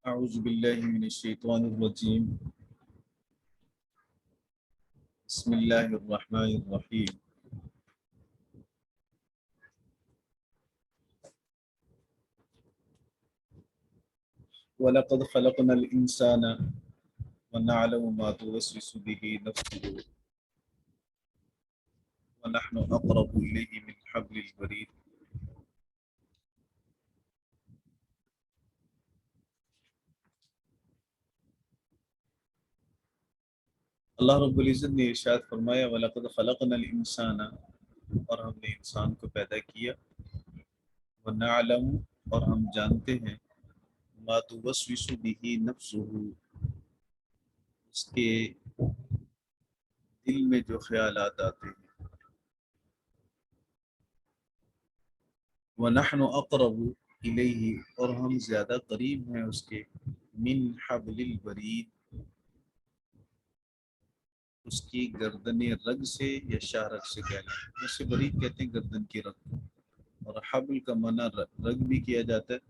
أعوذ بالله من الشيطان الرجيم. بسم الله الرحمن الرحيم. ولقد خلقنا الإنسان ونعلم ما توسوس به نفسه ونحن أقرب إليه من حبل الوريد. اللہ رب العزت نے ارشاد فرمایا وَلَقَدْ خَلَقْنَا الْإِنسَانَ، اور ہم نے انسان کو پیدا کیا، وَنَعْلَمُ، اور ہم جانتے ہیں، مَا تُوَسْوِسُ بِهِ نَفْسُهُ، اس کے دل میں جو خیالات آتے ہیں، وَنَحْنُ أَقْرَبُ إِلَيْهِ، اور ہم زیادہ قریب ہیں اس کے، من حبل الورید، اس کی گردن رگ سے یا شاہ رگ سے کہہ لیں، جیسے برید کہتے ہیں گردن کی رگ کو، اور حبل کا معنی رگ بھی کیا جاتا ہے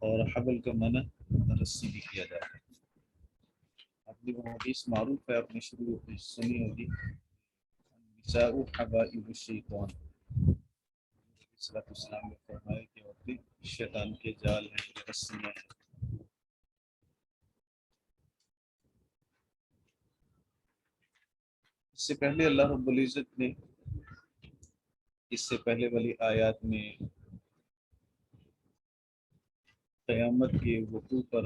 اور حبل کا معنی رسی بھی کیا جاتا ہے۔ اپنی وہ حدیث معروف ہے، آپ نے شروع سنی ہوگی، نساء حبائب الشیطان، صلی اللہ علیہ وسلم نے فرمایا کہ عورتیں شیطان کے جال ہیں، یہ رسیاں ہیں۔ اس سے پہلے اللہ رب العزت نے اس سے پہلے والی آیات میں قیامت کے وقوع پر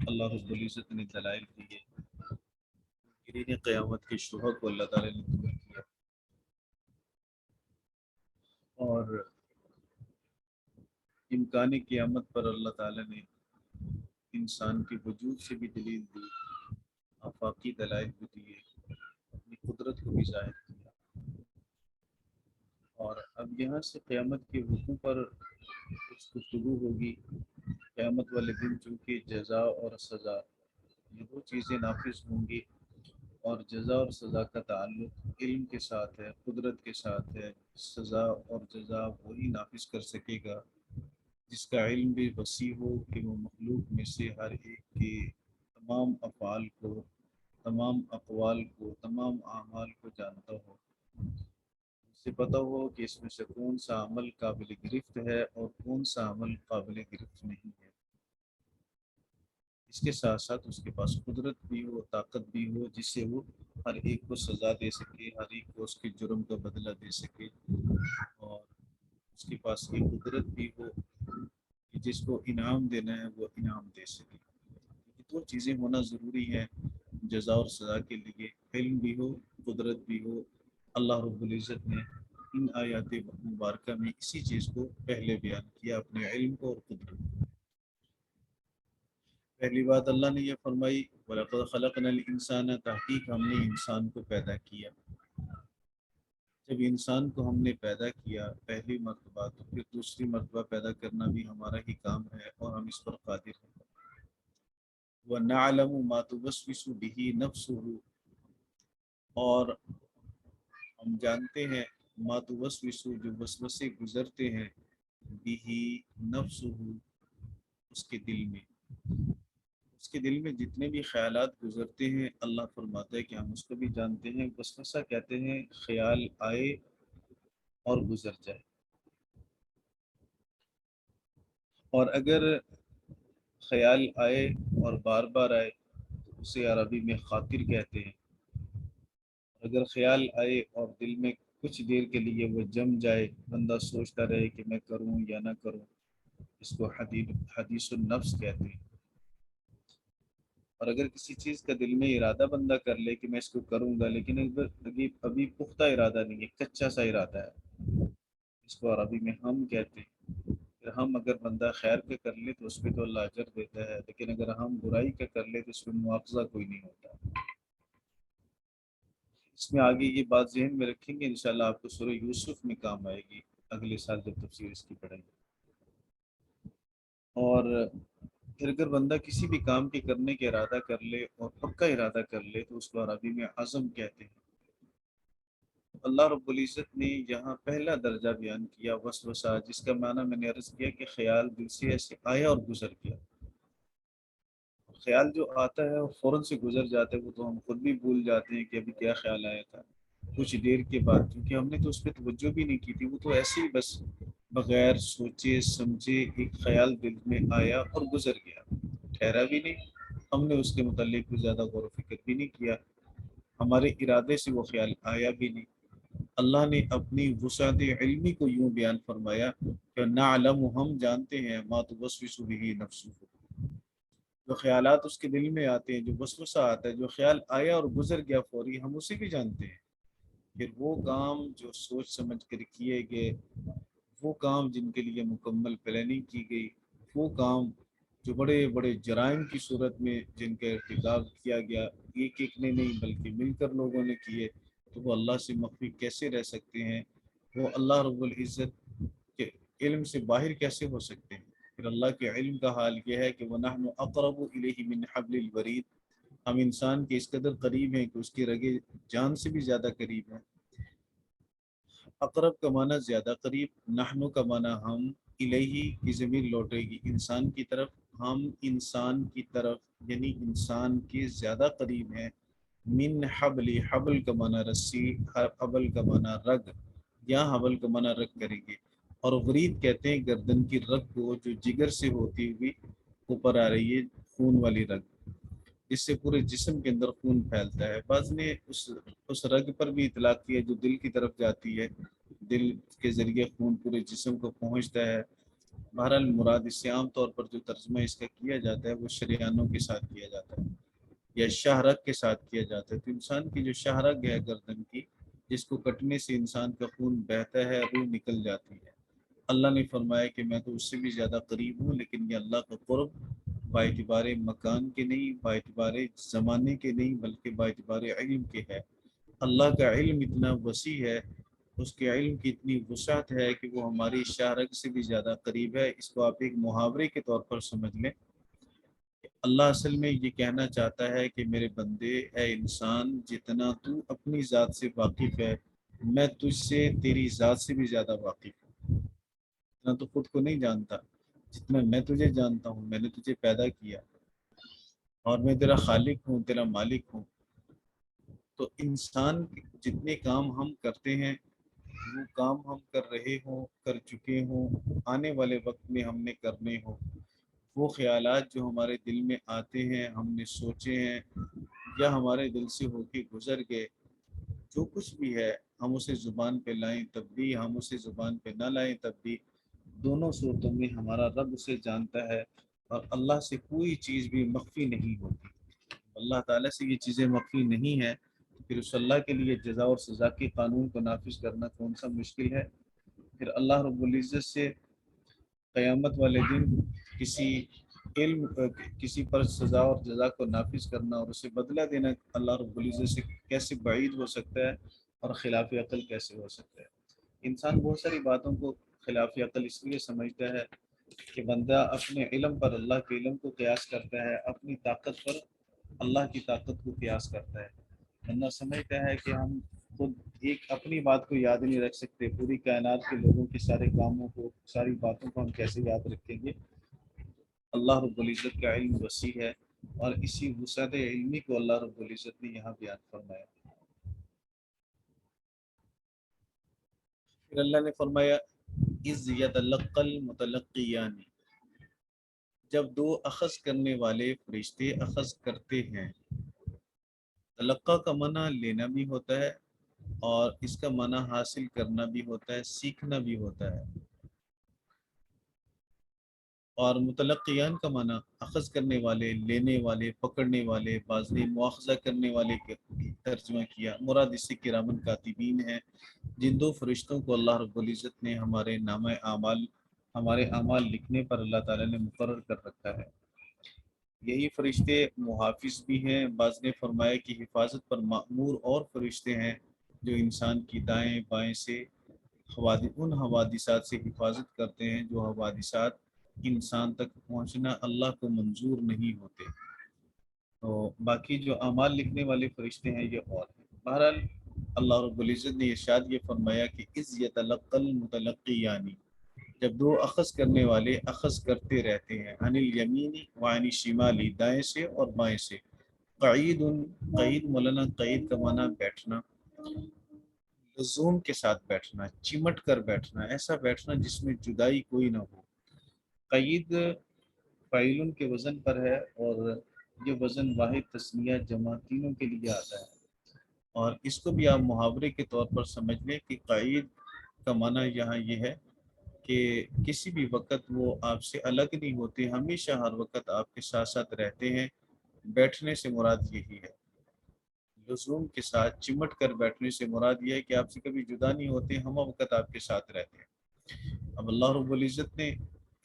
اللہ رب العزت نے دلائل دیے، گرین قیامت کے شبہ کو اللہ تعالیٰ نے دور کیا، اور امکان قیامت پر اللہ تعالیٰ نے انسان کے وجود سے بھی دلیل دی، آفاقی دلائل بھی دیے، اپنی قدرت کو بھی ظاہر کیا، اور اب یہاں سے قیامت کے وقوع پر کچھ گفتگو ہوگی۔ قیامت والے دن چونکہ جزا اور سزا یہ دو چیزیں نافذ ہوں گی، اور جزا اور سزا کا تعلق علم کے ساتھ ہے، قدرت کے ساتھ ہے۔ سزا اور جزا وہی نافذ کر سکے گا جس کا علم بھی وسیع ہو کہ وہ مخلوق میں سے ہر ایک کے تمام افعال کو، تمام اقوال کو، تمام اعمال کو جانتا ہو، اسے پتہ ہو کہ اس میں سے کون سا عمل قابل گرفت ہے اور کون سا عمل قابل گرفت نہیں ہے۔ اس کے ساتھ ساتھ اس کے پاس قدرت بھی ہو، طاقت بھی ہو، جس سے وہ ہر ایک کو سزا دے سکے، ہر ایک کو اس کے جرم کا بدلہ دے سکے، اور اس کے پاس یہ قدرت بھی ہو کہ جس کو انعام دینا ہے وہ انعام دے سکے۔ یہ دو چیزیں ہونا ضروری ہے جزا اور سزا کے لیے، علم بھی ہو، قدرت بھی ہو۔ اللہ رب العزت نے ان آیات مبارکہ میں اسی چیز کو پہلے بیان کیا، اپنے علم کو اور قدرت کو۔ پہلی بات اللہ نے یہ فرمائی وَلَقَدْ خَلَقْنَا الْإِنسَانَ، تحقیق ہم نے انسان کو پیدا کیا۔ جب انسان کو ہم نے پیدا کیا پہلی مرتبہ، تو پھر دوسری مرتبہ پیدا کرنا بھی ہمارا ہی کام ہے اور ہم اس پر قادر ہیں۔ وَنَعْلَمُ مَا تُوَسْوِسُ بِهِ نَفْسُهُ، اور ہم جانتے ہیں ما توسوس، جو وسوسے گزرتے ہیں، بھی نفسه، اس کے دل میں، اس کے دل میں جتنے بھی خیالات گزرتے ہیں، اللہ فرماتا ہے کہ ہم اس کو بھی جانتے ہیں۔ وسوسہ کہتے ہیں خیال آئے اور گزر جائے، اور اگر خیال آئے اور بار بار آئے تو اسے عربی میں خاطر کہتے ہیں، اگر خیال آئے اور دل میں کچھ دیر کے لیے وہ جم جائے، بندہ سوچتا رہے کہ میں کروں یا نہ کروں، اس کو حدیث النفس کہتے ہیں۔ اور اگر کسی چیز کا دل میں ارادہ بندہ کر لے کہ میں اس کو کروں گا، لیکن ابھی پختہ ارادہ نہیں ہے، کچا سا ارادہ ہے، اس کو عربی میں ہم کہتے ہیں۔ پھر ہم اگر بندہ خیر کا کر لے تو اس پہ تو اللہ اجر دیتا ہے، لیکن اگر ہم برائی کا کر لے تو اس پہ مواخذہ کوئی نہیں ہوتا۔ اس میں آگے یہ بات ذہن میں رکھیں گے، انشاءاللہ آپ کو سورہ یوسف میں کام آئے گی اگلے سال جب تفسیر اس کی پڑھیں گے۔ اور پھر اگر بندہ کسی بھی کام کے کرنے کا ارادہ کر لے اور پکا ارادہ کر لے تو اس کو عربی میں عزم کہتے ہیں۔ اللہ رب العزت نے یہاں پہلا درجہ بیان کیا وسوسہ، جس کا معنی میں نے عرض کیا کہ خیال دل سے ایسے آیا اور گزر گیا۔ خیال جو آتا ہے وہ فوراً سے گزر جاتا ہے، وہ تو ہم خود بھی بھول جاتے ہیں کہ ابھی کیا خیال آیا تھا کچھ دیر کے بعد، کیونکہ ہم نے تو اس پہ توجہ بھی نہیں کی تھی، وہ تو ایسے ہی بس بغیر سوچے سمجھے ایک خیال دل میں آیا اور گزر گیا، ٹھہرا بھی نہیں، ہم نے اس کے متعلق کوئی زیادہ غور و فکر بھی نہیں کیا، ہمارے ارادے سے وہ خیال آیا بھی نہیں۔ اللہ نے اپنی وسعت علمی کو یوں بیان فرمایا کہ نعلم، ہم جانتے ہیں، ما توسوس به نفسه، جو خیالات اس کے دل میں آتے ہیں، جو وسوسہ آتا ہے، جو خیال آیا اور گزر گیا فوری، ہم اسے بھی جانتے ہیں۔ پھر وہ کام جو سوچ سمجھ کر کیے گئے، وہ کام جن کے لیے مکمل پلاننگ کی گئی، وہ کام جو بڑے بڑے جرائم کی صورت میں جن کا ارتکاب کیا گیا، ایک ایک نے نہیں بلکہ مل کر لوگوں نے کیے، تو وہ اللہ سے مخفی کیسے رہ سکتے ہیں؟ وہ اللہ رب العزت کے علم سے باہر کیسے ہو سکتے ہیں؟ پھر اللہ کے علم کا حال یہ ہے کہ وَنَحْنُ أَقْرَبُ إِلَيْهِ مِنْ حَبْلِ الْوَرِيدِ، ہم انسان کے اس قدر قریب ہیں کہ اس کی رگے جان سے بھی زیادہ قریب ہیں۔ اقرب کا معنی زیادہ قریب، نحنو کا معنی ہم، الہی کی ضمیر لوٹے گی انسان کی طرف، ہم انسان کی طرف یعنی انسان کے زیادہ قریب ہیں، من حبل، حبل کا معنی رسی، حبل کا معنی رگ، یا حبل کا معنی رگ کریں گے، اور ورید کہتے ہیں گردن کی رگ کو جو جگر سے ہوتی ہوئی اوپر آ رہی ہے، خون والی رگ، اس سے پورے جسم کے اندر خون پھیلتا ہے۔ بعض نے اس رگ پر بھی اطلاق کیا جو دل کی طرف جاتی ہے، دل کے ذریعے خون پورے جسم کو پہنچتا ہے۔ بہرحال مراد اس سے عام طور پر جو ترجمہ اس کا کیا جاتا ہے وہ شریانوں کے ساتھ کیا جاتا ہے یا شاہ رگ کے ساتھ کیا جاتا ہے۔ تو انسان کی جو شاہ رگ ہے گردن کی، جس کو کٹنے سے انسان کا خون بہتا ہے، روح نکل جاتی ہے، اللہ نے فرمایا کہ میں تو اس سے بھی زیادہ قریب ہوں، لیکن یہ اللہ کا قرب باعتبار مکان کے نہیں، باعتبار زمانے کے نہیں، بلکہ باعتبار علم کے ہے۔ اللہ کا علم اتنا وسیع ہے، اس کے علم کی اتنی وسعت ہے کہ وہ ہماری شاہ رگ سے بھی زیادہ قریب ہے۔ اس کو آپ ایک محاورے کے طور پر سمجھ لیں، اللہ اصل میں یہ کہنا چاہتا ہے کہ میرے بندے، اے انسان، جتنا تو اپنی ذات سے واقف ہے، میں تجھ سے تیری ذات سے بھی زیادہ واقف ہوں۔ اتنا تو خود کو نہیں جانتا جتنا میں تجھے جانتا ہوں، میں نے تجھے پیدا کیا اور میں تیرا خالق ہوں، تیرا مالک ہوں۔ تو انسان جتنے کام ہم کرتے ہیں، وہ کام ہم کر رہے ہوں، کر چکے ہوں، آنے والے وقت میں ہم نے کرنے ہوں، وہ خیالات جو ہمارے دل میں آتے ہیں، ہم نے سوچے ہیں یا ہمارے دل سے ہو کے گزر گئے، جو کچھ بھی ہے، ہم اسے زبان پہ لائیں تب بھی، ہم اسے زبان پہ نہ لائیں تب بھی، دونوں صورتوں میں ہمارا رب اسے جانتا ہے، اور اللہ سے کوئی چیز بھی مخفی نہیں ہوتی۔ اللہ تعالیٰ سے یہ چیزیں مخفی نہیں ہیں، تو پھر اس اللہ کے لیے جزا اور سزا کے قانون کو نافذ کرنا کون سا مشکل ہے؟ پھر اللہ رب العزت سے قیامت والے دن کسی علم کسی پر سزا اور جزا کو نافذ کرنا اور اسے بدلہ دینا اللہ رب العزت سے کیسے بعید ہو سکتا ہے، اور خلاف عقل کیسے ہو سکتا ہے؟ انسان بہت ساری باتوں کو خلاف عقل اس لیے سمجھتا ہے کہ بندہ اپنے علم پر اللہ کے علم کو قیاس کرتا ہے، اپنی طاقت پر اللہ کی طاقت کو قیاس کرتا ہے۔ بندہ سمجھتا ہے کہ ہم خود ایک اپنی بات کو یاد نہیں رکھ سکتے، پوری کائنات کے لوگوں کے سارے کاموں کو، ساری باتوں کو ہم کیسے یاد رکھیں گے؟ اللہ رب العزت کا علم وسیع ہے، اور اسی وسعت علمی کو اللہ رب العزت نے یہاں بیان فرمایا۔ پھر اللہ نے فرمایا اذ یتلقی المتلقیان، جب دو اخذ کرنے والے فرشتے اخذ کرتے ہیں۔ تلقہ کا معنی لینا بھی ہوتا ہے، اور اس کا معنی حاصل کرنا بھی ہوتا ہے، سیکھنا بھی ہوتا ہے، اور متلقیان کا معنی اخذ کرنے والے، لینے والے، پکڑنے والے، بعض نے مواخذہ کرنے والے کے ترجمہ کیا، مراد اس سے کرامن کاتبین ہیں، جن دو فرشتوں کو اللہ رب العزت نے ہمارے نامہ اعمال، ہمارے اعمال لکھنے پر اللہ تعالیٰ نے مقرر کر رکھا ہے۔ یہی فرشتے محافظ بھی ہیں، بعض نے فرمایا کہ حفاظت پر مأمور اور فرشتے ہیں جو انسان کی دائیں بائیں سے ان حوادثات سے حفاظت کرتے ہیں جو حوادثات انسان تک پہنچنا اللہ کو منظور نہیں ہوتے۔ تو باقی جو اعمال لکھنے والے فرشتے ہیں یہ اور ہیں۔ بہرحال اللہ رب العزت نے ارشاد یہ فرمایا کہ اذ یتلقی المتلقیان، جب دو اخذ کرنے والے اخذ کرتے رہتے ہیں، عن الیمین و عن الشمال، دائیں سے اور بائیں سے. قعید، قعید مولانا قعید کا معنی بیٹھنا، لزوم کے ساتھ بیٹھنا، چمٹ کر بیٹھنا، ایسا بیٹھنا جس میں جدائی کوئی نہ ہو. قعید فاعلن کے وزن پر ہے، اور یہ وزن واحد تثنیہ جمع تینوں کے لیے آتا ہے. اور اس کو بھی آپ محاورے کے طور پر سمجھ لیں کہ قعید کا معنی یہاں یہ ہے کہ کسی بھی وقت وہ آپ سے الگ نہیں ہوتے، ہمیشہ ہر وقت آپ کے ساتھ ساتھ رہتے ہیں. بیٹھنے سے مراد یہی ہے، لزوم کے ساتھ چمٹ کر بیٹھنے سے مراد یہ ہے کہ آپ سے کبھی جدا نہیں ہوتے، ہم وقت آپ کے ساتھ رہتے ہیں. اب اللہ رب العزت نے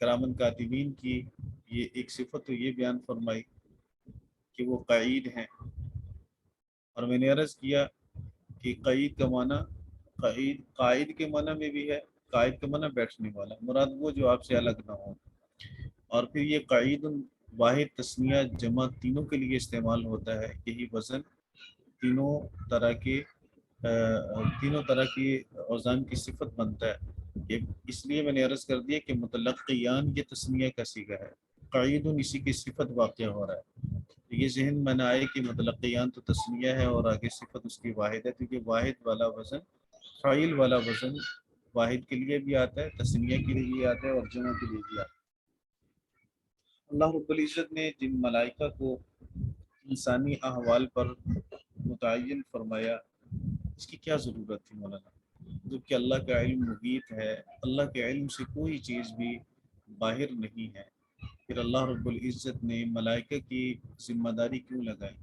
کرامن کاتبین کی یہ ایک صفت تو یہ بیان فرمائی کہ وہ قعید ہیں. اور میں نے عرض کیا کہ قعید کا معنی قائد کے معنی میں بھی ہے. قائد کا معنی بیٹھنے والا، مراد وہ جو آپ سے الگ نہ ہو. اور پھر یہ قعید واحد تثنیہ جمع تینوں کے لیے استعمال ہوتا ہے. یہی وزن تینوں طرح کی اوزان کی صفت بنتا ہے. اس لیے میں نے عرض کر دیا کہ متلقیان یہ تثنیہ کا صیغہ ہے، قعید اسی کی صفت واقع ہو رہا ہے. یہ ذہن میں نہ آئے کہ متلقیان تو تسمیہ ہے اور آگے صفت اس کی واحد ہے، کیونکہ واحد والا وزن، فاعل والا وزن واحد کے لیے بھی آتا ہے، تسمیہ کے لیے بھی آتا ہے اور جمع کے لیے بھی آتا ہے. اللہ رب العزت نے جن ملائکہ کو انسانی احوال پر متعین فرمایا، اس کی کیا ضرورت تھی مولانا؟ جبکہ اللہ کا علم محیط ہے، اللہ کے علم سے کوئی چیز بھی باہر نہیں ہے. پھر اللہ رب العزت نے ملائکہ کی ذمہ داری کیوں لگائی؟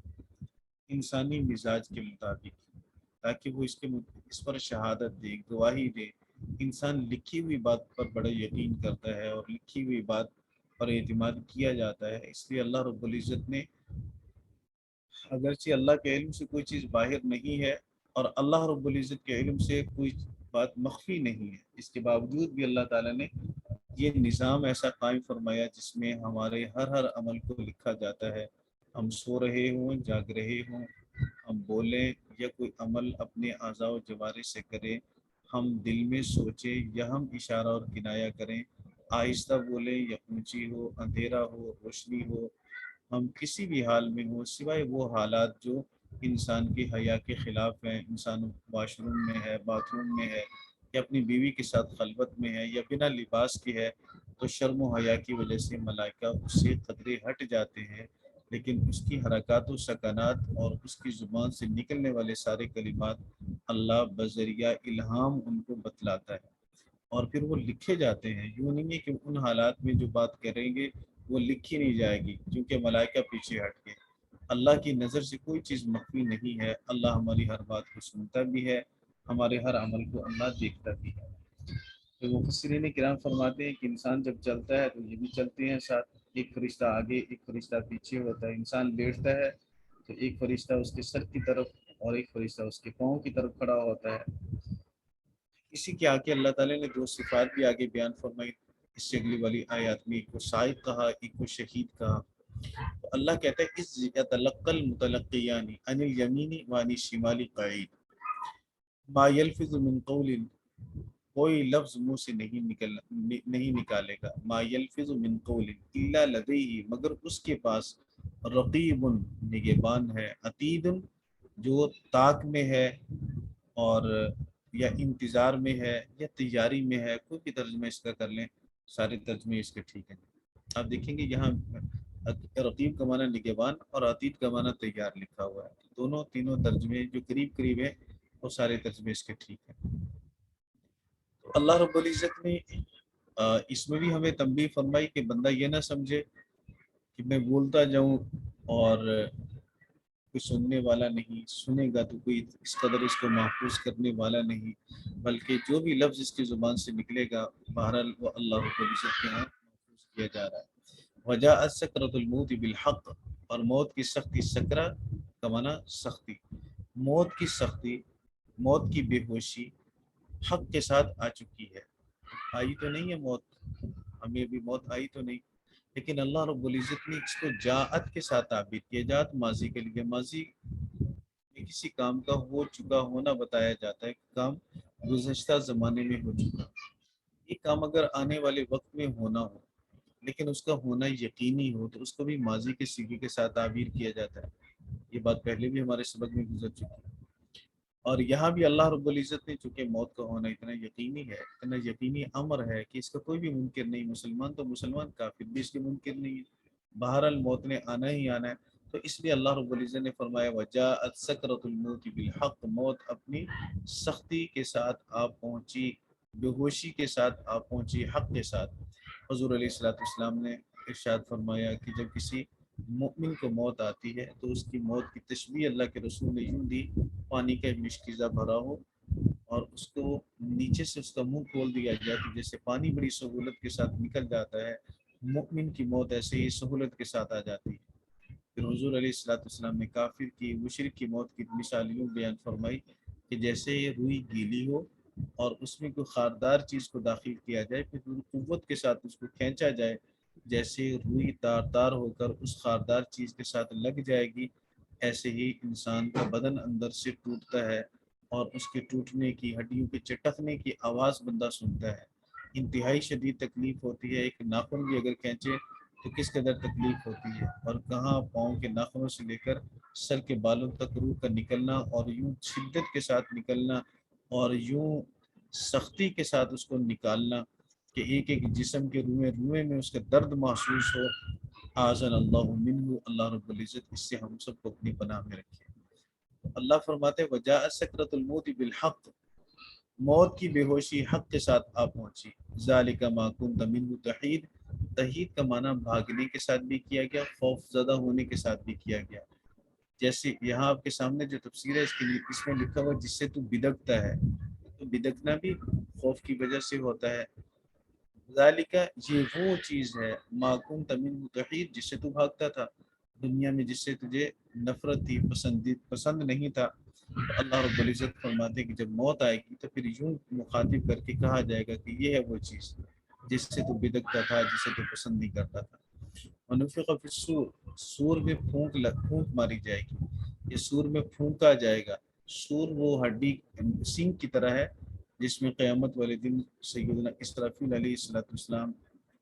انسانی مزاج کے مطابق، تاکہ وہ اس پر شہادت دے، گواہی دے. انسان لکھی ہوئی بات پر بڑا یقین کرتا ہے اور لکھی ہوئی بات پر اعتماد کیا جاتا ہے. اس لیے اللہ رب العزت نے، اگرچہ اللہ کے علم سے کوئی چیز باہر نہیں ہے اور اللہ رب العزت کے علم سے کوئی بات مخفی نہیں ہے، اس کے باوجود بھی اللہ تعالیٰ نے یہ نظام ایسا قائم فرمایا جس میں ہمارے ہر عمل کو لکھا جاتا ہے. ہم سو رہے ہوں، جاگ رہے ہوں، ہم بولیں یا کوئی عمل اپنے اعضاء و جوارح سے کریں، ہم دل میں سوچیں یا ہم اشارہ اور کنایہ کریں، آہستہ بولیں یا اونچی ہو، اندھیرا ہو، روشنی ہو، ہم کسی بھی حال میں ہوں سوائے وہ حالات جو انسان کے حیا کے خلاف ہیں. انسان واش روم میں ہے، باتھ روم میں ہے، یا اپنی بیوی کے ساتھ خلوت میں ہے، یا بنا لباس کے ہے، تو شرم و حیا کی وجہ سے ملائکہ اس سے قدرے ہٹ جاتے ہیں. لیکن اس کی حرکات و سکنات اور اس کی زبان سے نکلنے والے سارے کلمات اللہ بذریعہ الہام ان کو بتلاتا ہے، اور پھر وہ لکھے جاتے ہیں. یوں نہیں ہے کہ ان حالات میں جو بات کریں گے وہ لکھی نہیں جائے گی کیونکہ ملائکہ پیچھے ہٹ گئے. اللہ کی نظر سے کوئی چیز مخفی نہیں ہے. اللہ ہماری ہر بات کو سنتا بھی ہے، ہمارے ہر عمل کو اللہ دیکھتا بھی ہے. تو مفسرین کرام فرماتے ہیں کہ انسان جب چلتا ہے تو یہ بھی چلتے ہیں ساتھ، ایک فرشتہ آگے ایک فرشتہ پیچھے ہوتا ہے. انسان لیٹتا ہے تو ایک فرشتہ اس کے سر کی طرف اور ایک فرشتہ اس کے پاؤں کی طرف کھڑا ہوتا ہے. اسی کے آگے اللہ تعالیٰ نے دو صفات بھی آگے بیان فرمائی. اس سے اگلی والی آیات میں ایک کو صائب کہا، ایک کو شہید کہا. تو اللہ کہتا ہے اس یتلقى المتلقیان عن الیمین وعن الشمال قعید، ما یلفظ من قول، کوئی لفظ منہ سے نہیں نکالے گا، ما یلفظ من قول الا لدیہ، مگر اس کے پاس رقیب، نگہبان ہے، عتید، جو طاق میں ہے، اور یا انتظار میں ہے یا تیاری میں ہے. کوئی بھی ترجمہ اس کا کر لیں، سارے ترجمے اس کے ٹھیک ہیں. آپ دیکھیں گے یہاں رقیب کا معنی نگہبان اور عتید کا معنی تیار لکھا ہوا ہے. تینوں ترجمے جو قریب ہیں وہ سارے ترجمے اس کے ٹھیک ہیں. تو اللہ رب العزت نے اس میں بھی ہمیں تنبیہ فرمائی کہ بندہ یہ نہ سمجھے کہ میں بولتا جاؤں اور کوئی سننے والا نہیں، سنے گا تو کوئی اس قدر اس کو محفوظ کرنے والا نہیں، بلکہ جو بھی لفظ اس کی زبان سے نکلے گا بہرحال وہ اللہ رب العزت کے ہاں محفوظ کیا جا رہا ہے. وجاءت سکرۃ الموت بالحق، اور موت کی سختی، سکرہ کا معنی سختی، موت کی سختی، موت کی بے ہوشی حق کے ساتھ آ چکی ہے. آئی تو نہیں ہے موت، ہمیں بھی موت آئی تو نہیں، لیکن اللہ رب العزت نے اس کو جاءت کے ساتھ تعبیر کیا. جاءت ماضی کے لیے، ماضی میں کسی کام کا ہو چکا ہونا بتایا جاتا ہے، کام گزشتہ زمانے میں ہو چکا. ایک کام اگر آنے والے وقت میں ہونا ہو لیکن اس کا ہونا یقینی ہو تو اس کو بھی ماضی کے صیغے کے ساتھ تعبیر کیا جاتا ہے۔ یہ بات پہلے بھی ہمارے سبق میں گزر چکی ہے۔ اور یہاں بھی اللہ رب العزت نے چونکہ موت کا ہونا اتنا یقینی ہے، اتنا یقینی امر ہے کہ اس کا کوئی بھی منکر نہیں، مسلمان تو مسلمان، کافر بھی اس کے منکر نہیں ہے، بہرحال موت نے آنا ہی آنا ہے۔ تو اس لیے اللہ رب العزت نے فرمایا وجاءت سکرۃ الموت بالحق، موت اپنی سختی کے ساتھ آپ پہنچی، بے ہوشی کے ساتھ آپ پہنچی، حق کے ساتھ۔ حضور علیہ الصلوۃ والسلام نے ارشاد فرمایا کہ جب کسی مؤمن کو موت آتی ہے تو اس کی موت کی تشبیہ اللہ کے رسول نے یوں دی، پانی کا مشکیزہ بھرا ہو اور اس کو نیچے سے اس کا منہ کھول دیا جائے تو جیسے پانی بڑی سہولت کے ساتھ نکل جاتا ہے، مؤمن کی موت ایسے ہی سہولت کے ساتھ آ جاتی ہے۔ پھر حضور علیہ الصلوۃ والسلام نے کافر کی، مشرک کی موت کی مثال یوں بیان فرمائی کہ جیسے یہ روئی گیلی ہو اور اس میں کوئی خاردار چیز کو داخل کیا جائے، پھر پوری قوت کے ساتھ اس کو کھینچا جائے، جیسے روئی تار تار ہو کر اس خاردار چیز کے ساتھ لگ جائے گی، ایسے ہی انسان کا بدن اندر سے ٹوٹتا ہے اور اس کے ٹوٹنے کی، ہڈیوں کے چٹکنے کی آواز بندہ سنتا ہے۔ انتہائی شدید تکلیف ہوتی ہے، ایک ناخن بھی اگر کھینچے تو کس قدر تکلیف ہوتی ہے، اور کہاں پاؤں کے ناخنوں سے لے کر سر کے بالوں تک روح کا نکلنا، اور یوں شدت کے ساتھ نکلنا اور یوں سختی کے ساتھ اس کو نکالنا کہ ایک ایک جسم کے روئیں روئیں میں اس کا درد محسوس ہو۔ اعاذنا اللہ منہ، اللہ رب العزت اس سے ہم سب کو اپنی پناہ میں رکھے۔ اللہ فرماتے وجاء سکرۃ الموت بالحق، موت کی بے ہوشی حق کے ساتھ آ پہنچی۔ ذالک ما کنت منہ تحید، تحید کا معنی بھاگنے کے ساتھ بھی کیا گیا، خوف زدہ ہونے کے ساتھ بھی کیا گیا۔ جیسے یہاں آپ کے سامنے جو تفسیر ہے اس میں لکھا ہوا جس سے تو بدکتا ہے، تو بدکنا بھی خوف کی وجہ سے ہوتا ہے۔ ذالک، یہ وہ چیز ہے، ما کنت منہ تحید، جس سے تو بھاگتا تھا دنیا میں، جس سے تجھے نفرت تھی، پسند نہیں تھا۔ تو اللہ رب العزت فرماتے ہیں کہ جب موت آئے گی تو پھر یوں مخاطب کر کے کہا جائے گا کہ یہ ہے وہ چیز جس سے تو بدکتا تھا، جسے تو پسند نہیں کرتا تھا۔ ونفخ فی الصور، سور میں پھونک ماری جائے گی، یہ سور میں پھونکا جائے گا۔ سور وہ ہڈی سینگ کی طرح ہے جس میں قیامت والے دن سیدنا اسرافیل علیہ الصلوۃ والسلام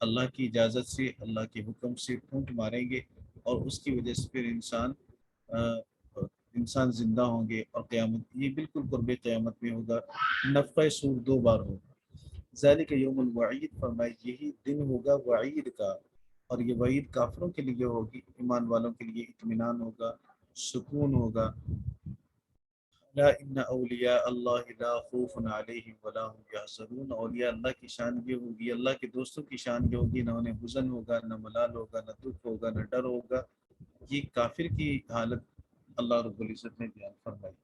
اللہ کی اجازت سے، اللہ کے حکم سے پھونک ماریں گے، اور اس کی وجہ سے پھر انسان زندہ ہوں گے، اور قیامت یہ بالکل قرب قیامت میں ہوگا۔ نفخہ سور 2 بار ہوگا۔ ذالک یوم الوعید، فرمائے یہی دن ہوگا وعید کا، اور یہ وعید کافروں کے لیے ہوگی، ایمان والوں کے لیے اطمینان ہوگا، سکون ہوگا۔ لا ان اولیاء اللہ لا خوف علیہم ولا هم یحزنون، اولیاء اللہ کی شان یہ ہوگی، اللہ کے دوستوں کی شان یہ ہوگی، نہ انہیں حزن ہوگا، نہ ملال ہوگا، نہ دکھ ہوگا، نہ ڈر ہوگا۔ یہ کافر کی حالت اللہ رب العزت نے بیان فرمائی۔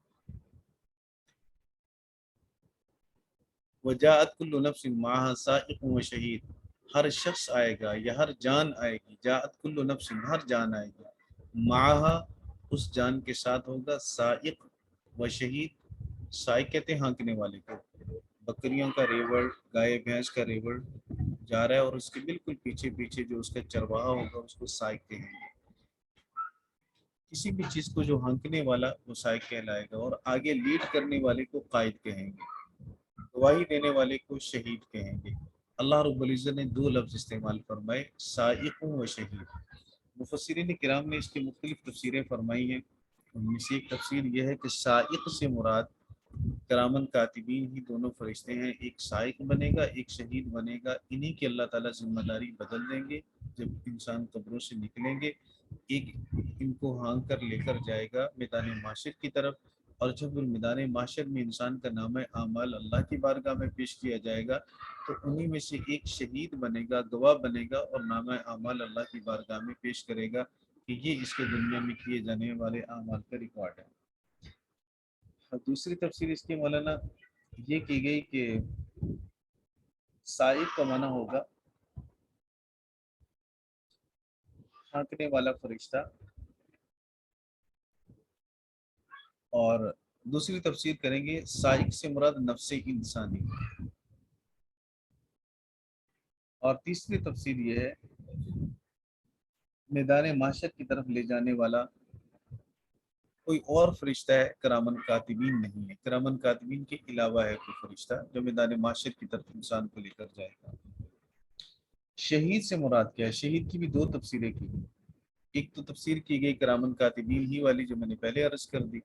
وجاءت کل نفس معها سائق و شہید، ہر شخص آئے گا یا ہر جان آئے گی، جاءت کل نفس، ہر جان آئے گا، معها، اس جان کے ساتھ ہوگا، سائق و شہید، سائق کہتے ہیں ہانکنے والے کو، بکریوں کا ریوڑ، گائے بھینس کا ریوڑ جا رہا ہے اور اس کے بالکل پیچھے پیچھے جو اس کا چرواہا ہوگا اس کو سائق کہیں گے۔ کسی بھی چیز کو جو ہانکنے والا وہ سائق کہلائے گا، اور آگے لیڈ کرنے والے کو قائد کہیں گے، گواہی دینے والے کو شہید کہیں گے۔ اللہ رب العزت نے 2 لفظ استعمال فرمائے، سائق و شہید۔ مفسرین کرام نے اس کی مختلف تفسیریں فرمائی ہیں، ان میں سے ایک تفسیر یہ ہے کہ سائق سے مراد کرامن کاتبین ہی دونوں فرشتے ہیں، ایک سائق بنے گا، ایک شہید بنے گا، انہی کی اللہ تعالیٰ ذمہ داری بدل دیں گے جب انسان قبروں سے نکلیں گے۔ ایک ان کو ہانک کر لے کر جائے گا میدان معاشر کی طرف، اور جب میدان معاشر میں انسان کا نامہ اعمال اللہ کی بارگاہ میں پیش کیا جائے گا تو انہی میں سے ایک شہید بنے گا، گواہ بنے گا، اور نامہ اعمال اللہ کی بارگاہ میں پیش کرے گا کہ یہ اس کے دنیا میں کیے جانے والے اعمال کا ریکارڈ ہے۔ دوسری تفسیر اس کی مولانا یہ کی گئی کہ سائق کا معنی ہوگا ہانکنے والا فرشتہ، اور دوسری تفسیر کریں گے سائق سے مراد نفس انسانی، اور تیسری تفسیر یہ ہے میدان معاشر کی طرف لے جانے والا کوئی اور فرشتہ ہے، کرامن کاتبین نہیں ہے، کرامن کاتبین کے علاوہ ہے کوئی فرشتہ جو میدان معاشر کی طرف انسان کو لے کر جائے گا۔ شہید سے مراد کیا ہے؟ شہید کی بھی دو تفسیریں کی گئی۔ ایک تو تفسیر کی گئی کرامن کاتبین ہی والی جو میں نے پہلے عرض کر دی،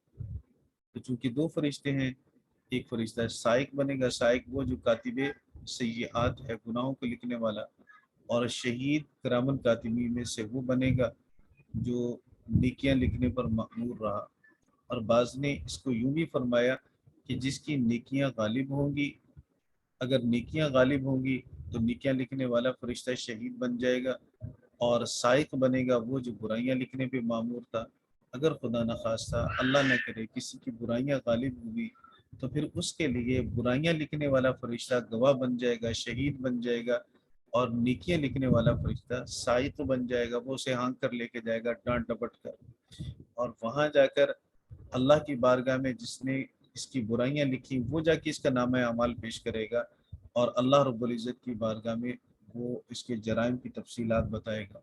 تو چونکہ دو فرشتے ہیں، ایک فرشتہ سائق بنے گا، سائق وہ جو کاتب سیئات ہے، گناہوں کو لکھنے والا، اور شہید کرامن کاتبین میں سے وہ بنے گا جو نیکیاں لکھنے پر مأمور رہا۔ اور بعض نے اس کو یوں بھی فرمایا کہ جس کی نیکیاں غالب ہوں گی، اگر نیکیاں غالب ہوں گی تو نیکیاں لکھنے والا فرشتہ شہید بن جائے گا، اور سائق بنے گا وہ جو برائیاں لکھنے پہ معمور تھا۔ اگر خدا نخواستہ اللہ نہ کرے کسی کی برائیاں غالب ہوگی تو پھر اس کے لیے برائیاں لکھنے والا فرشتہ گواہ بن جائے گا، شہید بن جائے گا، اور نیکیاں لکھنے والا فرشتہ سائق بن جائے گا، وہ اسے ہانک کر لے کے جائے گا ڈانٹ ڈپٹ کر، اور وہاں جا کر اللہ کی بارگاہ میں جس نے اس کی برائیاں لکھی وہ جا کے اس کا نامہ اعمال پیش کرے گا، اور اللہ رب العزت کی بارگاہ میں وہ اس کے جرائم کی تفصیلات بتائے گا۔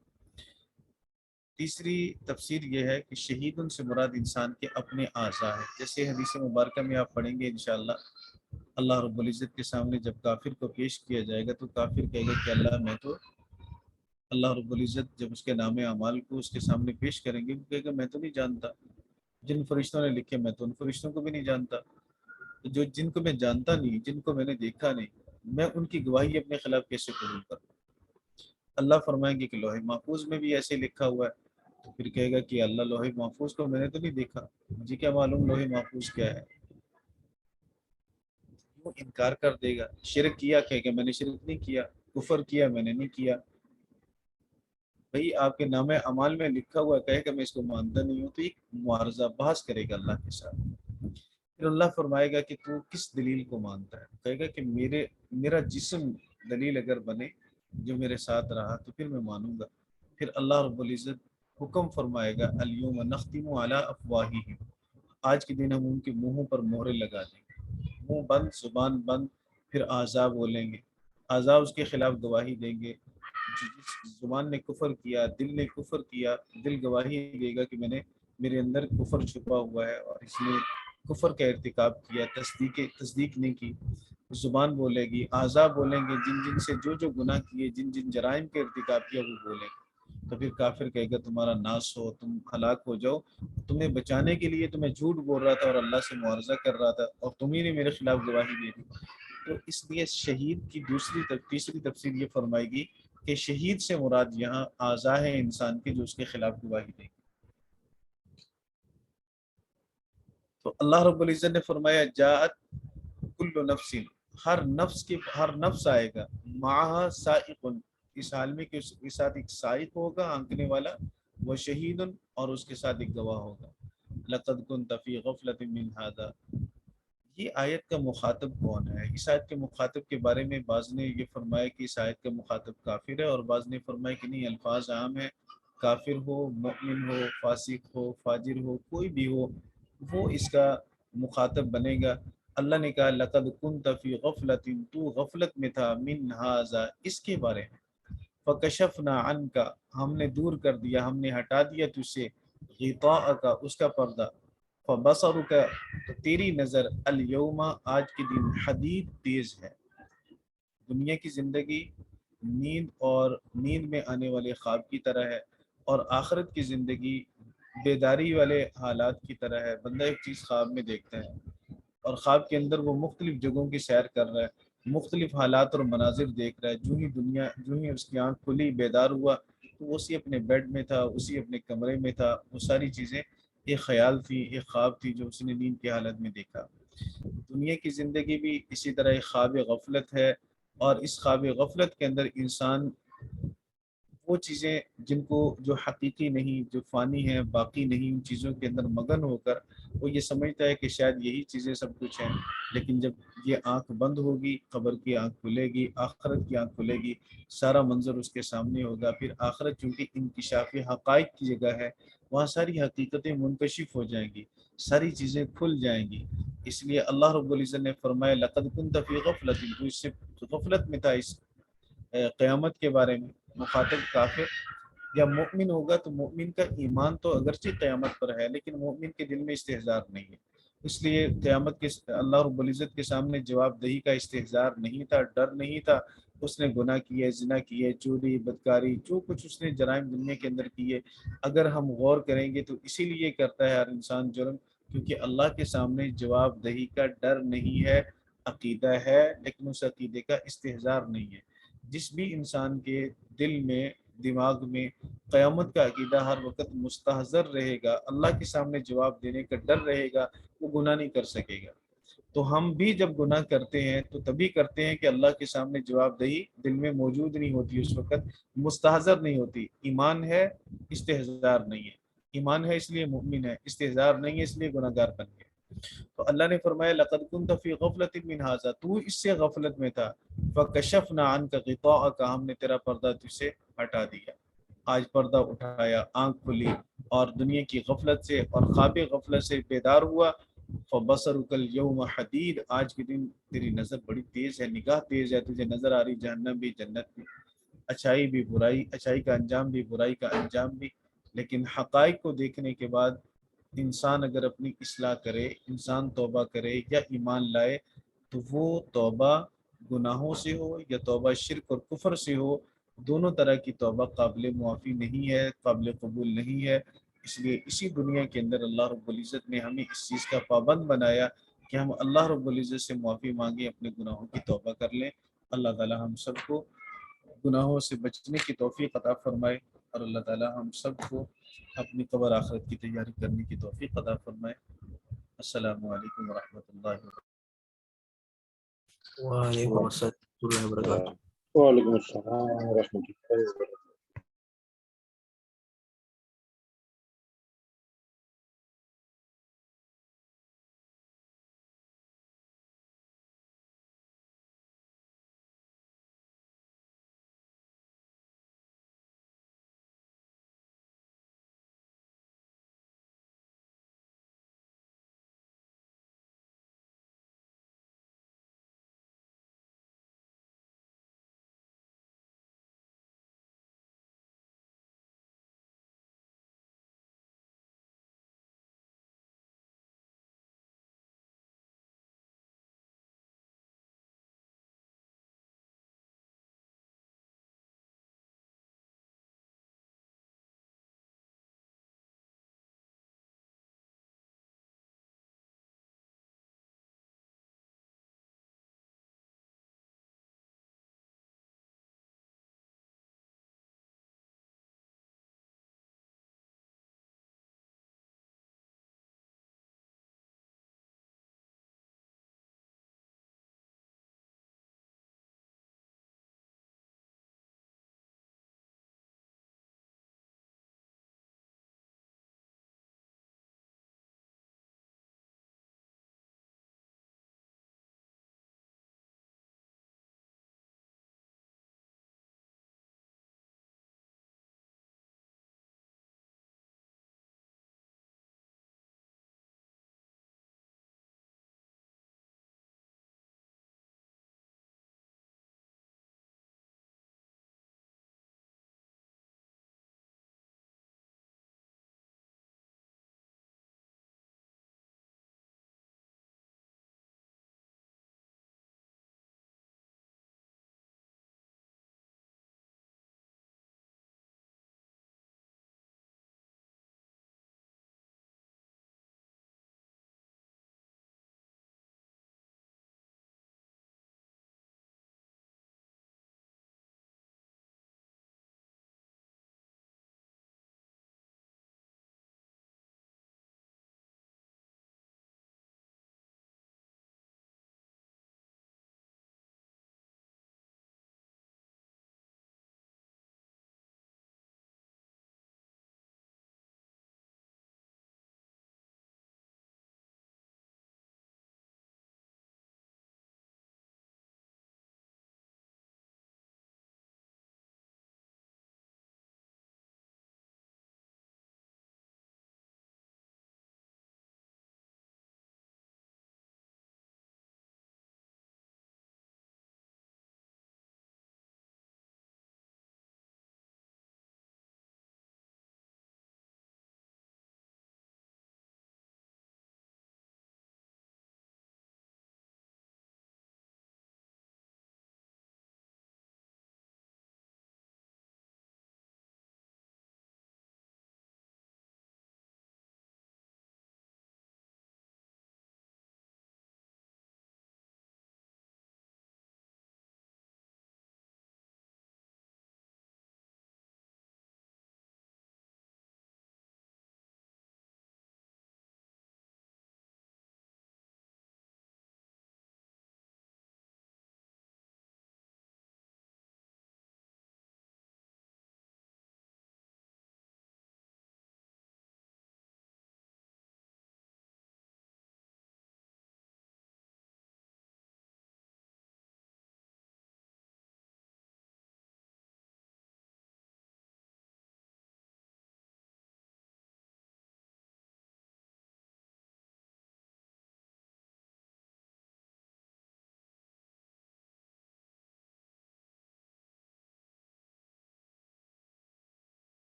تیسری تفسیر یہ ہے کہ شہید ان سے مراد انسان کے اپنے اعضاء ہے، جیسے حدیث مبارکہ میں آپ پڑھیں گے انشاءاللہ، اللہ رب العزت کے سامنے جب کافر کو پیش کیا جائے گا تو کافر کہے گا کہ اللہ میں تو، اللہ رب العزت جب اس کے نام اعمال کو اس کے سامنے پیش کریں گے وہ کہے گا میں تو نہیں جانتا، جن فرشتوں نے لکھے میں تو ان فرشتوں کو بھی نہیں جانتا، جو جن کو میں جانتا نہیں، جن کو میں نے دیکھا نہیں، میں ان کی گواہی اپنے خلاف کیسے قبول کروں؟ اللہ فرمائیں گے کہ لوح محفوظ میں بھی ایسے لکھا ہوا ہے، تو پھر کہے گا کہ اللہ لوح محفوظ کو میں نے تو نہیں دیکھا، مجھے کیا معلوم لوح محفوظ کیا ہے؟ وہ انکار کر دے گا۔ شرک کیا، کہے گا میں نے شرک نہیں کیا، کفر کیا میں نے نہیں کیا، بھئی آپ کے نام اعمال میں لکھا ہوا ہے، کہے گا میں اس کو مانتا نہیں ہوں، تو ایک معارضہ بحث کرے گا اللہ کے ساتھ۔ پھر اللہ فرمائے گا کہ تو کس دلیل کو مانتا ہے؟ کہے گا کہ میرا جسم دلیل اگر بنے جو میرے ساتھ رہا تو پھر میں مانوں گا۔ پھر اللہ رب العزت حکم فرمائے گا الیوم نختم علی افواہہم، آج کے دن ہم ان کے منہوں پر مہرے لگا دیں گے، منہ بند زبان بند، پھر اعضاء بولیں گے، اعضاء اس کے خلاف گواہی دیں گے، جس زبان نے کفر کیا، دل نے کفر کیا، دل گواہی دے گا کہ میرے اندر کفر چھپا ہوا ہے اور اس نے کفر کا ارتکاب کیا، تصدیق نہیں کی۔ زبان بولے گی، اعضاء بولیں گے، جن جن سے جو گناہ کیے، جن جن جرائم کے ارتکاب کیا وہ بولیں گے۔ تو پھر کافر کہے گا تمہارا ناس ہو، تم ہلاک ہو جاؤ، تمہیں بچانے کے لیے تو میں جھوٹ بول رہا تھا اور اللہ سے معاوضہ کر رہا تھا اور تمہیں نے میرے خلاف گواہی دے دی۔ تو اس لیے شہید کی تیسری تفسیر یہ فرمائے گی کہ شہید سے مراد یہاں اعضاء ہے انسان کے جو اس کے خلاف گواہی دیں گے۔ تو اللہ رب العزت نے فرمایا جاءت کل نفس، ہر نفس آئے گا، معها سائق، اس حال میں کہ اس کے ساتھ ایک سائق ہوگا آنکنے والا، وہ شہید، اور اس کے ساتھ ایک گواہ ہوگا۔ لقد كنت في غفلة من هذا، یہ آیت کا مخاطب کون ہے؟ اس آیت کے مخاطب کے بارے میں بعض نے یہ فرمایا کہ اس آیت کا مخاطب کافر ہے، اور بعض نے فرمایا کہ نہیں، الفاظ عام ہے، کافر ہو، مؤمن ہو، فاسق ہو، فاجر ہو، کوئی بھی ہو وہ اس کا مخاطب بنے گا۔ اللہ نے کہا لقد كنت في غفلة، تو غفلت میں تھا، من هذا، اس کے بارے میں، فکشفنا عنك، ہم نے دور کر دیا، ہم نے ہٹا دیا تجھ سے، غطاءك، اس کا پردہ، فبصرک، تو تیری نظر، الیوم، آج کے دن، حدید، تیز ہے۔ دنیا کی زندگی نیند میں آنے والے خواب کی طرح ہے، اور آخرت کی زندگی بیداری والے حالات کی طرح ہے۔ بندہ ایک چیز خواب میں دیکھتا ہے اور خواب کے اندر وہ مختلف جگہوں کی سیر کر رہا ہے، مختلف حالات اور مناظر دیکھ رہا ہے، جو ہی اس کی آنکھ کھلی، بیدار ہوا تو وہ اسی اپنے بیڈ میں تھا، اسی اپنے کمرے میں تھا، وہ ساری چیزیں ایک خیال تھی، ایک خواب تھی جو اس نے نیند کی حالت میں دیکھا۔ دنیا کی زندگی بھی اسی طرح ایک خواب غفلت ہے، اور اس خواب غفلت کے اندر انسان وہ چیزیں جو حقیقی نہیں، جو فانی ہیں، باقی نہیں، ان چیزوں کے اندر مگن ہو کر وہ یہ سمجھتا ہے کہ شاید یہی چیزیں سب کچھ ہیں، لیکن جب یہ آنکھ بند ہوگی، قبر کی آنکھ کھلے گی، آخرت کی آنکھ کھلے گی، سارا منظر اس کے سامنے ہوگا۔ پھر آخرت چونکہ انکشاف حقائق کی جگہ ہے، وہاں ساری حقیقتیں منکشف ہو جائیں گی، ساری چیزیں کھل جائیں گی۔ اس لیے اللہ رب العزت نے فرمایا لقد كنت في غفلة، تو اس سے غفلت میں تھا اس قیامت کے بارے میں، مخاطب کافر۔ یا مومن ہوگا تو مومن کا ایمان تو اگرچہ قیامت پر ہے لیکن مومن کے دل میں استحضار نہیں ہے، اس لیے قیامت کے اللہ رب العزت کے سامنے جواب دہی کا استحضار نہیں تھا، ڈر نہیں تھا۔ اس نے گناہ کیے، زنا کیے، چوری، بدکاری، جو کچھ اس نے جرائم دنیا کے اندر کیے، اگر ہم غور کریں گے تو اسی لیے کرتا ہے ہر انسان جرم، کیونکہ اللہ کے سامنے جواب دہی کا ڈر نہیں ہے، عقیدہ ہے لیکن اس عقیدے کا استحضار نہیں ہے۔ جس بھی انسان کے دل میں، دماغ میں قیامت کا عقیدہ ہر وقت مستحضر رہے گا، اللہ کے سامنے جواب دینے کا ڈر رہے گا، وہ گناہ نہیں کر سکے گا۔ تو ہم بھی جب گناہ کرتے ہیں تو تبھی کرتے ہیں کہ اللہ کے سامنے جواب دہی دل میں موجود نہیں ہوتی، اس وقت مستحضر نہیں ہوتی۔ ایمان ہے، استحضار نہیں ہے، ایمان ہے اس لیے مومن ہے، استحضار نہیں ہے اس لیے گناہ گار بن گئے۔ تو اللہ نے فرمایا لقد كنت في غفلة من هذا، تو اس سے غفلت میں تھا، فكشفنا عنك غطاءك، ہم نے تیرا پردہ تجھ سے ہٹا دیا، آج پردہ اٹھایا، آنکھ کھلی اور دنیا کی غفلت سے اور خواب غفلت سے بیدار ہوا۔ فبصرك اليوم حدید، آج کے دن تیری نظر بڑی تیز ہے، نگاہ تیز ہے، تجھے نظر آ رہی جہنم بھی، جنت بھی، اچھائی بھی، برائی، اچھائی کا انجام بھی، برائی کا انجام بھی۔ لیکن حقائق کو دیکھنے کے بعد انسان اگر اپنی اصلاح کرے، انسان توبہ کرے یا ایمان لائے، تو وہ توبہ گناہوں سے ہو یا توبہ شرک اور کفر سے ہو، دونوں طرح کی توبہ قابل معافی نہیں ہے، قابل قبول نہیں ہے۔ اس لیے اسی دنیا کے اندر اللہ رب العزت نے ہمیں اس چیز کا پابند بنایا کہ ہم اللہ رب العزت سے معافی مانگیں، اپنے گناہوں کی توبہ کر لیں۔ اللہ تعالی ہم سب کو گناہوں سے بچنے کی توفیق عطا فرمائے، اور اللہ تعالی ہم سب کو اپنی قبر آخرت کی تیاری کرنے کی توفیق عطا فرمائے۔ السلام علیکم ورحمۃ اللہ وبرکاتہ۔ وعلیکم السلام ورحمۃ اللہ وبرکاتہ۔ وعلیکم السلام ورحمۃ اللہ وبرکاتہ۔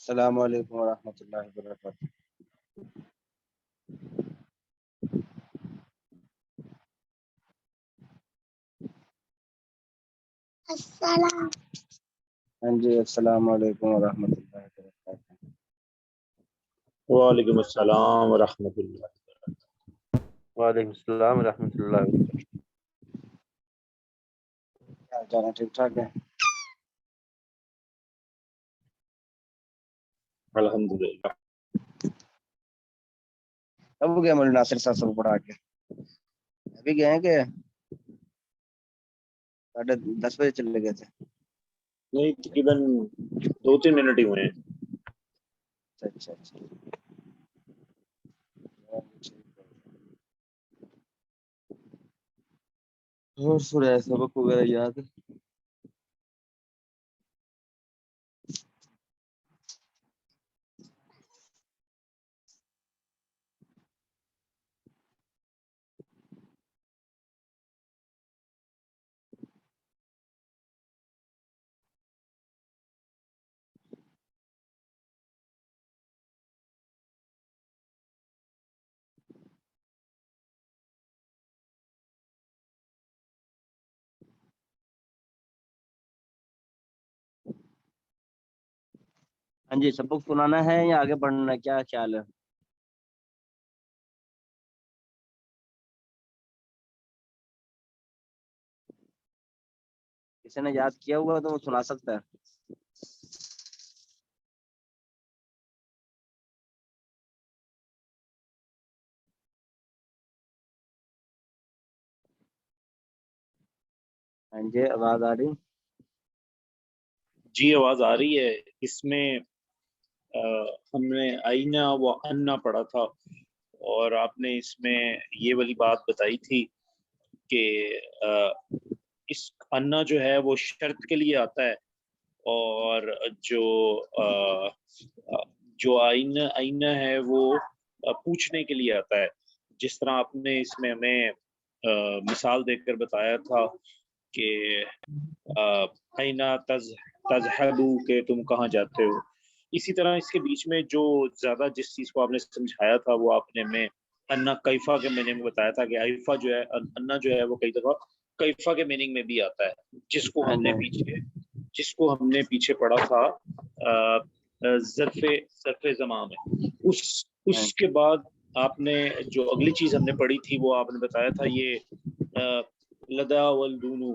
السلام علیکم ورحمۃ اللہ وبرکاتہ. السلام. ہاں جی السلام علیکم ورحمۃ اللہ وبرکاتہ. وعلیکم السلام ورحمۃ اللہ. وعلیکم السلام ورحمۃ اللہ وبرکاتہ. کیا جانا ٹھیک ٹھاک ہے؟ الحمدللہ. اب گئے مولانا ناصر صاحب سب پڑھا کے ابھی گئے ہیں کہ 10:30 چلے گئے تھے؟ نہیں تقریباً 2-3 منٹ ہی ہوئے ہیں. اچھا اچھا. اور سورہ سبق وغیرہ یاد ہے؟ ہاں جی سبق سنانا ہے یا آگے پڑھنا ہے، کیا خیال ہے؟ کسی نے یاد کیا ہوا تو وہ سنا سکتا ہے. ہاں جی آواز آ رہی؟ جی آواز آ رہی ہے. اس میں ہم نے آئینہ و انا پڑھا تھا اور آپ نے اس میں یہ والی بات بتائی تھی کہ اس انا جو ہے وہ شرط کے لیے آتا ہے اور جو آئینہ ہے وہ پوچھنے کے لیے آتا ہے. جس طرح آپ نے اس میں ہمیں مثال دے کر بتایا تھا کہ آئینہ تذہبو کہ تم کہاں جاتے ہو. اسی طرح اس کے بیچ میں جو زیادہ جس چیز کو آپ نے سمجھایا تھا وہ آپ نے میں انا کیفا کے میننگ میں بتایا تھا کہ ایفا جو ہے انا جو ہے وہ کئی دفعہ کیفا کے میننگ میں بھی آتا ہے جس کو ہم نے پیچھے پڑھا تھا ظرف زمان میں. اس کے بعد آپ نے جو اگلی چیز ہم نے پڑھی تھی وہ آپ نے بتایا تھا یہ لدا والدونو،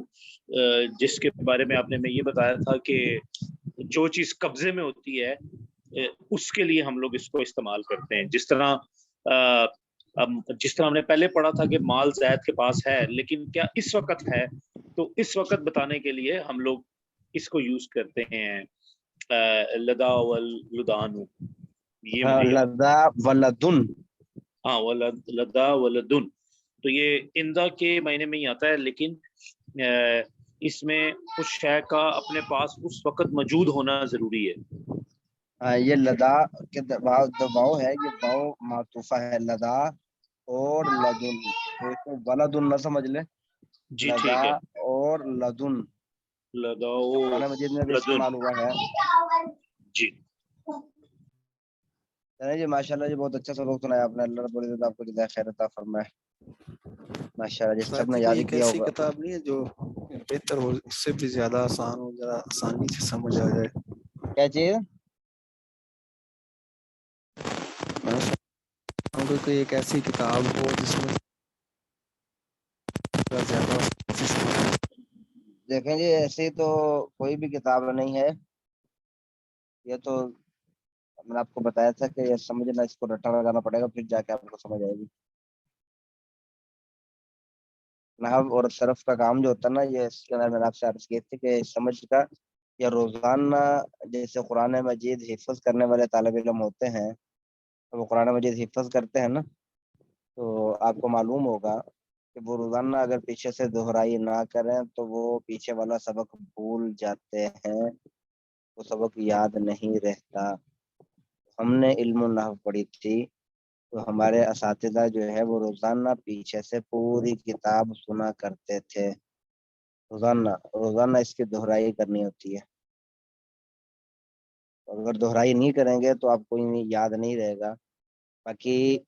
جس کے بارے میں آپ نے میں یہ بتایا تھا کہ جو چیز قبضے میں ہوتی ہے اس کے لیے ہم لوگ اس کو استعمال کرتے ہیں. جس طرح ہم نے پہلے پڑھا تھا کہ مال زید کے پاس ہے لیکن کیا اس وقت ہے، تو اس وقت بتانے کے لیے ہم لوگ اس کو یوز کرتے ہیں لدا واللدان. ہاں لدا ولدن. ہاں لدا ولدن، تو یہ اندہ کے معنی میں ہی آتا ہے لیکن اس میں اس شے کا اپنے پاس اس وقت موجود ہونا ضروری ہے. ہاں یہ لدا کے باؤ ہے، یہ باؤ معطوفہ ہے لدا اور لدن. ولدن نہ سمجھ لے، جی لدا ٹھیک ہے. اور لدن لدا قرآن مجید میں بھی لدن. استعمال ہوا ہے. جی جی ماشاءاللہ جی بہت اچھا سبق سنایا آپ نے. اللہ رب العزت آپ کو جزائے خیر عطا فرمائے. ماشاءاللہ جی سب نے یاد ایک کیا ایسی ہوگا. کتاب نہیں ہے جو بہتر ہو، اس سے بھی زیادہ آسان ہو، ذرا آسانی سے سمجھ آ جائے. کیا چیز؟ کوئی ایک ایسی کتاب ہو جس میں زیادہ. دیکھیں جی ایسی تو کوئی بھی کتاب نہیں ہے. یہ تو میں نے آپ کو بتایا تھا کہ یہ سمجھنا، اس کو رٹا لگانا پڑے گا پھر جا کے آپ کو سمجھ آئے گی. نحو اور صرف کا کام جو ہوتا ہے نا، یہ اس کے اندر میں نے آپ سے عرض کی تھی کہ سمجھ کا یا روزانہ جیسے قرآن مجید حفظ کرنے والے طالب علم ہوتے ہیں، وہ قرآن مجید حفظ کرتے ہیں نا، تو آپ کو معلوم ہوگا کہ وہ روزانہ اگر پیچھے سے دہرائی نہ کریں تو وہ پیچھے والا سبق بھول جاتے ہیں، وہ سبق یاد نہیں رہتا. ہم نے علم النحو پڑھی تھی تو ہمارے اساتذہ جو ہے وہ روزانہ پیچھے سے پوری کتاب سنا کرتے تھے. روزانہ اس کی دہرائی کرنی ہوتی ہے. اگر دہرائی نہیں کریں گے تو آپ کو یاد نہیں رہے گا. باقی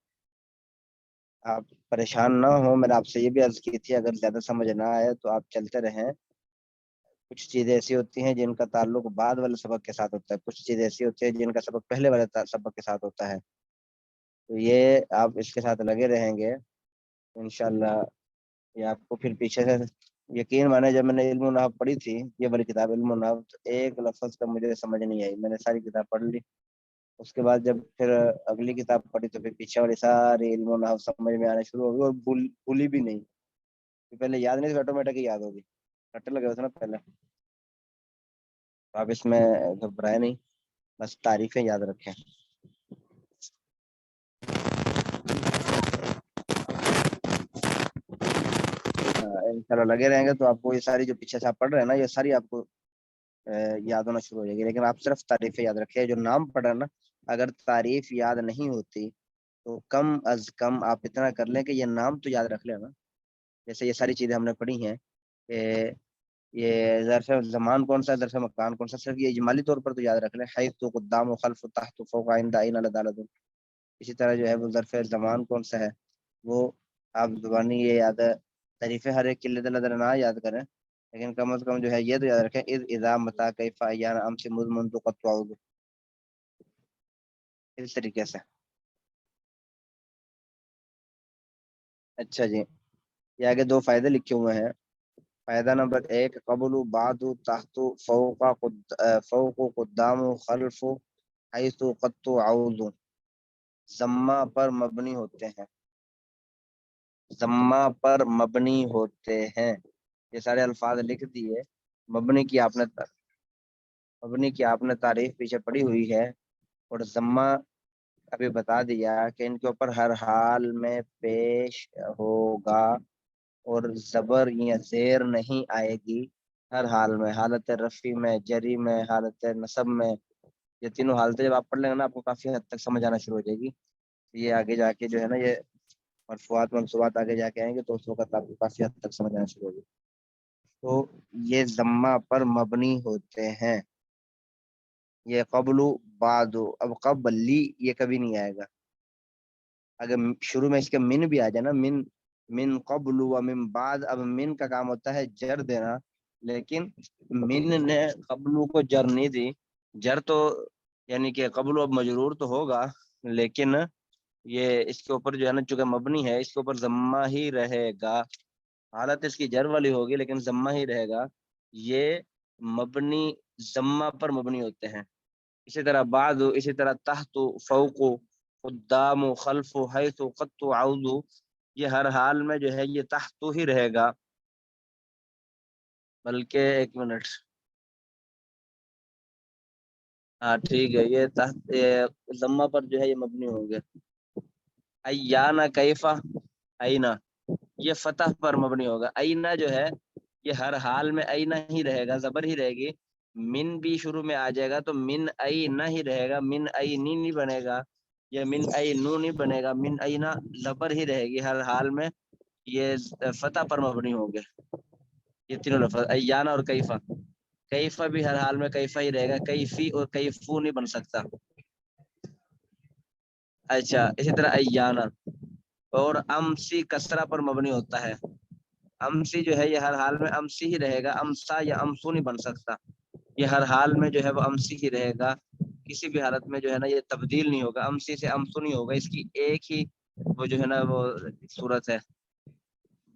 آپ پریشان نہ ہو، میں نے آپ سے یہ بھی عرض کی تھی اگر زیادہ سمجھ نہ آئے تو آپ چلتے رہیں. کچھ چیزیں ایسی ہوتی ہیں جن کا تعلق بعد والے سبق کے ساتھ ہوتا ہے، کچھ چیزیں ایسی ہوتی ہیں جن کا سبق پہلے والے سبق کے ساتھ ہوتا ہے. تو یہ آپ اس کے ساتھ لگے رہیں گے انشاءاللہ یہ آپ کو پھر پیچھے سے یقین مانے. جب میں نے علم النحو پڑھی تھی، یہ والی کتاب علم النحو، تو ایک لفظ کا مجھے سمجھ نہیں آئی. میں نے ساری کتاب پڑھ لی، اس کے بعد جب پھر اگلی کتاب پڑھی تو پھر پیچھے والی ساری علم النحو سمجھ میں آنے شروع ہو گئی، اور بھولی بھی نہیں. پہلے یاد نہیں تھی، آٹومیٹک ہی یاد ہوگی. رٹنے لگے ہوتے نا پہلے. آپ اس میں گھبرائے نہیں، بس تعریفیں یاد رکھیں. انشاءاللہ لگے رہیں گے تو آپ کو یہ ساری جو پیچھے سے آپ پڑھ رہے ہیں نا، یہ ساری آپ کو یاد ہونا شروع ہو جائے گی. لیکن آپ صرف تعریفیں یاد رکھیں. جو نام پڑھ رہے ہیں نا، اگر تعریف یاد نہیں ہوتی تو کم از کم آپ اتنا کر لیں کہ یہ نام تو یاد رکھ لیں نا. جیسے یہ ساری چیزیں ہم نے پڑھی ہیں کہ یہ ظرف زمان کون سا ہے، ظرف مکان کون سا، صرف یہ اجمالی طور پر تو یاد رکھ لیں. حیث قدام و خلف تحت فوق عند عین عدالت. اسی طرح جو ہے وہ ظرف زمان کون سا ہے وہ آپ زبانی یہ یاد ہے. تعریفیں ہر ایک قلت نظر نہ یاد کریں، لیکن کم از کم جو ہے یہ تو یاد رکھیں اذ اذا متا کیف ایان امس مذ منذ قد تعود. اس طریقے سے. اچھا جی، یہ آگے دو فائدے لکھے ہوئے ہیں. فائدہ نمبر 1، قبل بعد تحت فوق قدام خلف حیث قد تعود. ضمہ پر مبنی ہوتے ہیں، ضمہ پر مبنی ہوتے ہیں. یہ سارے الفاظ لکھ دیے. مبنی کی آپ نے تعریف پیچھے پڑی ہوئی ہے، اور ضمہ ابھی بتا دیا کہ ان کے اوپر ہر حال میں پیش ہوگا، اور زبر یا زیر نہیں آئے گی ہر حال میں. حالت رفع میں، جری میں، حالت نصب میں. یہ تینوں حالتیں جب آپ پڑھ لیں گے نا، آپ کو کافی حد تک سمجھ آنا شروع ہو جائے گی. یہ آگے جا کے جو ہے نا، یہ مرفوعات منصوبات آگے جا کے آئیں گے تو اس وقت آپ کو کافی حد تک سمجھ آنا شروع ہوگی. تو یہ ضمہ پر مبنی ہوتے ہیں. یہ قبل بعد. اب قبلی یہ کبھی نہیں آئے گا. اگر شروع میں اس کے من بھی آ جائے نا، من قبل و من بعد. اب من کا کام ہوتا ہے جر دینا، لیکن من نے قبل کو جر نہیں دی. جر تو یعنی کہ قبل اب مجرور تو ہوگا، لیکن یہ اس کے اوپر جو ہے نا چونکہ مبنی ہے، اس کے اوپر ضمہ ہی رہے گا. حالت اس کی جر والی ہوگی لیکن ضمہ ہی رہے گا. یہ مبنی ضمہ پر مبنی ہوتے ہیں. اسی طرح بعد، اسی طرح تحت، فوق، قدام، خلف، حیث قد تعود. یہ ہر حال میں جو ہے یہ تحت ہی رہے گا. بلکہ ایک منٹ، ہاں ٹھیک ہے، یہ تحت ضمہ پر جو ہے یہ مبنی ہوں گے. ایانا کیفا، اینا یہ فتح پر مبنی ہوگا. اینا جو ہے یہ ہر حال میں اینا ہی رہے گا، زبر ہی رہے گی. من بھی شروع میں آ جائے گا تو من اینا ہی رہے گا، من اینی نہیں بنے گا، یا من اینو نہیں بنے گا. من اینا زبر ہی رہے گی ہر حال میں. یہ فتح پر مبنی ہوں گے یہ تینوں لفظ، ایانا اور کیفا. کیفا بھی ہر حال میں کیفا ہی رہے گا، کیفی اور کیفو نہیں بن سکتا. اچھا، اسی طرح ایانا. اور امسی کسرہ پر مبنی ہوتا ہے. امسی جو ہے یہ ہر حال میں امسی ہی رہے گا. امسا یا امسو نہیں بن سکتا. یہ ہر حال میں جو ہے وہ امسی ہی رہے گا. کسی بھی حالت میں جو ہے نا یہ تبدیل نہیں ہوگا. امسی سے امسو نہیں ہوگا، اس کی ایک ہی وہ جو ہے نا وہ صورت ہے.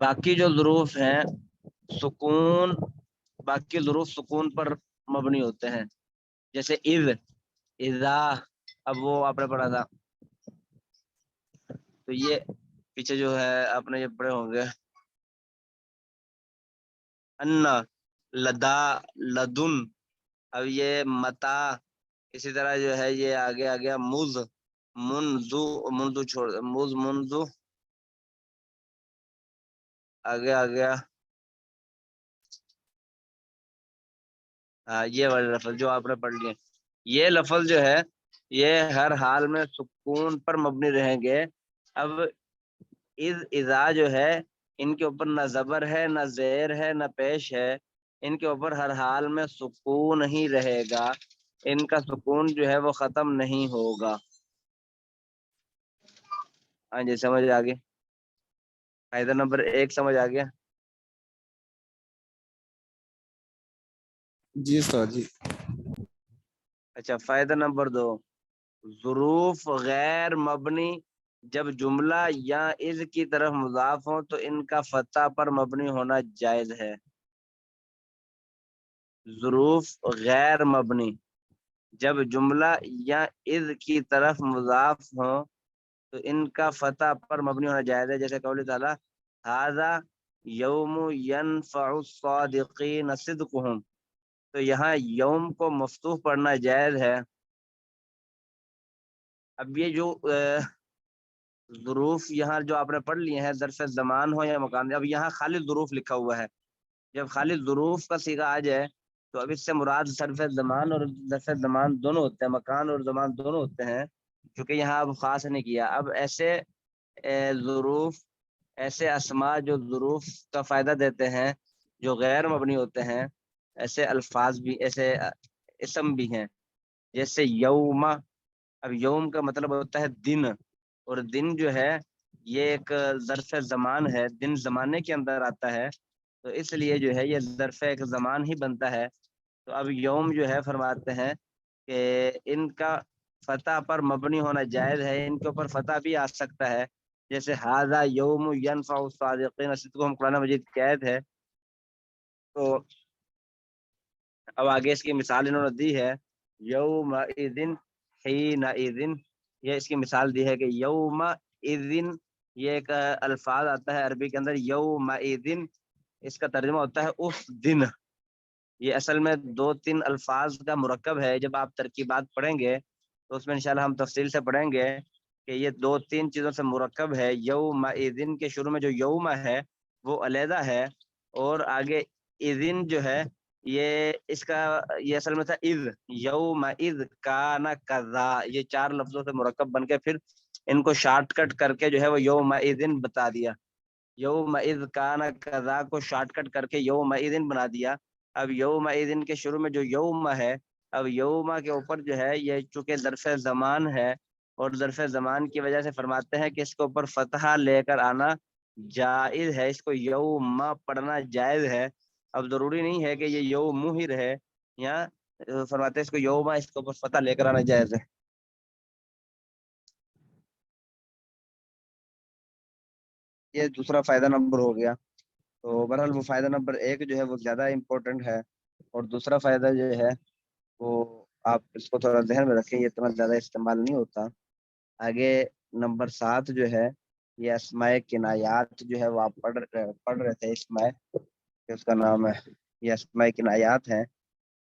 باقی جو ظروف ہیں سکون، باقی ظروف سکون پر مبنی ہوتے ہیں. جیسے اذ، اذا، اب وہ آپ نے پڑھا تھا. تو یہ پیچھے جو ہے آپ نے یہ پڑھے ہوں گے، انا، لدا، لدن. اب یہ متا. اسی طرح جو ہے یہ آگے آ گیا مز، منزو، منزو چھوڑ مز، منزو آگے آ گیا. ہاں یہ والے لفظ جو آپ نے پڑھ لیے، یہ لفظ جو ہے یہ ہر حال میں سکون پر مبنی رہیں گے. اب اذا جو ہے ان کے اوپر نہ زبر ہے، نہ زیر ہے، نہ پیش ہے. ان کے اوپر ہر حال میں سکون ہی رہے گا. ان کا سکون جو ہے وہ ختم نہیں ہوگا. ہاں جی سمجھ آ گئی. قاعدہ نمبر 1 سمجھ آ گیا. جی سر جی. اچھا فائدہ نمبر 2، ظروف غیر مبنی جب جملہ یا اذ کی طرف مضاف ہو تو ان کا فتح پر مبنی ہونا جائز ہے. ظروف غیر مبنی جب جملہ یا اذ کی طرف مضاف ہو تو ان کا فتح پر مبنی ہونا جائز ہے. جیسے قول تعالیٰ ھذا یوم ینفع الصادقین صدقہم، تو یہاں یوم کو مفتوح پڑھنا جائز ہے. اب یہ جو ظروف یہاں جو آپ نے پڑھ لیے ہیں ظرف زمان ہو یا مکان، اب یہاں خالی ظروف لکھا ہوا ہے. جب خالی ظروف کا صیغہ آ جائے تو اب اس سے مراد ظرف زمان اور ظرف زمان دونوں ہوتے ہیں، مکان اور زمان دونوں ہوتے ہیں، کیونکہ یہاں اب خاص نہیں کیا. اب ایسے ظروف، ایسے اسماء جو ظروف کا فائدہ دیتے ہیں جو غیر مبنی ہوتے ہیں، ایسے الفاظ بھی، ایسے اسم بھی ہیں. جیسے یوم، اب یوم کا مطلب ہوتا ہے دن، اور دن جو ہے یہ ایک ظرف زمان ہے، دن زمانے کے اندر آتا ہے، تو اس لیے جو ہے یہ ظرف ایک زمان ہی بنتا ہے. تو اب یوم جو ہے فرماتے ہیں کہ ان کا فتح پر مبنی ہونا جائز ہے، ان کے اوپر فتح بھی آ سکتا ہے. جیسے ھذا یوم ینفع الصادقین صدقہم قرآن مجید کی آیت ہے. تو اب آگے اس کی مثال انہوں نے دی ہے، یومئذ حینئذ، یہ اس کی مثال دی ہے کہ یومئذ یہ ایک الفاظ آتا ہے عربی کے اندر، یومئذ اس کا ترجمہ ہوتا ہے اس دن. یہ اصل میں 2-3 الفاظ کا مرکب ہے. جب آپ ترکیبات پڑھیں گے تو اس میں انشاءاللہ ہم تفصیل سے پڑھیں گے کہ یہ 2-3 چیزوں سے مرکب ہے. یومئذ کے شروع میں جو یوم ہے وہ علیحدہ ہے، اور آگے اذن جو ہے یہ اس کا، یہ اصل میں تھا اذ، یومئذ کان کذا، یہ 4 لفظوں سے مرکب بن کے پھر ان کو شارٹ کٹ کر کے جو ہے وہ یومئذ بتا دیا. یومئذ کان کذا کو شارٹ کٹ کر کے یومئذ بنا دیا. اب یومئذ کے شروع میں جو یوم ہے، اب یوم کے اوپر جو ہے یہ چونکہ ظرف زمان ہے، اور ظرف زمان کی وجہ سے فرماتے ہیں کہ اس کے اوپر فتحہ لے کر آنا جائز ہے، اس کو یوم پڑھنا جائز ہے. اب ضروری نہیں ہے کہ یہ یوم ہی رہے، یا فرماتے ہیں اس کو یوم، اس کے اوپر فتح لے کر آنا جائز ہے. یہ دوسرا فائدہ نمبر ہو گیا. تو بہرحال وہ فائدہ نمبر 1 جو ہے وہ زیادہ امپورٹنٹ ہے، اور دوسرا فائدہ جو ہے وہ آپ اس کو تھوڑا ذہن میں رکھیں، یہ اتنا زیادہ استعمال نہیں ہوتا. آگے نمبر 7 جو ہے یہ اسماء کنایات جو ہے وہ آپ پڑھ رہے تھے، اسماء کہ اس کا نام ہے، یہ اسماء کنایات ہیں.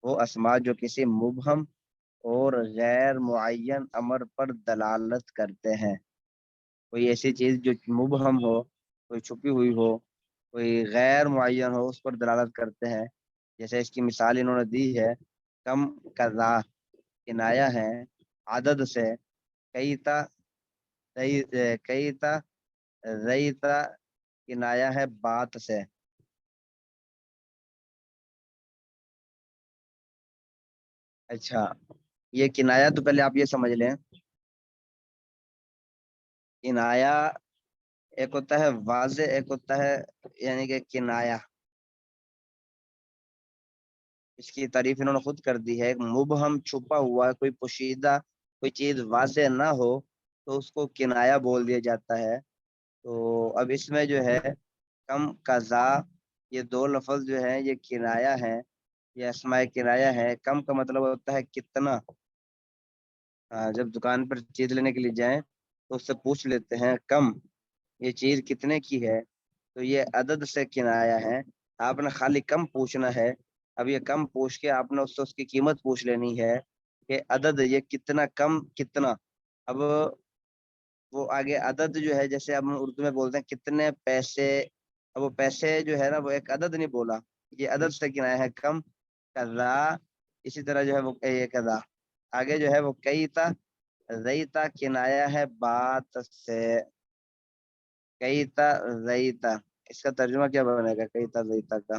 وہ اسماء جو کسی مبہم اور غیر معین امر پر دلالت کرتے ہیں. کوئی ایسی چیز جو مبہم ہو، کوئی چھپی ہوئی ہو، کوئی غیر معین ہو، اس پر دلالت کرتے ہیں. جیسے اس کی مثال انہوں نے دی ہے، کم کذا کنایا ہے عدد سے، کئیتا کئیتا ریتا کنایا ہے بات سے. اچھا یہ کنایا تو پہلے آپ یہ سمجھ لیں، کنایا ایک ہوتا ہے واضح، ایک ہوتا ہے یعنی کہ کنایا، اس کی تعریف انہوں نے خود کر دی ہے. ایک مبہم چھپا ہوا کوئی پوشیدہ کوئی چیز واضح نہ ہو تو اس کو کنایا بول دیا جاتا ہے. تو اب اس میں جو ہے کم قضا، یہ 2 لفظ جو ہیں یہ کنایا ہے، یہ اسماء کنایا ہے. کم کا مطلب ہوتا ہے کتنا. جب دکان پر چیز لینے کے لیے جائیں تو اس سے پوچھ لیتے ہیں کم، یہ چیز کتنے کی ہے، تو یہ عدد سے کنایا ہے. آپ نے خالی کم پوچھنا ہے. اب یہ کم پوچھ کے آپ نے اس سے اس کی قیمت پوچھ لینی ہے کہ عدد یہ کتنا، کم کتنا. اب وہ آگے عدد جو ہے، جیسے ہم اردو میں بولتے ہیں کتنے پیسے، اب وہ پیسے جو ہے نا وہ ایک عدد نہیں بولا، یہ عدد سے کنایا ہے. کم کذا، اسی طرح جو ہے وہ یہ کذا. آگے جو ہے وہ کئیتا ریتا کنایا ہے بات سے. کئیتا ریتا، اس کا ترجمہ کیا بنے گا کئیتا ریتا کا؟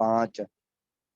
5,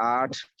8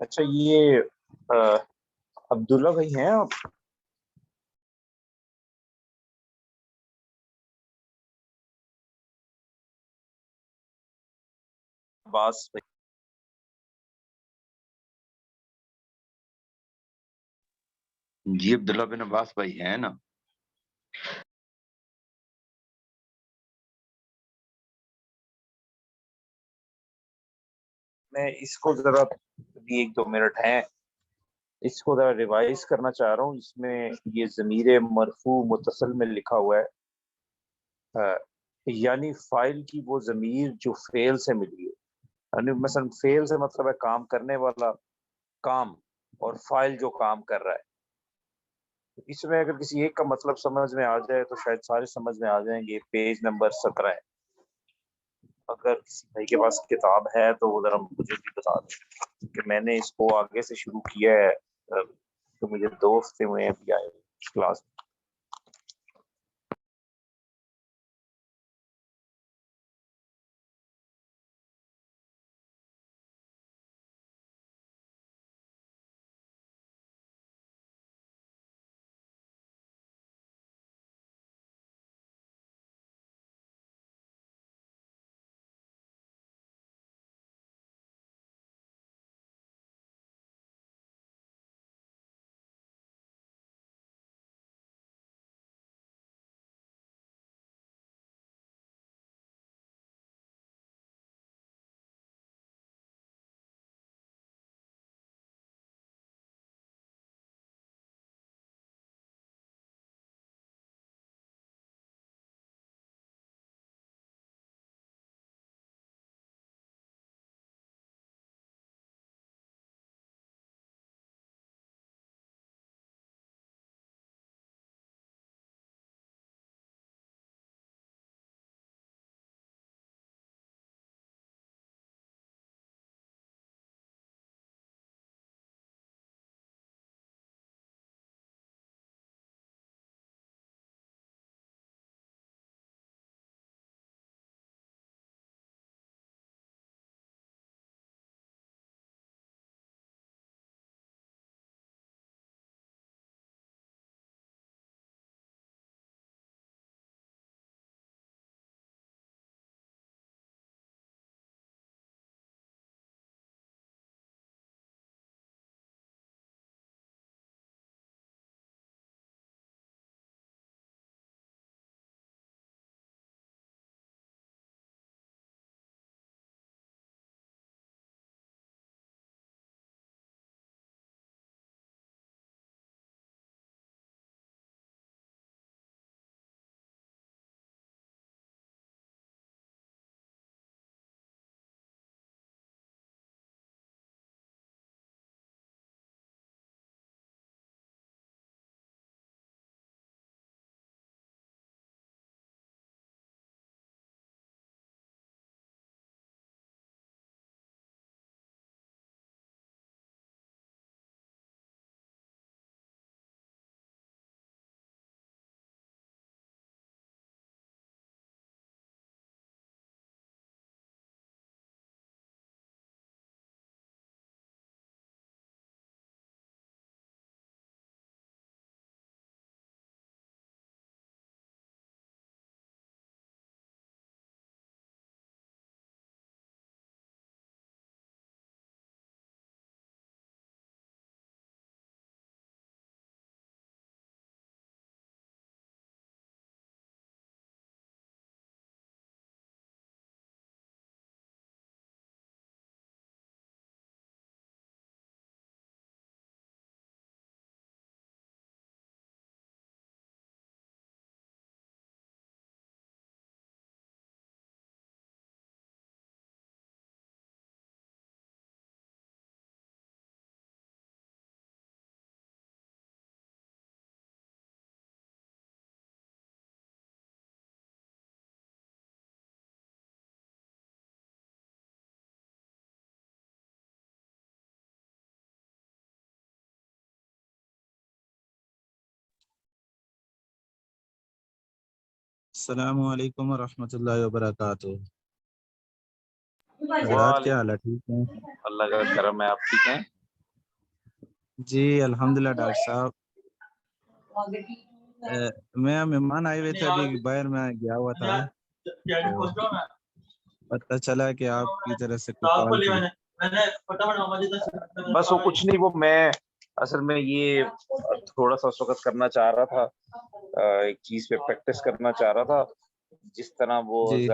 اچھا یہ عبداللہ بھائی ہیں آپ؟ عباس بھائی؟ جی عبداللہ بن عباس بھائی ہیں نا. میں اس کو ذرا ابھی 1-2 منٹ ہیں، اس کو ذرا ریوائز کرنا چاہ رہا ہوں. اس میں یہ ضمیر مرفوع متصل میں لکھا ہوا ہے، یعنی فاعل کی وہ ضمیر جو فعل سے ملی ہے. یعنی مثلا فعل سے مطلب ہے کام کرنے والا، کام، اور فاعل جو کام کر رہا ہے. اس میں اگر کسی ایک کا مطلب سمجھ میں آ جائے تو شاید سارے سمجھ میں آ جائیں گے. پیج نمبر 17 ہے. اگر کسی بھائی کے پاس کتاب ہے تو وہ ذرا مجھے بھی بتا دیں کہ میں نے اس کو آگے سے شروع کیا ہے، تو مجھے 2 ہفتے ہوئے ہیں ابھی آئے کلاس. السلام علیکم ورحمۃ اللہ وبرکاتہ. حضرات وعلیکم کیا حال ہے؟ ٹھیک ہیں؟ اللہ کا کرم ہے. آپ ٹھیک ہیں؟ جی الحمدللہ ڈاکٹر صاحب، میں مہمان آئے ہوئے تھے، ابھی باہر میں گیا ہوا تھا تو پتہ چلا کہ آپ کی طرف سے کوئی کال تھی۔ بس وہ کچھ نہیں، وہ میں اصل میں یہ تھوڑا سا اس وقت کرنا چاہ رہا تھا، ایک چیز پہ پریکٹس کرنا چاہ رہا تھا، جس طرح وہ جی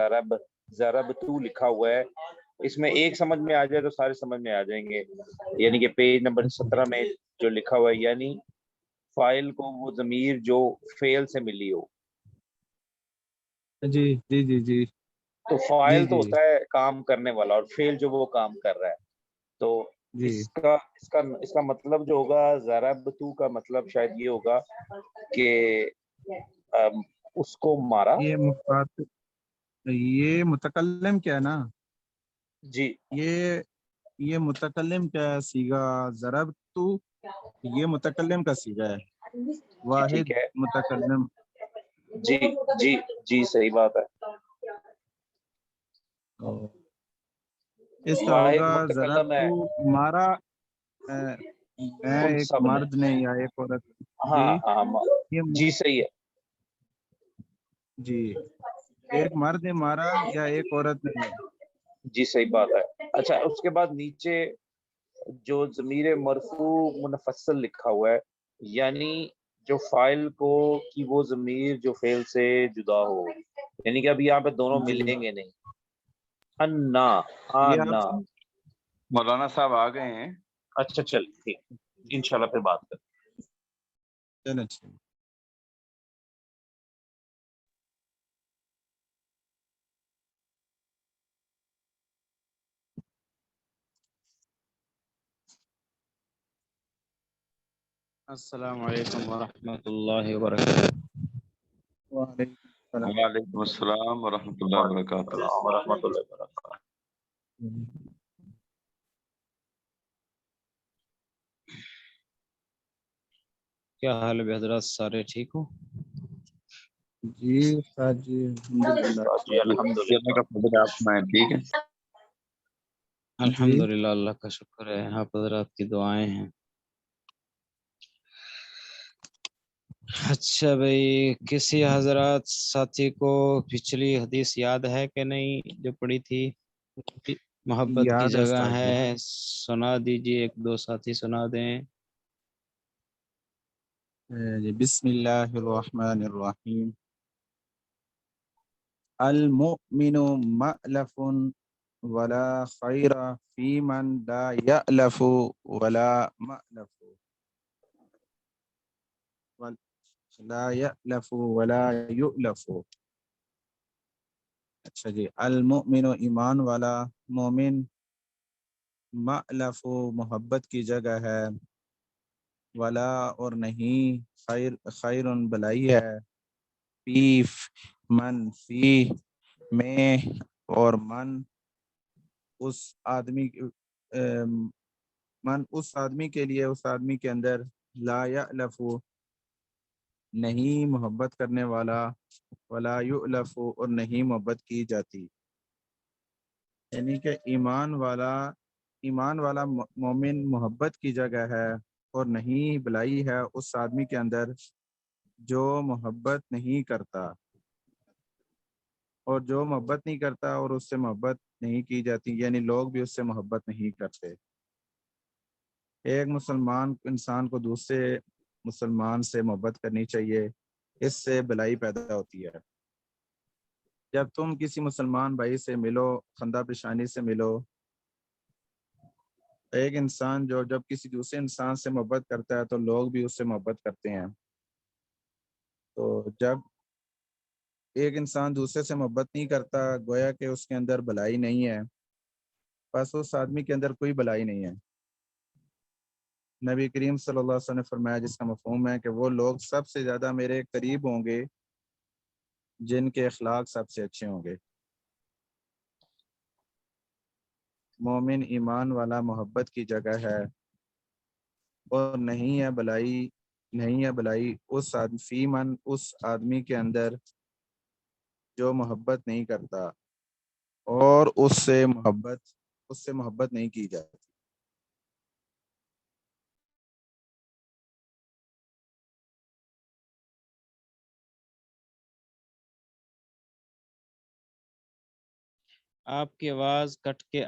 ضرب تو لکھا ہوا ہے، اس میں ایک سمجھ میں آ جائے تو سارے سمجھ میں آ جائیں گے۔ یعنی کہ پیج نمبر 17 میں جو لکھا ہوا ہے، یعنی فائل کو وہ ضمیر جو فعل سے ملی ہو، جی جی جی جی تو جی فائل تو جی ہوتا ہے کام کرنے والا، اور فعل جو وہ کام کر رہا ہے، تو جی اس کا مطلب جو ہوگا، ضربتو کا مطلب شاید یہ ہوگا کہ اس کو مارا۔ یہ مخاطب، یہ متکلم کیا ہے نا، جی یہ متکلم کا صیغہ ضرب تو، یہ متکلم کا صیغہ ہے، واحد ٹھیک ہے، متکلم۔ جی جی جی صحیح بات ہے، اس کا واحد ہوگا ضرب متکلم ہے تو مارا، میں ان ایک سب نے۔ مرد نے یا ایک عورت، ہاں جی ہاں یہ جی صحیح ہے، جی ایک مرد نے مارا یا ایک عورت نے۔ جی صحیح بات ہے۔ اچھا، اس کے بعد نیچے جو ضمیر مرفوع منفصل لکھا ہوا ہے، یعنی جو فائل کو کی وہ ضمیر جو فعل سے جدا ہو، یعنی کہ اب یہاں پہ دونوں جی ملیں گے نہیں، انا یہ آپ آنا۔ مولانا صاحب آ گئے ہیں؟ اچھا چل ٹھیک، انشاءاللہ پھر بات کریں۔ چلیں اچھا۔ السلام علیکم ورحمۃ اللہ وبرکاتہ۔ وعلیکم السلام۔ وعلیکم السلام ورحمۃ اللہ وبرکاتہ۔ السلام ورحمۃ اللہ وبرکاتہ۔ کیا حال ہے حضرات، سارے ٹھیک ہو؟ جی استاد جی الحمدللہ۔ جی کرنے کا الحمدللہ۔ فضل آپ سنائیں، ٹھیک ہے؟ جی الحمدللہ، اللہ کا شکر ہے، آپ حضرات کی دعائیں ہیں۔ اچھا بھائی، کسی حضرات ساتھی کو پچھلی حدیث یاد ہے کہ نہیں جو پڑھی تھی؟ محبت کی یاد ہے جگہ استاد جی۔ ہے، سنا دیجئے، ایک دو ساتھی سنا دیں۔ جی بسم اللہ الرحمن الرحیم۔ المؤمن مألف ولا خیر فی من لا یألف ولا مألف، لا یألف ولا یؤلف۔ اچھا جی، المؤمن ایمان والا، مومن، مألف محبت کی جگہ ہے، ولا اور نہیں، خیر بلائی ہے، فی من فی میں، اور من اس آدمی من اس آدمی کے لیے، اس آدمی کے اندر، لا یألف نہیں محبت کرنے والا، ولا یؤلف اور نہیں محبت کی جاتی۔ یعنی کہ ایمان والا مومن محبت کی جگہ ہے، اور نہیں بلائی ہے اس آدمی کے اندر جو محبت نہیں کرتا، اور جو محبت نہیں کرتا اور اس سے محبت نہیں کی جاتی، یعنی لوگ بھی اس سے محبت نہیں کرتے۔ ایک مسلمان انسان کو دوسرے مسلمان سے محبت کرنی چاہیے، اس سے بلائی پیدا ہوتی ہے۔ جب تم کسی مسلمان بھائی سے ملو، خندہ پیشانی سے ملو، ایک انسان جو جب کسی دوسرے انسان سے محبت کرتا ہے تو لوگ بھی اس سے محبت کرتے ہیں۔ تو جب ایک انسان دوسرے سے محبت نہیں کرتا، گویا کہ اس کے اندر بلائی نہیں ہے، بس اس آدمی کے اندر کوئی بلائی نہیں ہے۔ نبی کریم صلی اللہ علیہ وسلم نے فرمایا، جس کا مفہوم ہے کہ وہ لوگ سب سے زیادہ میرے قریب ہوں گے جن کے اخلاق سب سے اچھے ہوں گے۔ مومن ایمان والا محبت کی جگہ ہے، اور نہیں ہے بلائی اس آدمی کے اندر جو محبت نہیں کرتا، اور اس سے محبت نہیں کی جاتی۔ آپ کی آواز کٹ کے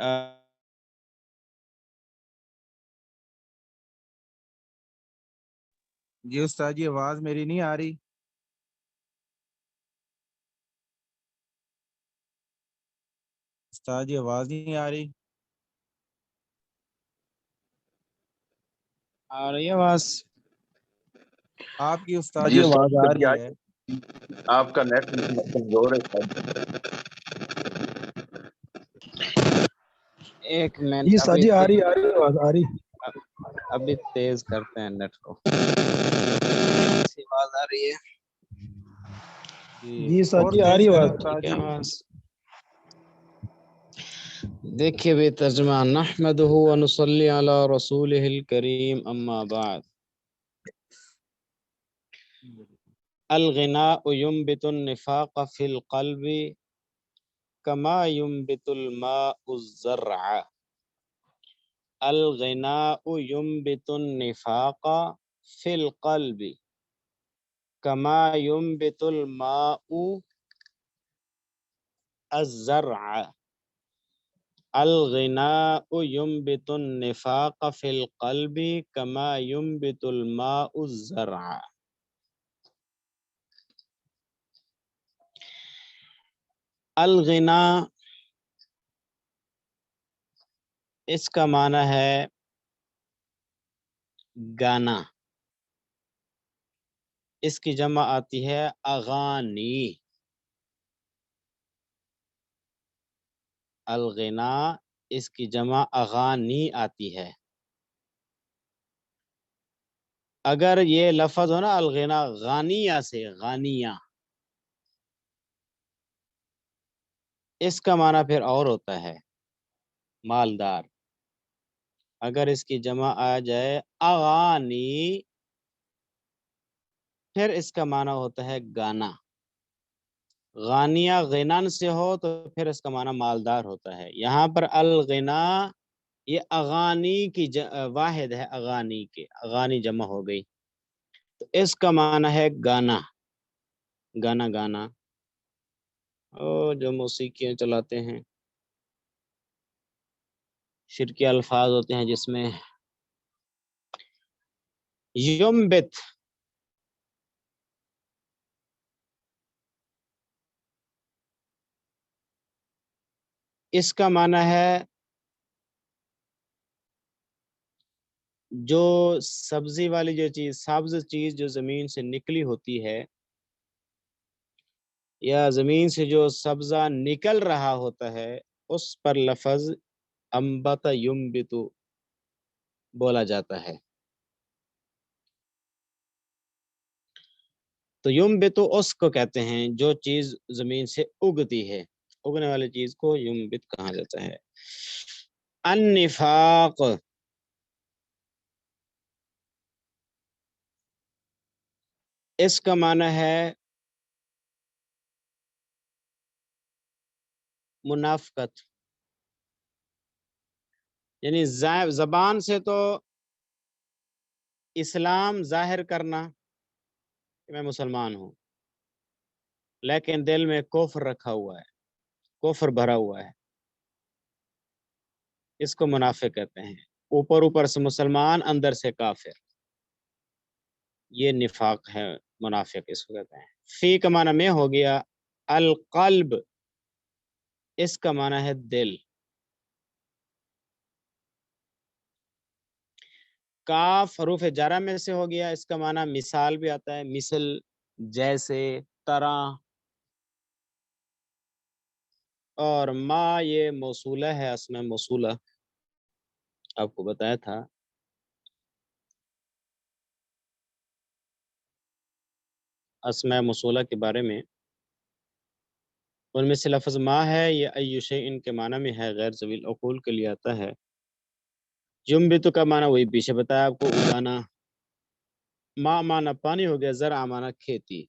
جی استاد جی آواز میری نہیں آ رہی؟ استاد جی آواز نہیں آ رہی؟ آ رہی ہے آواز؟ آپ کی استاد جی جی استاد آواز آ جی رہی ہے۔ آپ کا نیٹ کمزور ہے استاد۔ ایک منٹ، جی استاد جی آ رہی آواز آ رہی۔ ابھی تیز کرتے ہیں نیٹ کو۔ آواز آ رہی ہے؟ جی استاد اور جی آ تیز رہی کریں آواز۔ استاد ٹھیک ہے جی۔ آواز؟ دیکھیے بھی ترجمہ، نحمدہ ونصلی علی رسولہ الکریم، اما بعد۔ الغناء ينبت النفاق في القلب كما ينبت الماء الزرع۔ الغناء ينبت النفاق في القلب كما ينبت الماء الزرع۔ الغناء ينبت النفاق في القلب كما ينبت الماء الزرع۔ الغنا اس کا معنی ہے گانا، اس کی جمع آتی ہے اغانی۔ الغنا اس کی جمع اغانی آتی ہے۔ اگر یہ لفظ ہو نا الغنا غانیہ سے، غانیہ، اس کا معنی پھر اور ہوتا ہے مالدار۔ اگر اس کی جمع آ جائے اغانی، پھر اس کا معنی ہوتا ہے گانا۔ غانیہ غنن سے ہو تو پھر اس کا معنی مالدار ہوتا ہے۔ یہاں پر الغنا یہ اغانی کی واحد ہے، اغانی کے، اغانی جمع ہو گئی تو اس کا معنی ہے گانا، گانا گانا۔ او جو موسیقیاں چلاتے ہیں، شرکی الفاظ ہوتے ہیں جس میں یمبت، اس کا معنی ہے جو سبزی والی جو چیز، سبز چیز جو زمین سے نکلی ہوتی ہے، یا زمین سے جو سبزہ نکل رہا ہوتا ہے، اس پر لفظ انبت ینبت بولا جاتا ہے۔ تو ینبت اس کو کہتے ہیں جو چیز زمین سے اگتی ہے، اگنے والی چیز کو ینبت کہا جاتا ہے۔ النفاق اس کا معنی ہے منافقت، یعنی زبان سے تو اسلام ظاہر کرنا کہ میں مسلمان ہوں، لیکن دل میں کفر رکھا ہوا ہے، کفر بھرا ہوا ہے، اس کو منافق کہتے ہیں۔ اوپر اوپر سے مسلمان، اندر سے کافر، یہ نفاق ہے، منافق اس کو کہتے ہیں۔ فی کا معنی میں ہو گیا، القلب اس کا معنی ہے دل۔ کاف حروف جرہ میں سے ہو گیا، اس کا معنی مثال بھی آتا ہے، مثل، جیسے، طرح۔ اور ما یہ موصولہ ہے، اسماء موصولہ آپ کو بتایا تھا۔ اسماء موصولہ کے بارے میں، ان میں سے لفظ ما ہے، یہ ای شیء کے معنی میں ہے، غیر ذوی العقول کے لیے آتا ہے۔ ینبت کا معنی وہی پیچھے بتایا آپ کو، اگانا۔ ما معنی پانی ہو گیا، زرع معنی کھیتی۔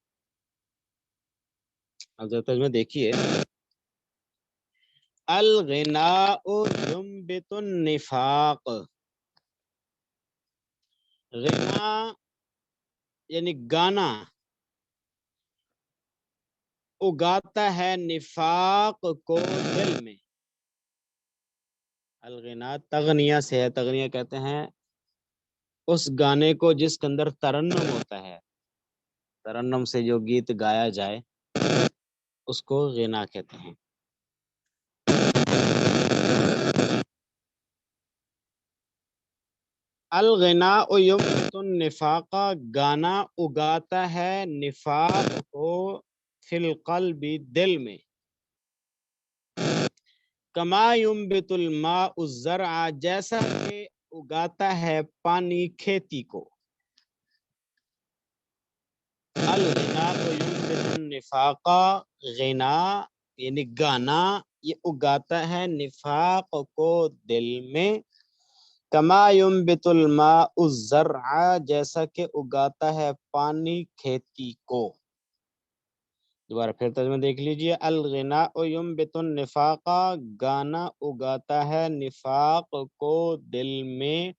اب ذرا ترجمہ دیکھیے، الغناء ینبت النفاق۔ غنا یعنی گانا اگاتا ہے نفاق کو دل میں، الغنا تغنیہ سے ہے، تغنیہ کہتے ہیں اس گانے کو جس کے اندر ترنم ہوتا ہے، ترنم سے جو گیت گایا جائے اس کو غنا کہتے ہیں۔ الغناء یمبت النفاق، گانا اگاتا ہے نفاق کو فی القلب، دل میں، کما یمبت الماء الزرع، جیسا کہ اگاتا ہے پانی کھیتی کو۔ الغناء یمبت النفاق، غنا یعنی گانا یہ اگاتا ہے نفاق کو دل میں، کما یمبت الماء الزرع، جیسا کہ اگاتا ہے پانی کھیتی کو۔ دوبارہ پھر ترجمہ دیکھ لیجئے، الغناء یمبت النفاق، گانا اگاتا ہے نفاق کو دل میں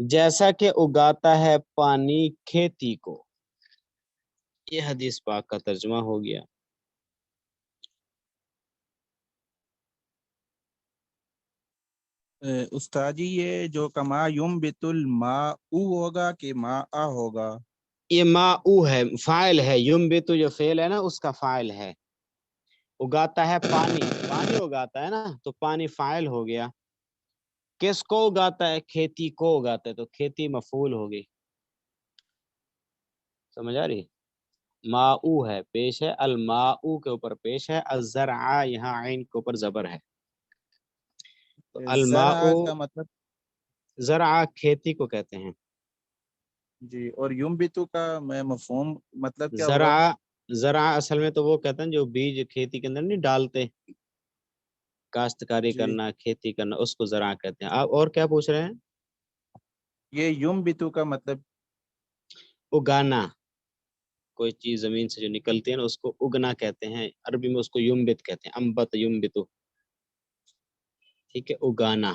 جیسا کہ اگاتا ہے پانی کھیتی کو۔ یہ حدیث پاک کا ترجمہ ہو گیا۔ استاد جی یہ جو کما یمبت الماء ہوگا کہ ماء ہوگا؟ یہ ماء ہے، فاعل ہے، یمبت جو فعل ہے نا اس کا فاعل ہے، اگاتا ہے پانی، پانی اگاتا ہے نا تو پانی فاعل ہو گیا۔ کس کو اگاتا ہے؟ کھیتی کو اگاتا ہے، تو کھیتی مفعول ہوگی۔ سمجھ آ رہی؟ ماء ہے، پیش ہے، الماء کے اوپر پیش ہے، الزرع یہاں عین کے اوپر زبر ہے، تو الماء زرع کا مطلب؟ زرع کھیتی کو کہتے ہیں۔ جی، اور یمبتو کا میں مفہوم مطلب کیا ہوگا؟ زرع اصل میں تو وہ کہتے ہیں جو بیج کھیتی کے اندر نہیں ڈالتے، کاشتکاری جی، کرنا، کھیتی کرنا، اس کو زرع کہتے ہیں۔ آپ اور کیا پوچھ رہے ہیں؟ یہ یمبتو کا مطلب؟ اگانا، کوئی چیز زمین سے جو نکلتی ہے نا اس کو اگنا کہتے ہیں، عربی میں اس کو یمبت کہتے ہیں، انبت یمبتو، ٹھیک ہے، اگانا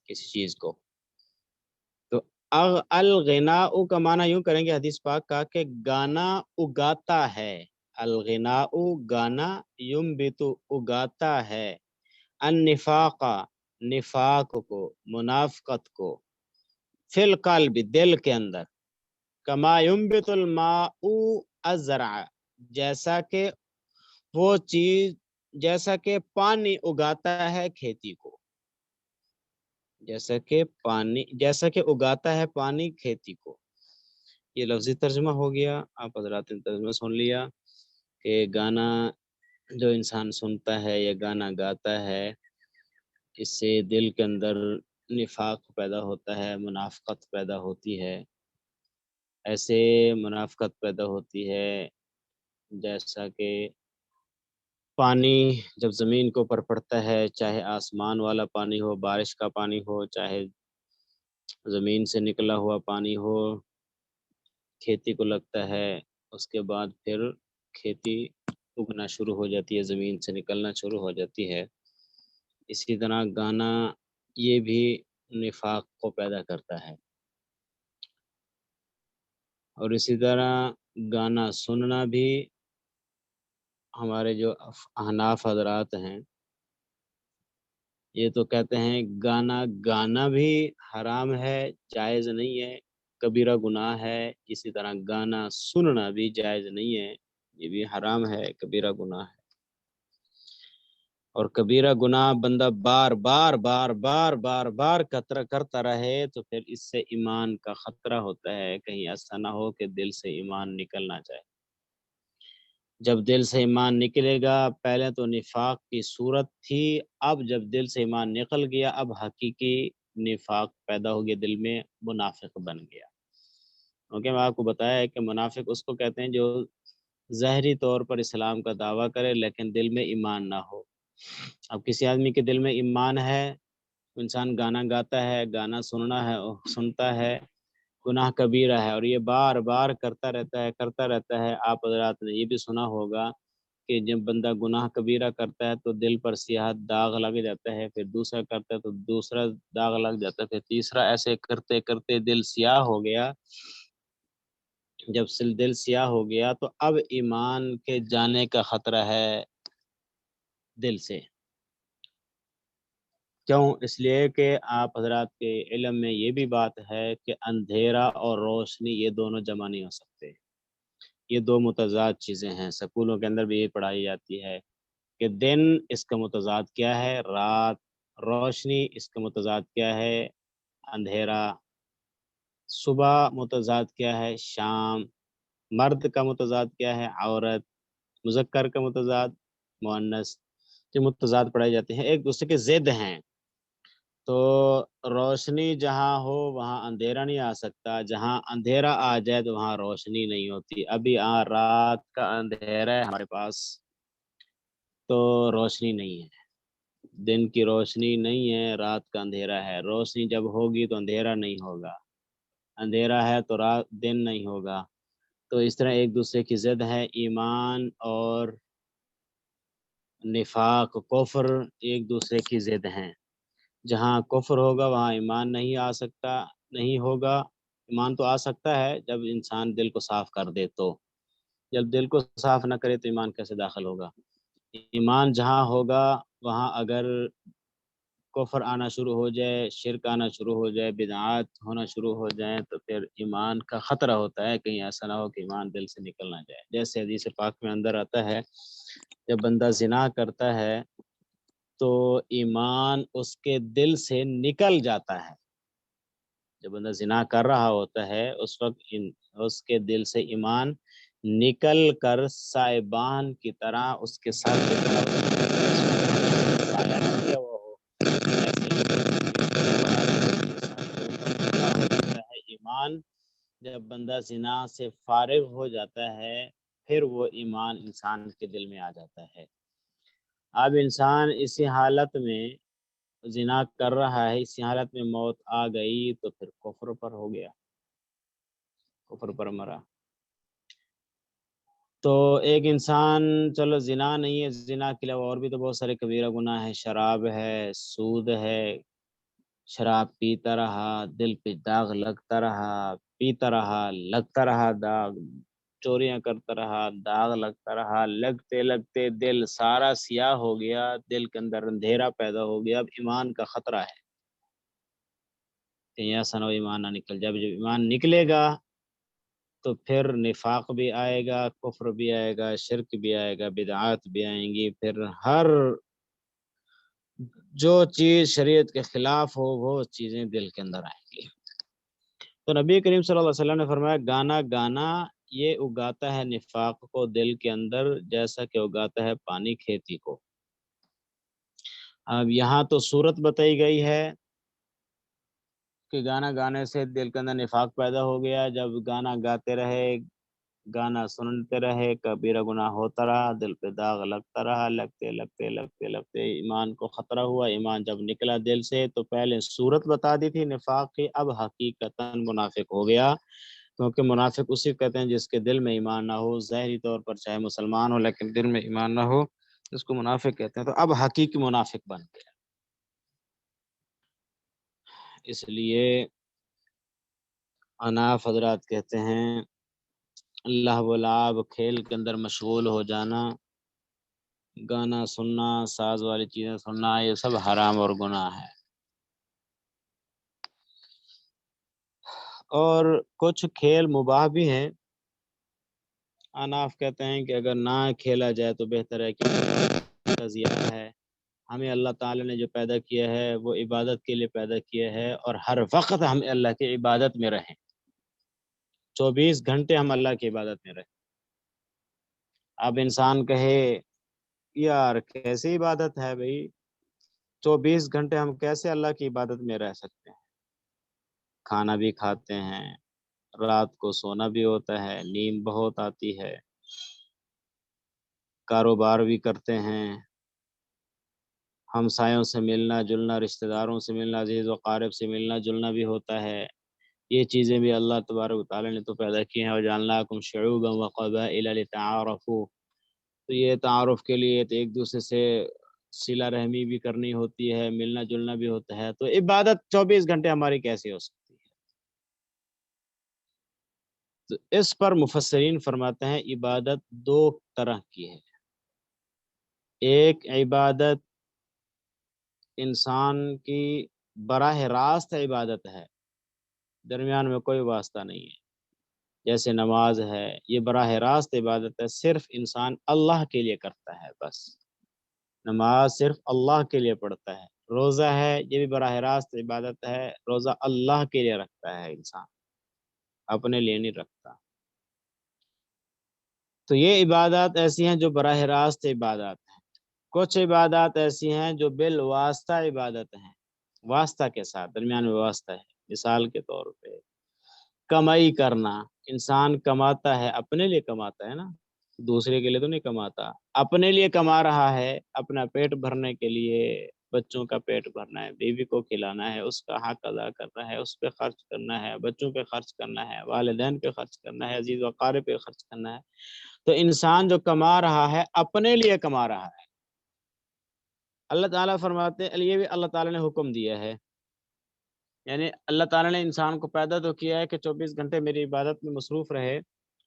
کسی چیز کو۔ تو الغناء کا معنی یوں کریں گے حدیث پاک کا کہ گانا اگاتا ہے، الغناء گانا، یمبتو اگاتا ہے، النفاق نفاق کو، منافقت کو، فی القلب دل کے اندر، کما یمبت الماء الزرع، جیسا کہ وہ چیز، جیسا کہ پانی اگاتا ہے کھیتی کو، جیسا کہ اگاتا ہے پانی کھیتی کو۔ یہ لفظی ترجمہ ہو گیا، آپ حضرات نے ترجمہ سن لیا کہ گانا جو انسان سنتا ہے یا گانا گاتا ہے اس سے دل کے اندر نفاق پیدا ہوتا ہے، منافقت پیدا ہوتی ہے۔ ایسے منافقت پیدا ہوتی ہے جیسا کہ پانی جب زمین کے اوپر پڑتا ہے، چاہے آسمان والا پانی ہو، بارش کا پانی ہو، چاہے زمین سے نکلا ہوا پانی ہو، کھیتی کو لگتا ہے، اس کے بعد پھر کھیتی اگنا شروع ہو جاتی ہے، زمین سے نکلنا شروع ہو جاتی ہے۔ اسی طرح گانا یہ بھی نفاق کو پیدا کرتا ہے، اور اسی طرح گانا سننا بھی، ہمارے جو احناف حضرات ہیں یہ تو کہتے ہیں گانا بھی حرام ہے، جائز نہیں ہے، کبیرہ گناہ ہے۔ اسی طرح گانا سننا بھی جائز نہیں ہے، یہ بھی حرام ہے، کبیرہ گناہ ہے۔ اور کبیرہ گناہ بندہ بار بار بار بار بار بار کرتا رہے تو پھر اس سے ایمان کا خطرہ ہوتا ہے، کہیں ایسا نہ ہو کہ دل سے ایمان نکلنا جائے۔ جب دل سے ایمان نکلے گا، پہلے تو نفاق کی صورت تھی، اب جب دل سے ایمان نکل گیا اب حقیقی نفاق پیدا ہو گیا، دل میں منافق بن گیا۔ کیونکہ میں آپ کو بتایا ہے کہ منافق اس کو کہتے ہیں جو ظاہری طور پر اسلام کا دعویٰ کرے لیکن دل میں ایمان نہ ہو۔ اب کسی آدمی کے دل میں ایمان ہے، انسان گانا گاتا ہے، گانا سنتا ہے، گناہ کبیرہ ہے، اور یہ بار بار کرتا رہتا ہے۔ آپ حضرات نے یہ بھی سنا ہوگا کہ جب بندہ گناہ کبیرہ کرتا ہے تو دل پر سیاہ داغ لگ جاتا ہے، پھر دوسرا کرتا ہے تو دوسرا داغ لگ جاتا ہے، پھر تیسرا، ایسے کرتے کرتے دل سیاہ ہو گیا۔ جب دل سیاہ ہو گیا تو اب ایمان کے جانے کا خطرہ ہے دل سے۔ کیوں؟ اس لیے کہ آپ حضرات کے علم میں یہ بھی بات ہے کہ اندھیرا اور روشنی یہ دونوں جمع نہیں ہو سکتے، یہ دو متضاد چیزیں ہیں۔ سکولوں کے اندر بھی یہ پڑھائی جاتی ہے کہ دن اس کا متضاد کیا ہے، رات، روشنی اس کا متضاد کیا ہے، اندھیرا، صبح متضاد کیا ہے، شام، مرد کا متضاد کیا ہے، عورت، مذکر کا متضاد، مؤنث، جو متضاد پڑھائے جاتے ہیں ایک دوسرے کے ضد ہیں۔ تو روشنی جہاں ہو وہاں اندھیرا نہیں آ سکتا، جہاں اندھیرا آ جائے تو وہاں روشنی نہیں ہوتی۔ ابھی رات کا اندھیرا ہے ہمارے پاس تو روشنی نہیں ہے، دن کی روشنی نہیں ہے، رات کا اندھیرا ہے۔ روشنی جب ہوگی تو اندھیرا نہیں ہوگا، اندھیرا ہے تو رات دن نہیں ہوگا۔ تو اس طرح ایک دوسرے کی ضد ہے۔ ایمان اور نفاق، کفر ایک دوسرے کی ضد ہیں۔ جہاں کفر ہوگا وہاں ایمان نہیں آ سکتا، نہیں ہوگا۔ ایمان تو آ سکتا ہے جب انسان دل کو صاف کر دے، تو جب دل کو صاف نہ کرے تو ایمان کیسے داخل ہوگا؟ ایمان جہاں ہوگا وہاں اگر کفر آنا شروع ہو جائے، شرک آنا شروع ہو جائے، بدعات ہونا شروع ہو جائیں تو پھر ایمان کا خطرہ ہوتا ہے، کہیں ایسا نہ ہو کہ ایمان دل سے نکل نہ جائے۔ جیسے حدیث پاک میں اندر آتا ہے جب بندہ زنا کرتا ہے تو ایمان اس کے دل سے نکل جاتا ہے۔ جب بندہ زنا کر رہا ہوتا ہے اس وقت اس کے دل سے ایمان نکل کر سائبان کی طرح اس کے ساتھ ایمان جب بندہ زنا سے فارغ ہو جاتا ہے پھر وہ ایمان انسان کے دل میں آ جاتا ہے۔ اب انسان اسی حالت میں زنا کر رہا ہے، اسی حالت میں موت آ گئی تو پھر کفر پر ہو گیا، کفر پر مرا۔ تو ایک انسان چلو زنا نہیں ہے، زنا کے علاوہ اور بھی تو بہت سارے کبیرہ گناہ ہے، شراب ہے، سود ہے، شراب پیتا رہا، دل پہ داغ لگتا رہا، پیتا رہا، لگتا رہا داغ، چوریاں کرتا رہا، داغ لگتا رہا، لگتے لگتے دل سارا سیاہ ہو گیا، دل کے اندر اندھیرا پیدا ہو گیا۔ اب ایمان کا خطرہ ہے کہ ایسا نہ ہو ایمان نہ نکل جائے۔ جب ایمان نکلے گا تو پھر نفاق بھی آئے گا، کفر بھی آئے گا، شرک بھی آئے گا، بدعات بھی آئیں گی، پھر ہر جو چیز شریعت کے خلاف ہو وہ چیزیں دل کے اندر آئیں گی۔ تو نبی کریم صلی اللہ علیہ وسلم نے فرمایا گانا گانا یہ اگاتا ہے نفاق کو دل کے اندر جیسا کہ اگاتا ہے پانی کھیتی کو۔ اب یہاں تو صورت بتائی گئی ہے کہ گانا گانے سے دل کے اندر نفاق پیدا ہو گیا، جب گانا گاتے رہے، گانا سنتے رہے، کبیرہ گناہ ہوتا رہا، دل پہ داغ لگتا رہا، لگتے لگتے لگتے لگتے ایمان کو خطرہ ہوا۔ ایمان جب نکلا دل سے تو پہلے صورت بتا دی تھی نفاق کی، اب حقیقتاً منافق ہو گیا، کیونکہ منافق اسی کہتے ہیں جس کے دل میں ایمان نہ ہو، ظاہری طور پر چاہے مسلمان ہو لیکن دل میں ایمان نہ ہو، اس کو منافق کہتے ہیں۔ تو اب حقیقی منافق بن گیا۔ اس لیے اناف حضرات کہتے ہیں اللہ بلاب کھیل کے اندر مشغول ہو جانا، گانا سننا، ساز والی چیزیں سننا، یہ سب حرام اور گناہ ہے۔ اور کچھ کھیل مباح بھی ہیں، اناف کہتے ہیں کہ اگر نہ کھیلا جائے تو بہتر ہے کہ تزیہ ہے۔ ہمیں اللہ تعالی نے جو پیدا کیا ہے وہ عبادت کے لیے پیدا کیا ہے، اور ہر وقت ہم اللہ کی عبادت میں رہیں، 24 گھنٹے ہم اللہ کی عبادت میں رہیں۔ اب انسان کہے یار کیسی عبادت ہے بھئی، 24 گھنٹے ہم کیسے اللہ کی عبادت میں رہ سکتے ہیں؟ کھانا بھی کھاتے ہیں، رات کو سونا بھی ہوتا ہے، نیند بہت آتی ہے، کاروبار بھی کرتے ہیں، ہمسایوں سے ملنا جلنا، رشتہ داروں سے ملنا، عزیز و قارب سے ملنا جلنا بھی ہوتا ہے۔ یہ چیزیں بھی اللہ تبارک و تعالی نے تو پیدا کی ہیں، وَجَعَلْنَاكُمْ شُعُوبًا وَقَبَائِلَ لِتَعَارَفُوا، تو یہ تعارف کے لیے تو ایک دوسرے سے صلہ رحمی بھی کرنی ہوتی ہے، ملنا جلنا بھی ہوتا ہے۔ تو عبادت 24 گھنٹے ہماری کیسے ہو سکتی ہے؟ تو اس پر مفسرین فرماتے ہیں عبادت دو طرح کی ہے۔ ایک عبادت انسان کی براہ راست عبادت ہے، درمیان میں کوئی واسطہ نہیں ہے. جیسے نماز ہے، یہ براہ راست عبادت ہے، صرف انسان اللہ کے لیے کرتا ہے بس. نماز صرف اللہ کے لیے پڑھتا ہے. روزہ ہے، یہ بھی براہ راست عبادت ہے، روزہ اللہ کے لیے رکھتا ہے انسان، اپنے لیے نہیں رکھتا. تو یہ عبادات ایسی ہیں جو براہ راست عبادات ہیں. کچھ عبادات ایسی ہیں جو بالواسطہ عبادت ہیں، واسطہ کے ساتھ، درمیان میں واسطہ ہے. مثال کے طور پہ کمائی کرنا، انسان کماتا ہے، اپنے لیے کماتا ہے نا، دوسرے کے لیے تو نہیں کماتا. اپنے لیے کما رہا ہے، اپنا پیٹ بھرنے کے لیے، بچوں کا پیٹ بھرنا ہے، بیوی کو کھلانا ہے، اس کا حق ادا کرنا ہے، اس پہ خرچ کرنا ہے، بچوں پہ خرچ کرنا ہے، والدین پہ خرچ کرنا ہے، عزیز و اقارب پہ خرچ کرنا ہے. تو انسان جو کما رہا ہے اپنے لیے کما رہا ہے. اللہ تعالیٰ فرماتے ہیں، یہ بھی اللہ تعالیٰ نے حکم دیا ہے، یعنی اللہ تعالیٰ نے انسان کو پیدا تو کیا ہے کہ 24 گھنٹے میری عبادت میں مصروف رہے،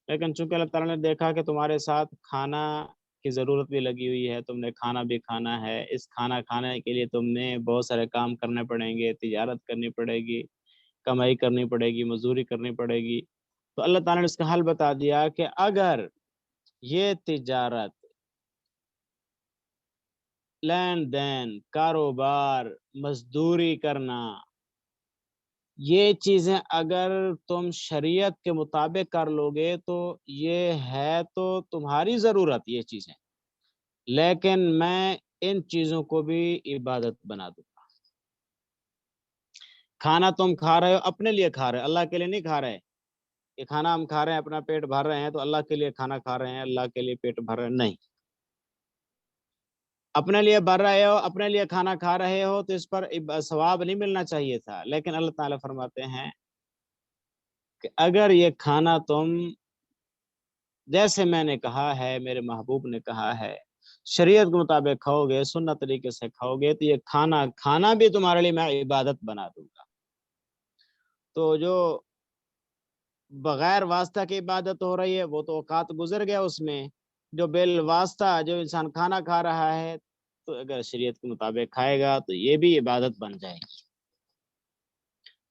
لیکن چونکہ اللہ تعالیٰ نے دیکھا کہ تمہارے ساتھ کھانا کی ضرورت بھی لگی ہوئی ہے، تم نے کھانا بھی کھانا ہے، اس کھانا کھانے کے لیے تم نے بہت سارے کام کرنے پڑیں گے، تجارت کرنی پڑے گی، کمائی کرنی پڑے گی، مزدوری کرنی پڑے گی. تو اللہ تعالیٰ نے اس کا حل بتا دیا کہ اگر یہ تجارت، لین دین، کاروبار، مزدوری کرنا، یہ چیزیں اگر تم شریعت کے مطابق کر لو گے تو یہ ہے تو تمہاری ضرورت یہ چیزیں، لیکن میں ان چیزوں کو بھی عبادت بنا دوں گا. کھانا تم کھا رہے ہو اپنے لیے کھا رہے ہو، اللہ کے لیے نہیں کھا رہے. یہ کھانا ہم کھا رہے ہیں، اپنا پیٹ بھر رہے ہیں تو اللہ کے لیے کھانا کھا رہے ہیں، اللہ کے لیے پیٹ بھر رہے ہیں نہیں. اپنے لیے بھر رہے ہو، اپنے لیے کھانا کھا رہے ہو تو اس پر ثواب نہیں ملنا چاہیے تھا، لیکن اللہ تعالیٰ فرماتے ہیں کہ اگر یہ کھانا تم جیسے میں نے کہا ہے، میرے محبوب نے کہا ہے، شریعت کے مطابق کھاؤ گے، سنت طریقے سے کھاؤ گے، تو یہ کھانا بھی تمہارے لیے میں عبادت بنا دوں گا. تو جو بغیر واسطہ کی عبادت ہو رہی ہے وہ تو اوقات گزر گیا اس میں. جو بالواسطہ جو انسان کھانا کھا رہا ہے تو اگر شریعت کے مطابق کھائے گا تو یہ بھی عبادت بن جائے گی.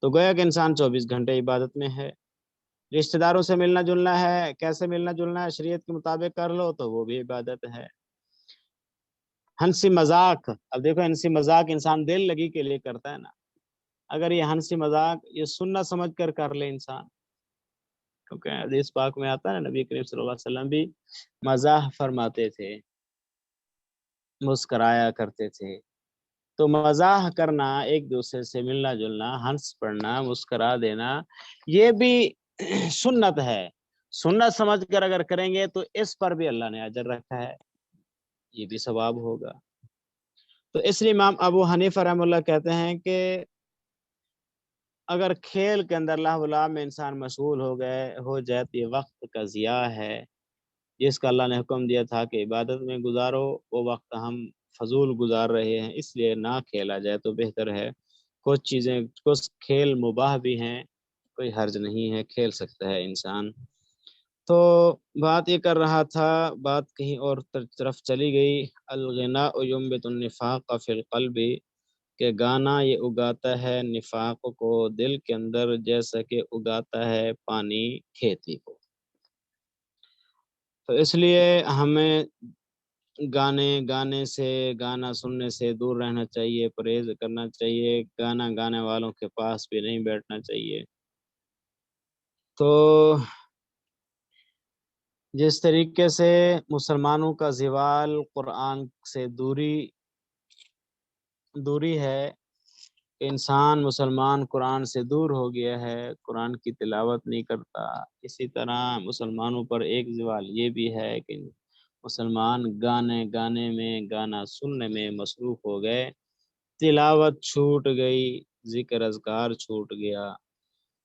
تو گویا کہ انسان 24 گھنٹے عبادت میں ہے. رشتہ داروں سے ملنا جلنا ہے، کیسے ملنا جلنا ہے، شریعت کے مطابق کر لو تو وہ بھی عبادت ہے. ہنسی مذاق، اب دیکھو ہنسی مذاق انسان دل لگی کے لیے کرتا ہے نا. اگر یہ ہنسی مذاق یہ سننا سمجھ کر لے انسان، کیونکہ حدیث پاک میں آتا ہے نا، نبی کریم صلی اللہ علیہ وسلم بھی مزاح فرماتے تھے، مسکرایا کرتے تھے. تو مزاح کرنا، ایک دوسرے سے ملنا جلنا، ہنس پڑنا، مسکرا دینا، یہ بھی سنت ہے. سنت سمجھ کر اگر کریں گے تو اس پر بھی اللہ نے اجر رکھا ہے، یہ بھی ثواب ہوگا. تو اس لیے امام ابو حنیفہ رحمہ اللہ کہتے ہیں کہ اگر کھیل کے اندر لاہ و لعب میں انسان مشغول ہو جائے تو یہ وقت کا ضیاع ہے. جس کا اللہ نے حکم دیا تھا کہ عبادت میں گزارو، وہ وقت ہم فضول گزار رہے ہیں، اس لیے نہ کھیلا جائے تو بہتر ہے. کچھ کھیل مباح بھی ہیں، کوئی حرج نہیں ہے، کھیل سکتا ہے انسان. تو بات یہ کر رہا تھا، بات کہیں اور طرف چلی گئی. الغناء ينبت النفاق في القلب، کہ گانا یہ اگاتا ہے نفاق کو دل کے اندر جیسا کہ اگاتا ہے پانی کھیتی کو. تو اس لیے ہمیں گانا سننے سے دور رہنا چاہیے، پرہیز کرنا چاہیے، گانا گانے والوں کے پاس بھی نہیں بیٹھنا چاہیے. تو جس طریقے سے مسلمانوں کا زوال قرآن سے دوری ہے، انسان مسلمان قرآن سے دور ہو گیا ہے، قرآن کی تلاوت نہیں کرتا، اسی طرح مسلمانوں پر ایک زوال یہ بھی ہے کہ مسلمان گانے میں، گانا سننے میں مصروف ہو گئے، تلاوت چھوٹ گئی، ذکر اذکار چھوٹ گیا،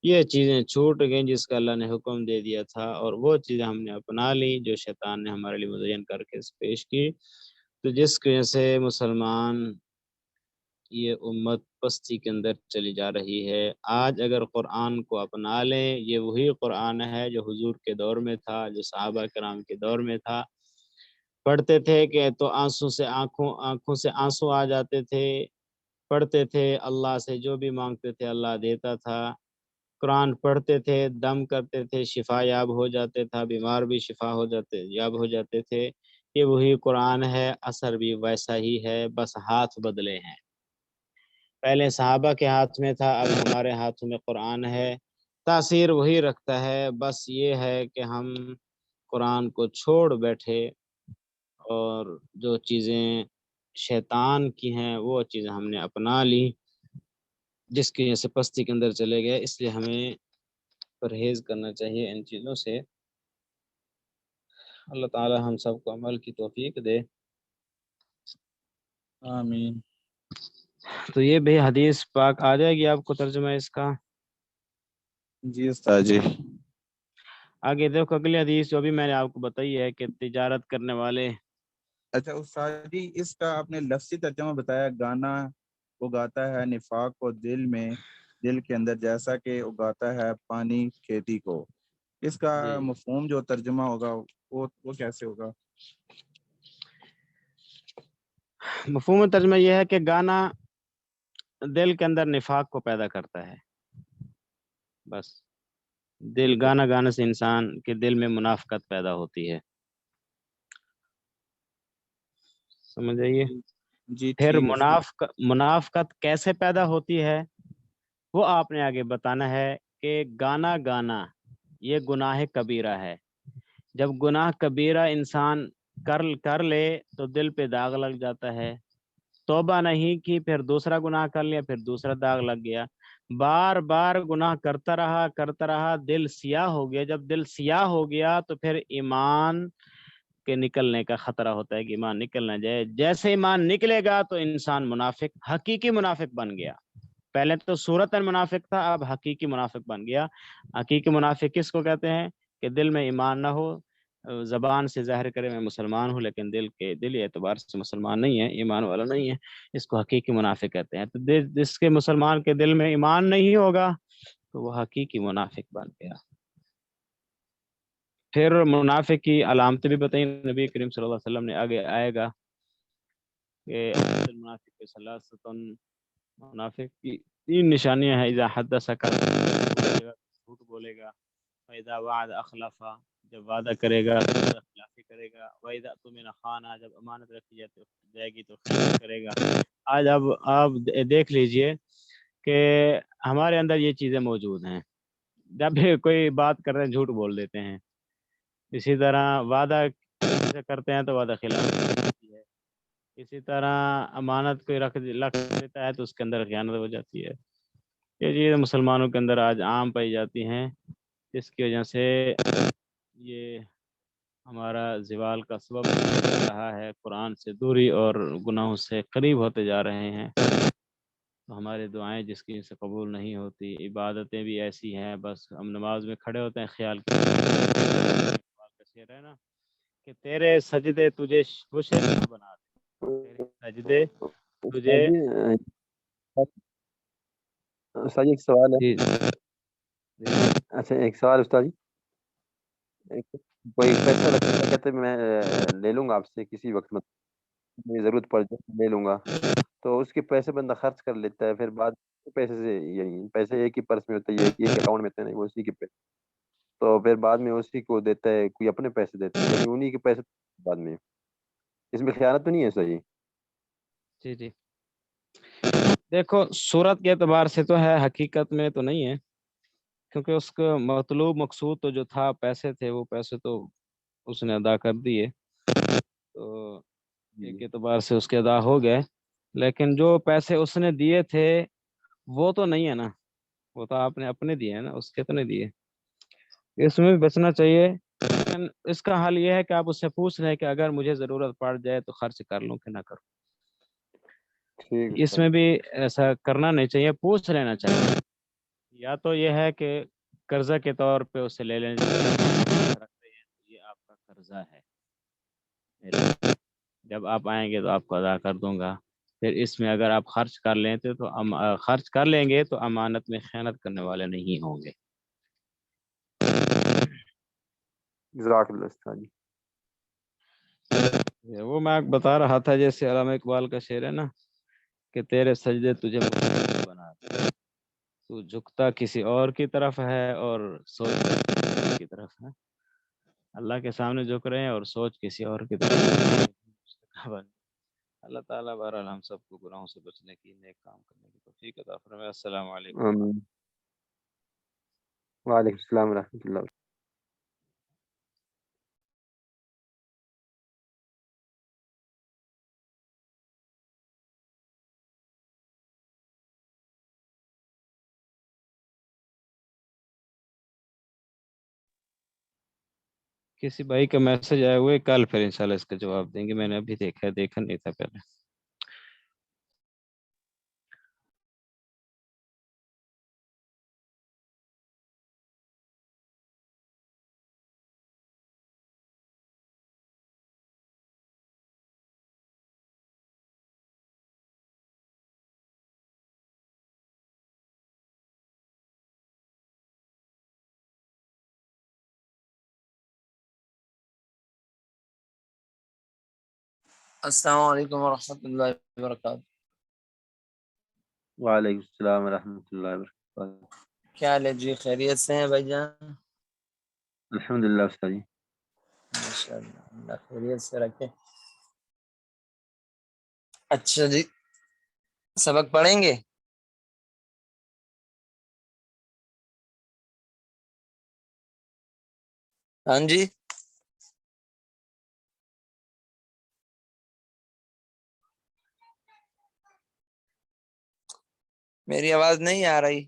یہ چیزیں چھوٹ گئیں جس کا اللہ نے حکم دے دیا تھا، اور وہ چیزیں ہم نے اپنا لی جو شیطان نے ہمارے لیے مزین کر کے پیش کی. تو جس کی وجہ سے مسلمان یہ امت پستی کے اندر چلی جا رہی ہے. آج اگر قرآن کو اپنا لیں، یہ وہی قرآن ہے جو حضور کے دور میں تھا، جو صحابہ کرام کے دور میں تھا. پڑھتے تھے کہ تو آنکھوں سے آنسو آ جاتے تھے، پڑھتے تھے، اللہ سے جو بھی مانگتے تھے اللہ دیتا تھا، قرآن پڑھتے تھے، دم کرتے تھے، شفا یاب ہو جاتے تھا، بیمار بھی شفا یاب ہو جاتے تھے۔ یہ وہی قرآن ہے، اثر بھی ویسا ہی ہے، بس ہاتھ بدلے ہیں۔ پہلے صحابہ کے ہاتھ میں تھا، اب ہمارے ہاتھوں میں قرآن ہے، تاثیر وہی رکھتا ہے، بس یہ ہے کہ ہم قرآن کو چھوڑ بیٹھے اور جو چیزیں شیطان کی ہیں وہ چیزیں ہم نے اپنا لی، جس کی وجہ سے پستی کے اندر چلے گئے۔ اس لیے ہمیں پرہیز کرنا چاہیے ان چیزوں سے۔ اللہ تعالی ہم سب کو عمل کی توفیق دے۔ آمین۔ تو یہ بھی حدیث پاک آ جائے گی آپ کو ترجمہ اس کا؟ جی استاد جی۔ آگے دیکھو اگلی حدیث جو بھی میں نے آپ کو بتائی ہے کہ تجارت کرنے والے۔ اچھا استاد جی، اس کا آپ نے لفظی ترجمہ بتایا، گانا اگاتا ہے نفاق کو دل کے اندر، جیسا کہ اگاتا ہے پانی کھیتی کو۔ اس کا جی مفہوم جو ترجمہ ہوگا وہ کیسے ہوگا؟ مفہوم ترجمہ یہ ہے کہ گانا دل کے اندر نفاق کو پیدا کرتا ہے، بس گانا گانے سے انسان کے دل میں منافقت پیدا ہوتی ہے، سمجھ آئیے؟ جی پھر ٹھیک ہے۔ منافقت کیسے پیدا ہوتی ہے وہ آپ نے آگے بتانا ہے کہ گانا یہ گناہ کبیرہ ہے۔ جب گناہ کبیرہ انسان کر لے تو دل پہ داغ لگ جاتا ہے، توبہ نہیں کی پھر دوسرا گناہ کر لیا، پھر دوسرا داغ لگ گیا، بار بار گناہ کرتا رہا، دل سیاہ ہو گیا۔ جب دل سیاہ ہو گیا تو پھر ایمان کے نکلنے کا خطرہ ہوتا ہے کہ ایمان نکل نہ جائے۔ جیسے ایمان نکلے گا تو انسان منافق، حقیقی منافق بن گیا۔ پہلے تو صورتاً منافق تھا، اب حقیقی منافق بن گیا۔ حقیقی منافق کس کو کہتے ہیں؟ کہ دل میں ایمان نہ ہو، زبان سے ظاہر کرے میں مسلمان ہوں لیکن دلی اعتبار سے مسلمان نہیں ہے، ایمان والا نہیں ہے، اس کو حقیقی منافق کہتے ہیں۔ تو جس کے مسلمان کے دل میں ایمان نہیں ہوگا تو وہ حقیقی منافق بن گیا۔ پھر منافق کی علامتیں بھی بتائیں نبی کریم صلی اللہ علیہ وسلم نے، آگے آئے گا کہ منافق منافق کی 3 نشانیاں ہیں۔ اذا حدث جھوٹ بولے گا، واذا وعد اخلف، جب وعدہ کرے گا تو خلافی کرے گا، واذا اؤتمن خان، جب امانت رکھی جائے گی تو خیانت کرے گا۔ آج اب آپ دیکھ لیجئے کہ ہمارے اندر یہ چیزیں موجود ہیں، جب بھی کوئی بات کر رہے ہیں جھوٹ بول دیتے ہیں، اسی طرح وعدہ کرتے ہیں تو وعدہ خلاف ہوتی ہے، اسی طرح امانت کوئی رکھ دیتا ہے تو اس کے اندر خیانت ہو جاتی ہے۔ یہ چیزیں مسلمانوں کے اندر آج عام پائی جاتی ہیں، جس کی وجہ سے یہ ہمارا زوال کا سبب بن رہا ہے، قرآن سے دوری اور گناہوں سے قریب ہوتے جا رہے ہیں۔ تو ہماری دعائیں جس کی سے قبول نہیں ہوتی، عبادتیں بھی ایسی ہیں، بس ہم نماز میں کھڑے ہوتے ہیں خیال ہے نا کہ تیرے سجدے تجھے خوش بنا دے، تیرے سجدے تجھے۔ استاد جی ایک سوال ہے۔ اچھا ایک سوال استاد جی، کوئی پیسہ رکھتا کہتے میں لے لوں گا آپ سے کسی وقت، مجھے ضرورت پڑ جائے لے لوں گا، تو اس کے پیسے بندہ خرچ کر لیتا ہے، پھر بعد پیسے سے یہی پیسے ایک ہی پرس میں ہوتا ہے، ایک اکاؤنٹ میں ہوتے ہیں، وہ اسی کے پیسے، تو پھر بعد میں اسی کو دیتا ہے، کوئی اپنے پیسے دیتا ہے، یعنی انہی کے پیسے بعد میں، اس میں خیانت تو نہیں ہے صحیح؟ جی دیکھو صورت کے اعتبار سے تو ہے، حقیقت میں تو نہیں ہے، کیونکہ اس کا مطلوب مقصود تو جو تھا پیسے تھے، وہ پیسے تو اس نے ادا کر دیے، تو ایک اعتبار سے اس کے ادا ہو گئے، لیکن جو پیسے اس نے دیے تھے وہ تو نہیں ہے نا، وہ تو آپ نے اپنے دیے ہیں نا، اس کے تو نہیں دیے۔ اس میں بھی بچنا چاہیے، لیکن اس کا حل یہ ہے کہ آپ اس سے پوچھ لیں کہ اگر مجھے ضرورت پڑ جائے تو خرچ کر لوں کہ نہ کروں۔ اس میں بھی ایسا کرنا نہیں چاہیے، پوچھ لینا چاہیے، یا تو یہ ہے کہ قرضہ کے طور پہ اسے لے لینا چاہیے، یہ آپ کا قرضہ ہے، جب آپ آئیں گے تو آپ کو ادا کر دوں گا۔ پھر اس میں اگر آپ خرچ کر لیتے تو خرچ کر لیں گے تو امانت میں خیانت کرنے والے نہیں ہوں گے۔ جزاک اللہ استاد جی۔ وہ میں بتا رہا تھا، جیسے علامہ اقبال کا شعر ہے نا کہ تیرے سجدے تجھے مستحق بناتے ہیں، تو جھکتا کسی اور کی طرف ہے اور سوچتا کسی اور کی طرف ہے، اللہ کے سامنے جھک رہے ہیں اور سوچ کسی اور کی طرف ہے۔ اللہ تعالیٰ بہرحال ہم سب کو گناہوں سے بچنے کی، نیک کام کرنے کی توفیق عطا فرمائے۔ السلام علیکم۔ آمین۔ وعلیکم السلام ورحمۃ اللہ۔ کسی بھائی کا میسج آئے ہوئے، کل پھر انشاءاللہ اس کا جواب دیں گے، میں نے ابھی دیکھا نہیں تھا پہلے۔ السلام علیکم ورحمۃ اللہ وبرکاتہ۔ وعلیکم السلام ورحمۃ اللہ وبرکاتہ۔ کیا حال ہے جی، خیریت سے ہیں بھائی جان؟ الحمد للہ استاد جی۔ ماشاء اللہ، اللہ خیریت سے رکھے۔ اچھا جی، سبق پڑھیں گے؟ ہاں جی، میری آواز نہیں آ رہی؟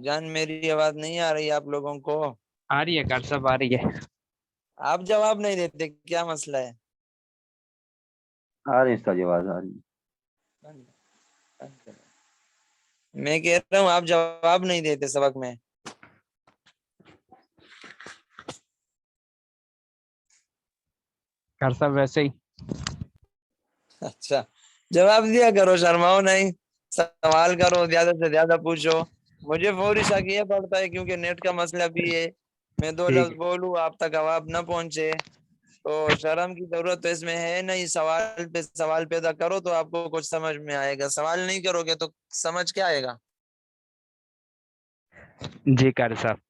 جان میری آواز نہیں آ رہی آپ لوگوں کو؟ آ رہی ہے ڈاکٹر صاحب، آ رہی ہے۔ آپ جواب نہیں دیتے، کیا مسئلہ ہے؟ آ رہی ہے استاد جی، آواز آ رہی ہے۔ میں کہہ رہا ہوں آپ جواب نہیں دیتے سبق میں۔ ڈاکٹر صاحب ویسے ہی۔ اچھا، جواب دیا کرو، شرماؤ نہیں، سوال کرو، زیادہ سے زیادہ پوچھو۔ مجھے فوری شک یہ پڑتا ہے کیونکہ نیٹ کا مسئلہ بھی ہے، میں دو ٹھیک لفظ ہے، بولوں آپ تک آواز نہ پہنچے، تو شرم کی ضرورت تو اس میں ہے نہیں، سوال پہ سوال پیدا کرو تو آپ کو کچھ سمجھ میں آئے گا، سوال نہیں کرو گے تو سمجھ کیا آئے گا؟ جی ڈاکٹر صاحب۔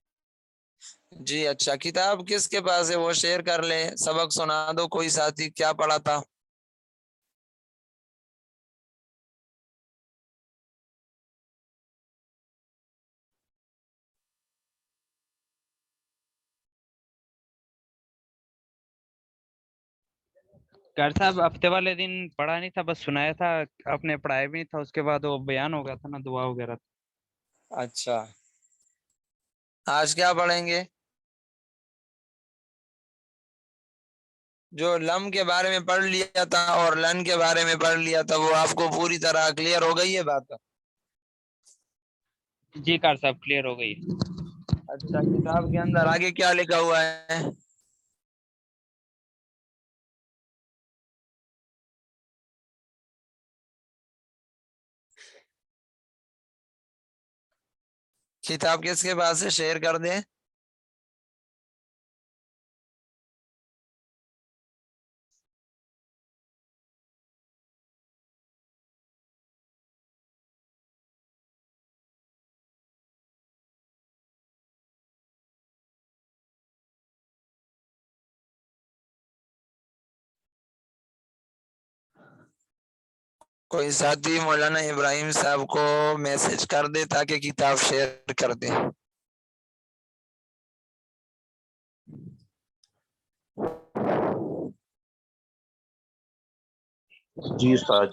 جی اچھا، کتاب کس کے پاس ہے وہ شیئر کر لے، سبق سنا دو، کوئی ساتھی کیا پڑھا تھا؟ ڈاکٹر صاحب ہفتے والے دن پڑھا نہیں تھا، بس سنایا تھا، آپ نے پڑھایا بھی نہیں تھا، اس کے بعد وہ بیان ہو گیا تھا نا، دعا وغیرہ۔ اچھا، آج کیا پڑھیں گے؟ جو لم کے بارے میں پڑھ لیا تھا اور لن کے بارے میں پڑھ لیا تھا وہ آپ کو پوری طرح کلیئر ہو گئی ہے بات؟ جی ڈاکٹر صاحب کلیئر ہو گئی۔ اچھا، کتاب کے اندر آگے کیا لکھا ہوا ہے؟ کتاب کس کے پاس ہے، شیئر کر دیں۔ کوئی ساتھی مولانا ابراہیم صاحب کو میسج کر دے تاکہ کتاب شیئر کر دے۔ جی استاد۔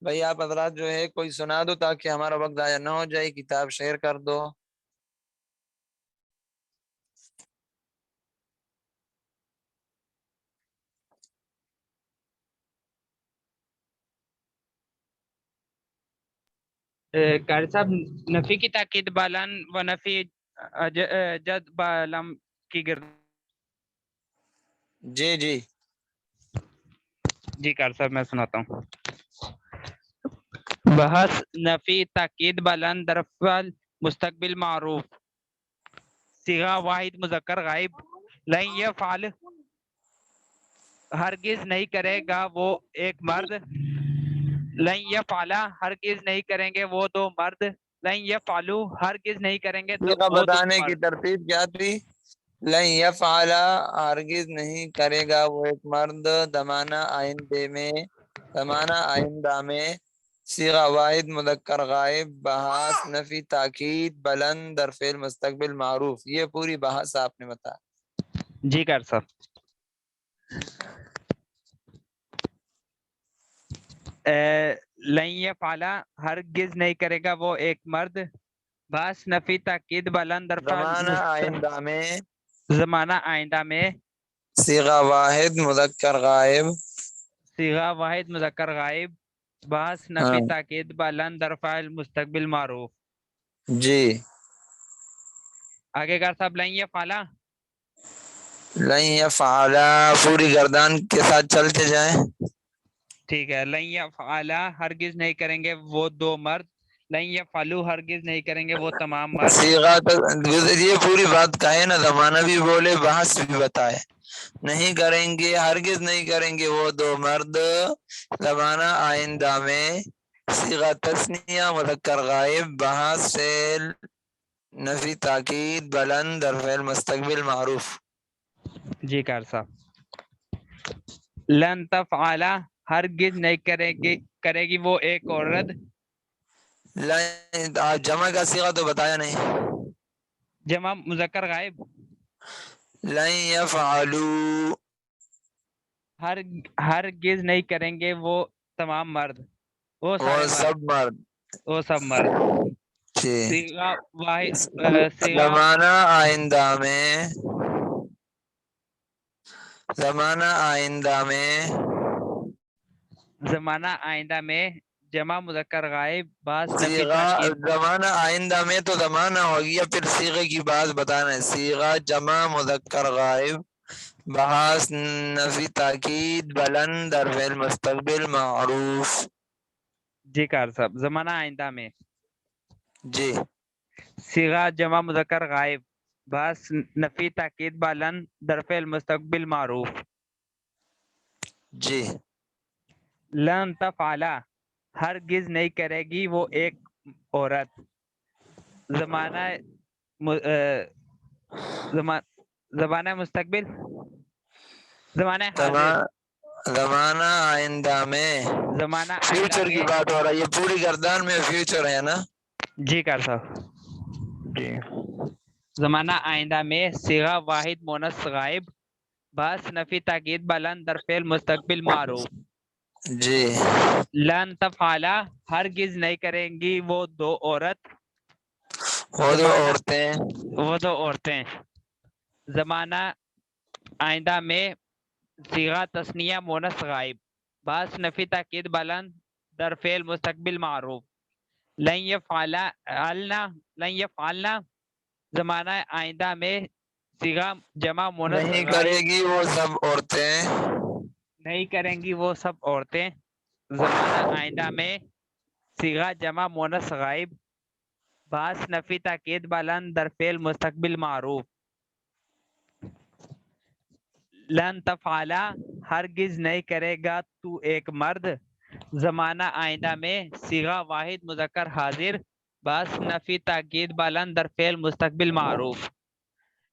بھائی آپ حضرات جو ہے کوئی سنا دو تاکہ ہمارا وقت ضائع نہ ہو جائے، کتاب شیئر کر دو۔ قاری صاحب نفی کی تاکید بالان و نفی جد بالم کی گرد جی جی جی قاری صاحب میں سناتا ہوں۔ بحث نفی تاکید بالان درفعل مستقبل معروف صیغہ واحد مذکر غائب لن یفعل ہرگز نہیں کرے گا وہ ایک مرد، لن یفعل ہرگز نہیں کریں گے وہ دو مرد، لن یفعلوا ہرگز نہیں کریں گے صیغہ وہ دو بتانے کی مرد۔ ترتیب کیا تھی؟ لن یفعل ہرگز نہیں کرے گا وہ ایک مرد، زمانہ آئندہ میں، زمانہ آئندہ میں، صیغہ واحد مذکر غائب، بحث نفی تاکید بلند در فعل مستقبل معروف۔ یہ پوری بحث آپ نے بتایا۔ جی قاری صاحب۔ لن یفعل ہرگز نہیں کرے گا وہ ایک مرد، بحث نفی تاکید بلند در فعل زمانہ آئندہ میں، زمانہ آئندہ میں، صیغہ واحد مذکر غائب، صیغہ واحد مذکر غائب، بحث نفی تاکید بلند در فعل مستقبل معروف۔ جی آگے قاری صاحب لن یفعل لن یفعل پوری گردان کے ساتھ چلتے جائیں۔ ٹھیک ہے، لن یفعل ہرگز نہیں کریں گے وہ دو مرد، لن یفعلوا ہرگز نہیں کریں گے وہ تمام مرد۔ صیغہ یہ پوری بات کہے نا، زمانہ بھی بولے بحث بھی بتائے۔ نہیں کریں گے، ہرگز نہیں کریں گے وہ دو مرد، زمانہ آئندہ میں، صیغہ تثنیہ مذکر غائب، بحث فعل نفی تاکید بلند در فعل مستقبل معروف۔ جی قاری صاحب۔ لن تفعل ہرگز نہیں کرے گی وہ ایک عورت، جمع کا صیغہ تو بتایا نہیں۔ جمع مذکر غائب، لن یفعلوا ہرگز نہیں کریں گے وہ تمام مرد، وہ وہ سارے سب مرد، مرد۔ وہ سب مرد۔ جی صیغہ واحد صیغہ زمانہ آئندہ میں، زمانہ آئندہ میں، زمانہ آئندہ میں، جمع مذکر غائب، بعض نفی صیغہ تاکید۔ زمانہ آئندہ میں تو زمانہ ہو گیا، پھر صیغے کی بات بتانا ہے۔ صیغہ جمع مذکر غائب، بحث نفی تاکید بلند در فعل مستقبل معروف۔ جی قاری صاحب۔ زمانہ آئندہ میں، جی صیغہ جمع مذکر غائب، بعض نفی تاکید بلند در فعل مستقبل معروف۔ جی لن تفعل ہرگز نہیں کرے گی وہ ایک عورت، زمانہ زمانہ مستقبل، زمانہ حاضر، زمانہ آئندہ میں، زمانہ آئندہ فیوچر کی میں۔ بات ہو رہا ہے، یہ پوری گردان میں فیوچر ہے نا۔ جی قاری صاحب۔ جی زمانہ آئندہ میں، صیغہ واحد مونث غائب، بعض نفی تاکید بلند در فعل مستقبل معروف۔ جی لن تفعل ہرگز نہیں کریں گی وہ دو عورت، وہ دو زمانہ عورتیں، وہ دو عورتیں، زمانہ آئندہ میں، صیغہ تثنیہ مونث غائب، بعض نفی تاکید بلند در فعل مستقبل معروف۔ لن یفعلنا زمانہ آئندہ میں، صیغہ جمع مونث نہیں غائب، کرے گی وہ سب عورتیں، نہیں کریں گی وہ سب عورتیں، زمانہ آئندہ میں، صیغہ جمع مونث غائب، بعض نفی تاکید بلند در فعل مستقبل معروف۔ لن تفعل ہرگز نہیں کرے گا تو ایک مرد، زمانہ آئندہ میں، صیغہ واحد مذکر حاضر، بعض نفی تاکید بلند در فعل مستقبل معروف۔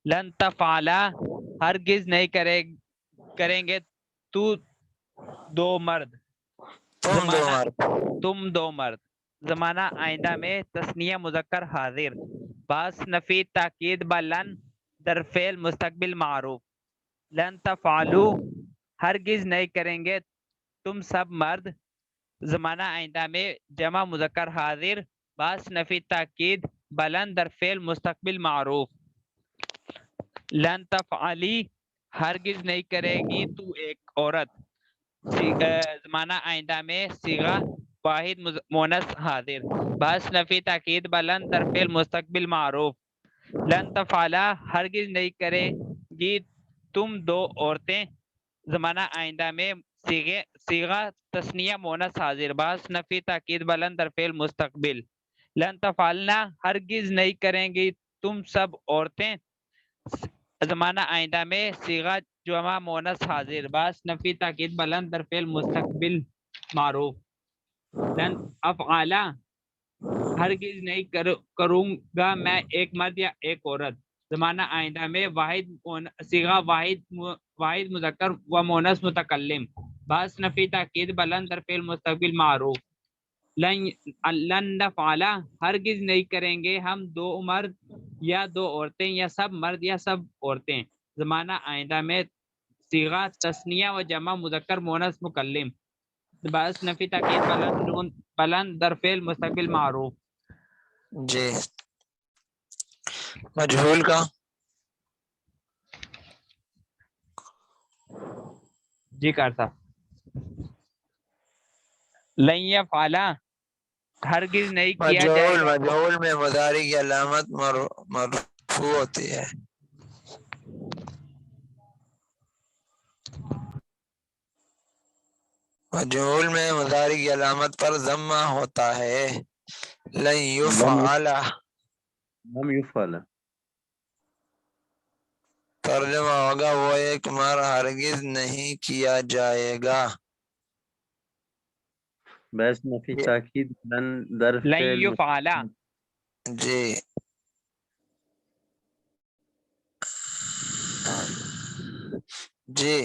لن تفعل ہرگز نہیں کریں گے تو دو مرد، تم دو زمانہ مرد، تم دو مرد، زمانہ آئندہ میں، تثنیہ مذکر حاضر، بعض نفی تاکید بلند در فعل مستقبل معروف۔ لن تفعلوا ہرگز نہیں کریں گے تم سب مرد، زمانہ آئندہ میں جمع مذکر حاضر باس نفی تاکید بلند در فعل مستقبل معروف. لن تفعلی ہرگز نہیں کرے گی تو ایک عورت. زمانہ آئندہ میں صیغہ واحد مونث حاضر باس نفی تاکید بلند در فعل مستقبل معروف. لن تفعلا ہرگز نہیں کرے گی تم دو عورتیں. زمانہ آئندہ میں صیغہ تثنیہ مونث حاضر باس نفی تاکید بلند در فعل مستقبل. لن تفعلنا ہرگز نہیں کریں گی تم سب عورتیں. زمانہ آئندہ میں صیغہ جمع مونث حاضر باس نفی تاکید بلند در فعل مستقبل معروف. لن افعالا ہرگز نہیں کروں گا میں ایک مرد یا ایک عورت. زمانہ آئندہ میں صیغہ واحد مذکر و مونث متکلم باس نفی تاکید بلند در فعل مستقبل معروف. لن نفعلا ہرگز نہیں کریں گے ہم دو مرد یا دو عورتیں یا سب مرد یا سب عورتیں. زمانہ آئندہ میں صیغہ تثنیہ و جمع مذکر مونث مکلم باس نفی تاکید بلند در فعل مستقبل معروف. جی مجہول کا جی کرتا. لن یفعلا ہرگز نہیں کیا جائے گا. مجہول میں مضارع کی علامت مرفوع ہوتی ہے. مجہول میں مضارع کی علامت پر ضمہ ہوتا ہے. لن یفعل لم یفعل ترجمہ ہوگا وہ ایک مر ہرگز نہیں کیا جائے گا. بس نفی تاکید لن در لن فعل یفعلا جی جی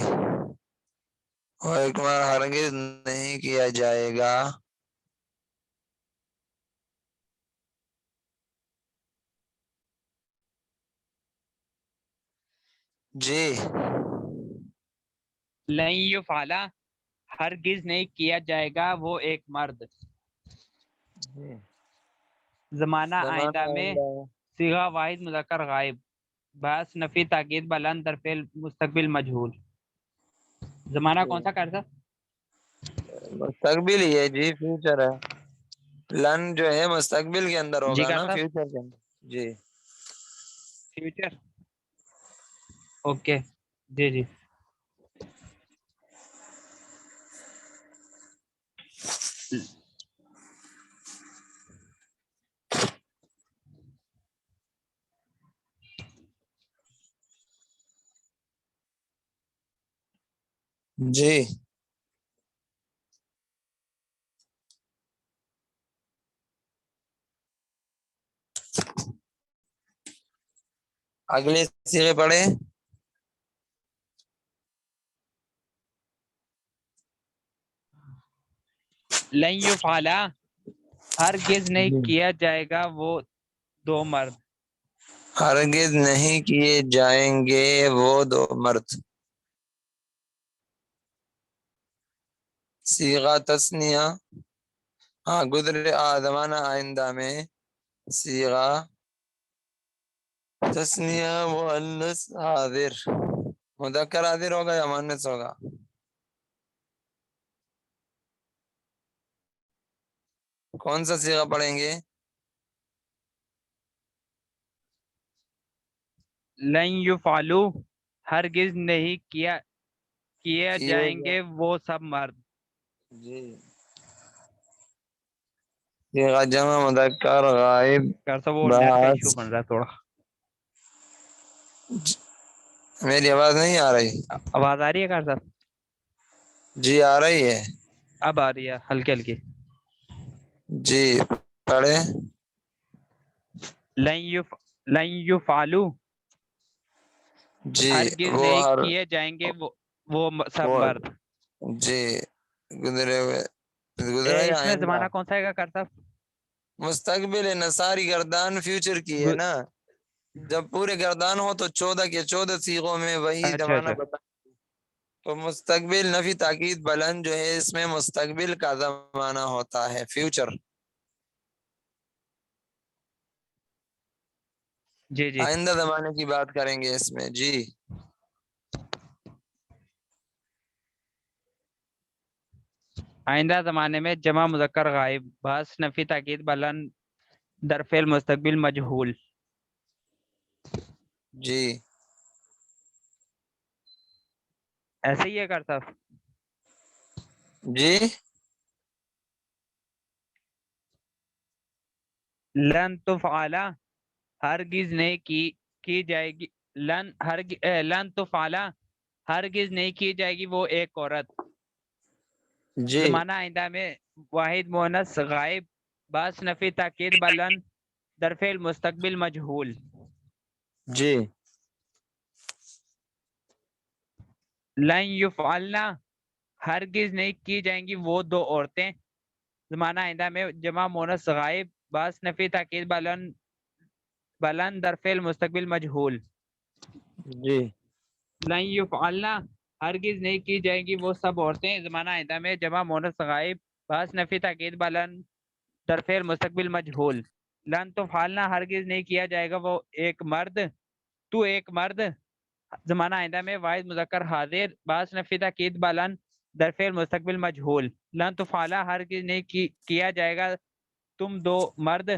وہ ایک مر ہرگز نہیں کیا جائے گا. جی لن یفعلا ہرگز نہیں کیا جائے گا وہ ایک مرد. زمانہ آئندہ میں صیغہ واحد مذکر غائب باس نفی تاکید بلند در فعل مستقبل مجہول. زمانہ کون سا کرتا؟ مستقبل ہی ہے جی، فیوچر ہے. لن جو ہے مستقبل کے اندر جی ہوگا نا، کرتا فیوچر کے اندر. جی فیوچر. اوکے جی جی. جی اگلے صیغے پڑھے. لن یفعلا ہرگز نہیں کیا جائے گا وہ دو مرد. ہرگز نہیں کیے جائیں گے وہ دو مرد. صیغہ تثنیہ ہاں گزرے زمانہ آئندہ میں صیغہ تثنیہ مؤنث حاضر مذکر حاضر ہوگا یا مؤنث ہوگا؟ کون سا صیغہ پڑھیں گے؟ لن یفعلو ہرگز نہیں کیا جائیں گے وہ سب مرد. جی صیغہ جمع مذکر غائب کرتا وہ نیٹ کا ایشو بن رہا ہے تھوڑا. میری آواز نہیں آ رہی؟ آواز آ رہی ہے کرتا؟ جی آ رہی ہے. اب آ رہی ہے ہلکی ہلکی. جی پڑھے. لن یفعلو جی ہرگز وہ نہیں کیے جائیں گے وہ سب مرد. جی گزرے ہوئے گزرا یا اس میں آئندہ؟ زمانہ کون سا ہے کرتا؟ مستقبل ہے نا، ساری گردان فیوچر کی ہے نا. جب پورے گردان ہو تو 14 کے 14 صیغوں میں وہی اچھا زمانہ اچھا بتا. تو مستقبل نفی تاکید بلند جو ہے اس میں مستقبل کا زمانہ ہوتا ہے، فیوچر. جی جی آئندہ زمانے کی بات کریں گے اس میں. جی آئندہ زمانے میں جمع مذکر غائب، بعض نفی تاکید بلند، در فعل مستقبل مجہول. جی ایسے ہی ہے کرتا. جی لن تفعل ہرگز نہیں کی جائے گی، لن تفعل ہرگز نہیں کی جائے گی وہ ایک عورت. جی زمانہ آئندہ میں واحد مؤنث غائب، بعض نفی تاکید بلند، در فعل مستقبل مجہول. جی لن یفعلنا ہرگز نہیں کی جائیں گی وہ دو عورتیں. زمانہ آئندہ میں جمع مؤنث غائب، بعض نفی تاکید بلند، در فعل مستقبل مجہول. جی لن یفعلنا ہرگز نہیں کی جائیں گی وہ سب عورتیں. زمانہ آئندہ میں جمع مؤنث غائب، بعض نفی تاکید بلند، در فعل مستقبل مجہول. لن تفعلنا ہرگز نہیں کیا جائے گا وہ ایک مرد، تو ایک مرد. زمانہ آئندہ میں واحد مذکر حاضر، بعض نفی تاکید بلند، در فعل مستقبل مجہول. لن تفعلا ہرگز نہیں کیا جائے گا تم دو مرد.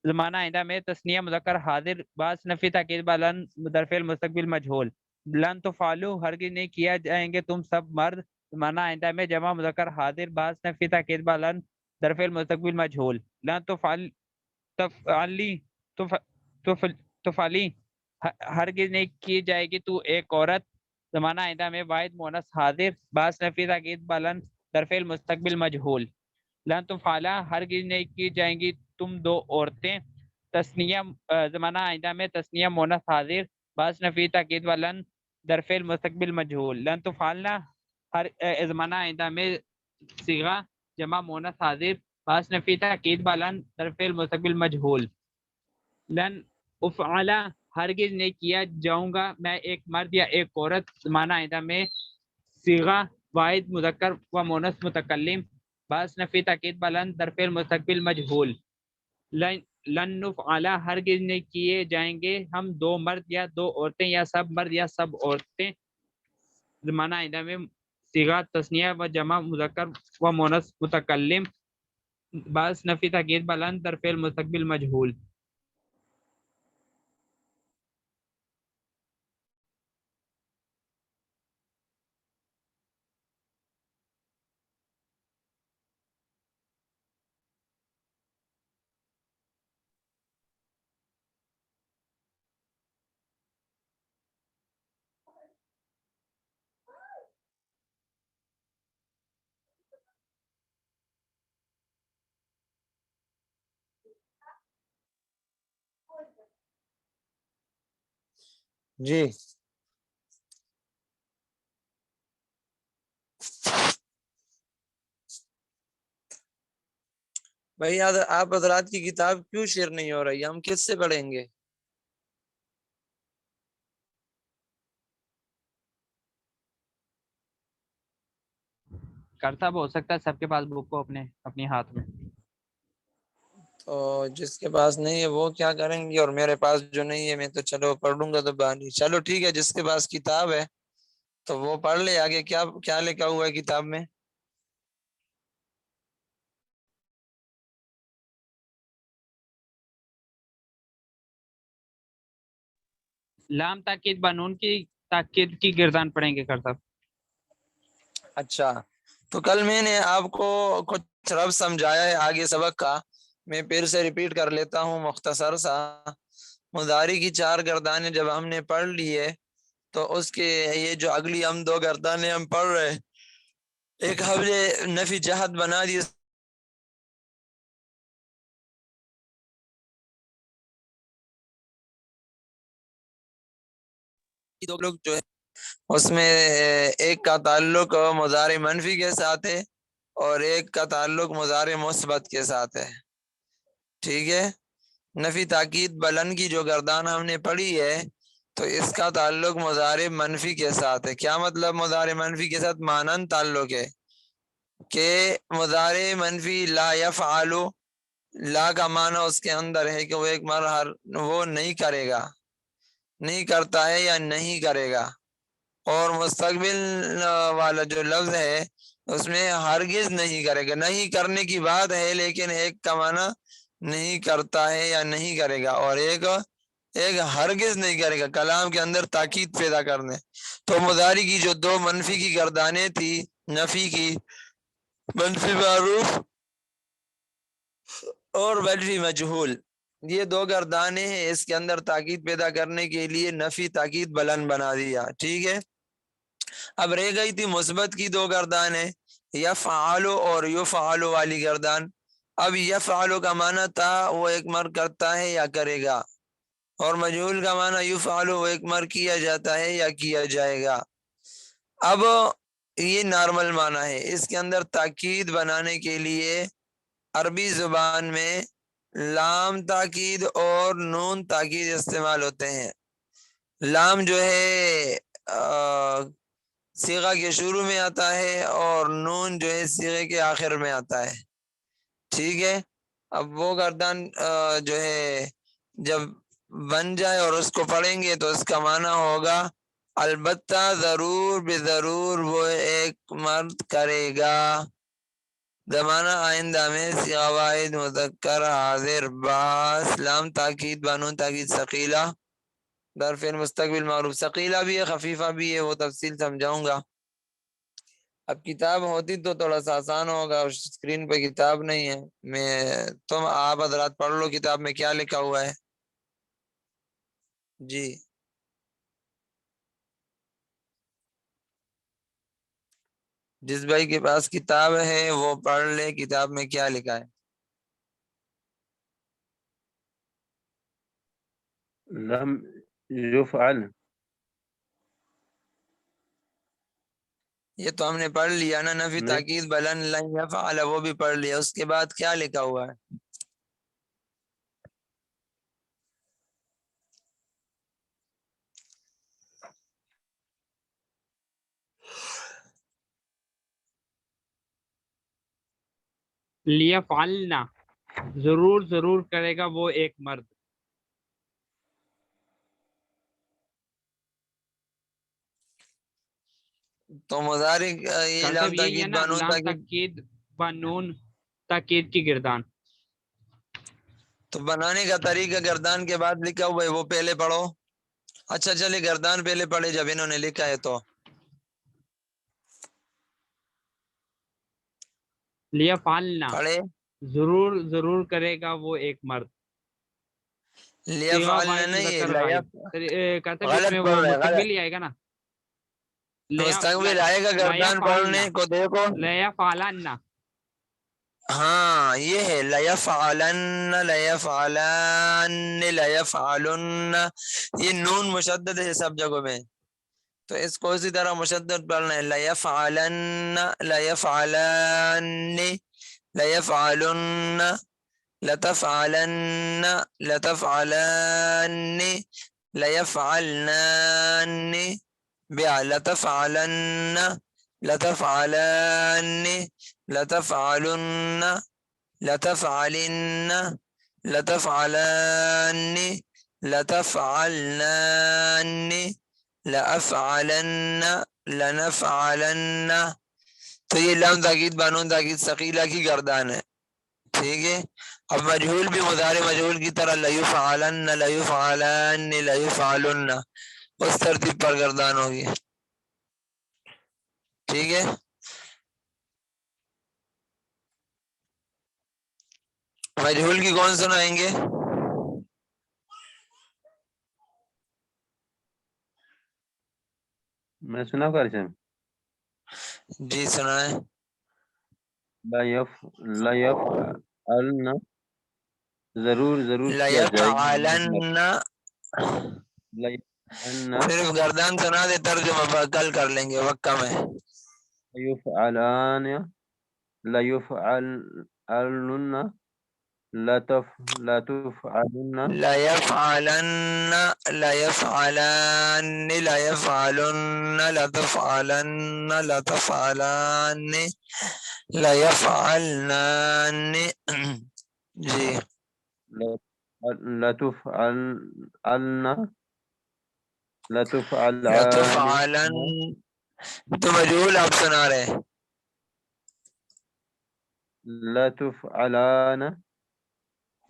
زمانہ آئندہ میں تثنیہ مذکر حاضر، بعض نفی تاکید بلند، در فعل مستقبل مجہول. لن تفعلوا ہرگز نہیں کیا جائیں گے تم سب مرد. زمانہ آئندہ میں جمع مذکر حاضر، بعض نفی تاکید بلند، در فعل مستقبل مجہول. لن تفعلی ہرگز نہیں کی جائے گی تو ایک عورت. زمانہ آئندہ میں واحد مؤنث حاضر، بعض نفی تاکید بلند، در فعل مستقبل مجہول. لن تفعلا ہرگز نہیں کی جائیں گی تم دو عورتیں. تثنیہ زمانہ آئندہ میں تثنیہ مؤنث حاضر، بعض نفی تاکید بلند، در فعل مستقبل مجہول. لن تفعلنا زمانہ آئندہ میں صیغہ جمع مؤنث حاضر، بعض نفی تاکید بلند، در فعل مستقبل مجہول. لن افعلا ہرگز نہیں کیا جاؤں گا میں ایک مرد یا ایک عورت. زمانہ آئندہ میں صیغہ واحد مذکر و مؤنث متکلم، بعض نفی تاکید بلند، در فعل مستقبل مجہول. لن نفعلا ہرگز نہیں کیے جائیں گے ہم دو مرد یا دو عورتیں یا سب مرد یا سب عورتیں. زمانہ آئندہ میں صیغہ تثنیہ و جمع مذکر و مؤنث متکلم، بعض نفی تاکید بلند، در فعل مستقبل مجہول. جی بھائی آپ حضرات کی کتاب کیوں شیئر نہیں ہو رہی؟ ہم کس سے پڑھیں گے؟ کرتا ہو سکتا ہے سب کے پاس بک کو اپنے ہاتھ میں. تو جس کے پاس نہیں ہے وہ کیا کریں گے، اور میرے پاس جو نہیں ہے میں تو چلو پڑھ لوں گا تو بانی. چلو ٹھیک ہے، جس کے پاس کتاب ہے تو وہ پڑھ لے. آگے کیا لکھا ہوا ہے کتاب میں؟ لام تاکید بنون کی تاکید کی گردان پڑھیں گے کرتا. اچھا، تو کل میں نے آپ کو کچھ رب سمجھایا ہے آگے سبق کا، میں پھر سے ریپیٹ کر لیتا ہوں مختصر سا. مضارع کی 4 گردانیں جب ہم نے پڑھ لی ہے تو اس کے یہ جو اگلی ہم 2 گردانیں ہم پڑھ رہے، ایک ہم نے نفی جہت بنا دی، دو لوگ جو ہے اس میں ایک کا تعلق مضارع منفی کے ساتھ ہے اور ایک کا تعلق مضارع مثبت کے ساتھ ہے. ٹھیک ہے، نفی تاکید بلند کی جو گردان ہم نے پڑھی ہے تو اس کا تعلق مضارع منفی کے ساتھ ہے. کیا مطلب مضارع منفی کے ساتھ؟ مانند تعلق ہے کہ مضارع منفی لا یفعل، لا کا معنی اس کے اندر ہے کہ وہ ایک مرحل وہ نہیں کرے گا، نہیں کرتا ہے یا نہیں کرے گا. اور مستقبل والا جو لفظ ہے اس میں ہرگز نہیں کرے گا، نہیں کرنے کی بات ہے لیکن ایک کا معنی نہیں کرتا ہے یا نہیں کرے گا، اور ایک ہرگز نہیں کرے گا، کلام کے اندر تاکید پیدا کرنے. تو مضارع کی جو دو منفی کی گردانیں تھی، نفی کی منفی معروف اور منفی مجہول، یہ دو گردانیں ہیں، اس کے اندر تاکید پیدا کرنے کے لیے نفی تاکید بلند بنا دیا. ٹھیک ہے. اب رہ گئی تھی مثبت کی دو گردانیں، یفعل اور یفعل والی گردان. اب یفعل کا معنی تھا وہ ایک مر کرتا ہے یا کرے گا، اور مجہول کا معنی یفعل وہ ایک مر کیا جاتا ہے یا کیا جائے گا. اب یہ نارمل معنی ہے، اس کے اندر تاکید بنانے کے لیے عربی زبان میں لام تاکید اور نون تاکید استعمال ہوتے ہیں. لام جو ہے صیغہ کے شروع میں آتا ہے اور نون جو ہے صیغے کے آخر میں آتا ہے. ٹھیک ہے. اب وہ گردان جو ہے جب بن جائے اور اس کو پڑھیں گے تو اس کا معنی ہوگا البتہ ضرور بضرور وہ ایک مرد کرے گا. زمانہ آئندہ میں صیغہ واحد مذکر حاضر باس لام تاکید بانون تاکید ثقیلہ ظرف مستقبل معروف. ثقیلہ بھی ہے خفیفہ بھی ہے، وہ تفصیل سمجھاؤں گا. اب کتاب ہوتی تو تھوڑا سا آسان ہوگا، اسکرین پہ کتاب نہیں ہے. آپ حضرات پڑھ لو کتاب میں کیا لکھا ہوا ہے. جی جس بھائی کے پاس کتاب ہے وہ پڑھ لے کتاب میں کیا لکھا ہے. لم یفعل، یہ تو ہم نے پڑھ لیا نا، نفی میں تاکید بلن لن یفعل وہ بھی پڑھ لیا. اس کے بعد کیا لکھا ہوا ہے؟ لیفعلنا، ضرور ضرور کرے گا وہ ایک مرد. تو مضارع یہ لام مطلب یہی ہے تاکید نا، بانون لام تاکید. تاکید بنون تاکید کی گردان. تو بنانے کا طریقہ گردان کے بعد لکھا ہوا ہے وہ پہلے پڑھو. اچھا چلے گردان پہلے پڑھے جب انہوں نے لکھا ہے تو. لیفعلنا، پڑھے. ضرور ضرور کرے گا وہ ایک مرد. صیغہ لیفعلن واحد نہیں ہے مذکر غائب. کہتے ہیں اس غلط میں پڑھ وہ رہے مستقبل غلط. ہی آئے گا نا. مستقبل آئے گا گردان پڑھنے کو دیکھو. لیفعلنا، ہاں یہ ہے لیفعلن لیفعلن لیفعلن، یہ نون مشدد ہے سب جگہوں میں، تو اس کو اسی طرح مشدد پڑھنا ہے. لیفعلن لیفعلن لیفعلن لتفعلن لتفعلن لیفعلنان بیا لتفعلن لتفعلن لتفعلن لتفعلن لتفعلن لتفعلن لأفعلن لنفعلن. تو یہ لام تاکید بانون تاکید ثقیلہ کی گردان ہے. ٹھیک ہے. اب مجہول بھی مضارع مجہول کی طرح لیفعلن لیفعلن لیفعلن اس ترتیب پر گردان ہوگی. ٹھیک ہے. مجہول کی کون سنائیں گے؟ میں سنا کر سے جی سنائیں. لا یفعلن، ضرور ضرور کیا جائے گا. لیفعلن، لا یفعلن، صرف گردان سنا دے، ترجمہ کل کر لیں گے وقت کم ہے. یفعلان، لا یفعلن، لتفعلن ليفعلن ليفعلن ليفعلن لتفعلن لتفعلن ليفعلن جی لتفعلن لتفعلن تو مجهول آپ سنا رہے ہیں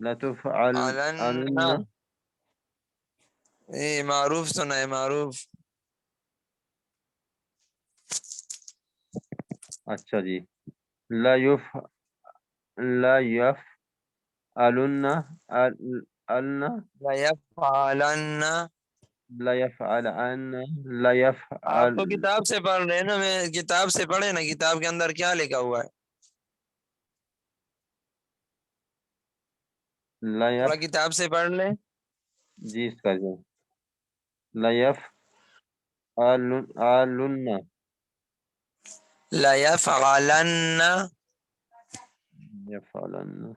لتفعلن علن یہ معروف سنا ہے معروف اچھا جی ليفعلن ليفعلن ليفعلن آپ تو کتاب سے پڑھ رہے ہیں نا میں کتاب سے پڑھے نا کتاب کے اندر کیا لکھا ہوا ہے تھوڑا کتاب سے پڑھ لیں جی اس کا جو ليفعلن ليفعلن يفعلن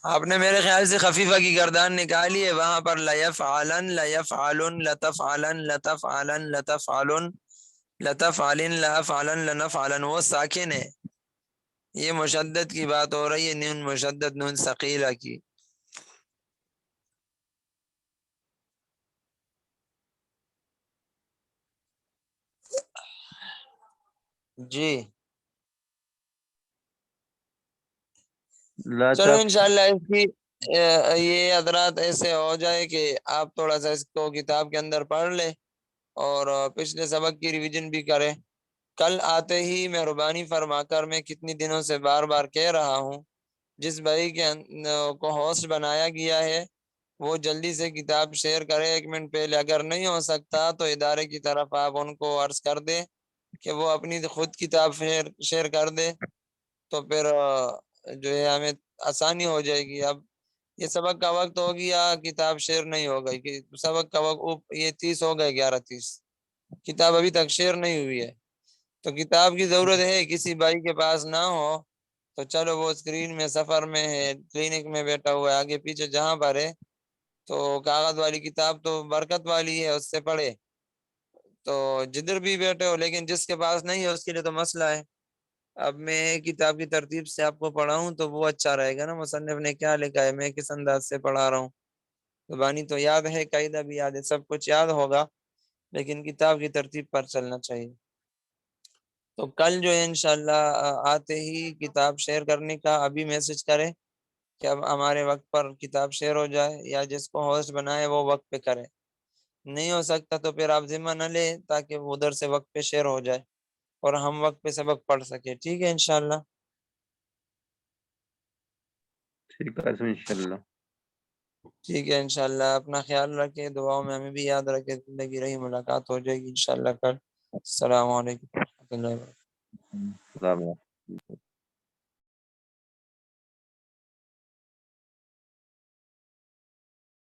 آپ نے میرے خیال سے خفیفہ کی گردان نکالی ہے وہاں پر لیفعلن لیفعلن لتفعلن لتفعلن لتفعلن لتفعلن لافعلن لنفعلن وہ ساکن ہے یہ مشدد کی بات ہو رہی ہے نون مشدد نون ثقیلہ کی جی چلو انشاءاللہ اس کی یہ حضرات ایسے ہو جائے کہ آپ تھوڑا سا اس کو کتاب کے اندر پڑھ لیں اور پچھلے سبق کی ریویژن بھی کریں کل آتے ہی مہربانی فرما کر میں کتنی دنوں سے بار بار کہہ رہا ہوں جس بھائی کو ہوسٹ بنایا گیا ہے وہ جلدی سے کتاب شیئر کرے 1 منٹ پہلے اگر نہیں ہو سکتا تو ادارے کی طرف آپ ان کو عرض کر دیں کہ وہ اپنی خود کتاب شیئر کر دے تو پھر جو ہے ہمیں آسانی ہو جائے گی اب یہ سبق کا وقت ہو گیا کتاب شیئر نہیں ہو گئی کہ سبق کا وقت یہ 30 ہو گئے 11:30 کتاب ابھی تک شیئر نہیں ہوئی ہے تو کتاب کی ضرورت ہے کسی بھائی کے پاس نہ ہو تو چلو وہ اسکرین میں سفر میں ہے کلینک میں بیٹھا ہوا ہے آگے پیچھے جہاں پر ہے تو کاغذ والی کتاب تو برکت والی ہے اس سے پڑھے تو جدھر بھی بیٹھے ہو لیکن جس کے پاس نہیں ہے اس کے لیے تو مسئلہ ہے اب میں کتاب کی ترتیب سے آپ کو پڑھاؤں تو وہ اچھا رہے گا نا مصنف نے کیا لکھا ہے میں کس انداز سے پڑھا رہا ہوں زبانی تو یاد ہے قاعدہ بھی یاد ہے سب کچھ یاد ہوگا لیکن کتاب کی ترتیب پر چلنا چاہیے تو کل جو ہے انشاءاللہ آتے ہی کتاب شیئر کرنے کا ابھی میسج کریں کہ اب ہمارے وقت پر کتاب شیئر ہو جائے یا جس کو ہوسٹ بنائے وہ وقت پہ کرے نہیں ہو سکتا تو پھر آپ ذمہ نہ لیں تاکہ وہ ادھر سے وقت پہ شیئر ہو جائے اور ہم وقت پہ سبق پڑھ سکے ٹھیک ہے انشاءاللہ ٹھیک ہے انشاءاللہ ٹھیک ہے انشاءاللہ اپنا خیال رکھیں دعاؤں میں ہمیں بھی یاد رکھیں زندگی رہی ملاقات ہو جائے گی انشاءاللہ کل السلام علیکم ورحمۃ اللہ وبرکاتہ السلام علیکم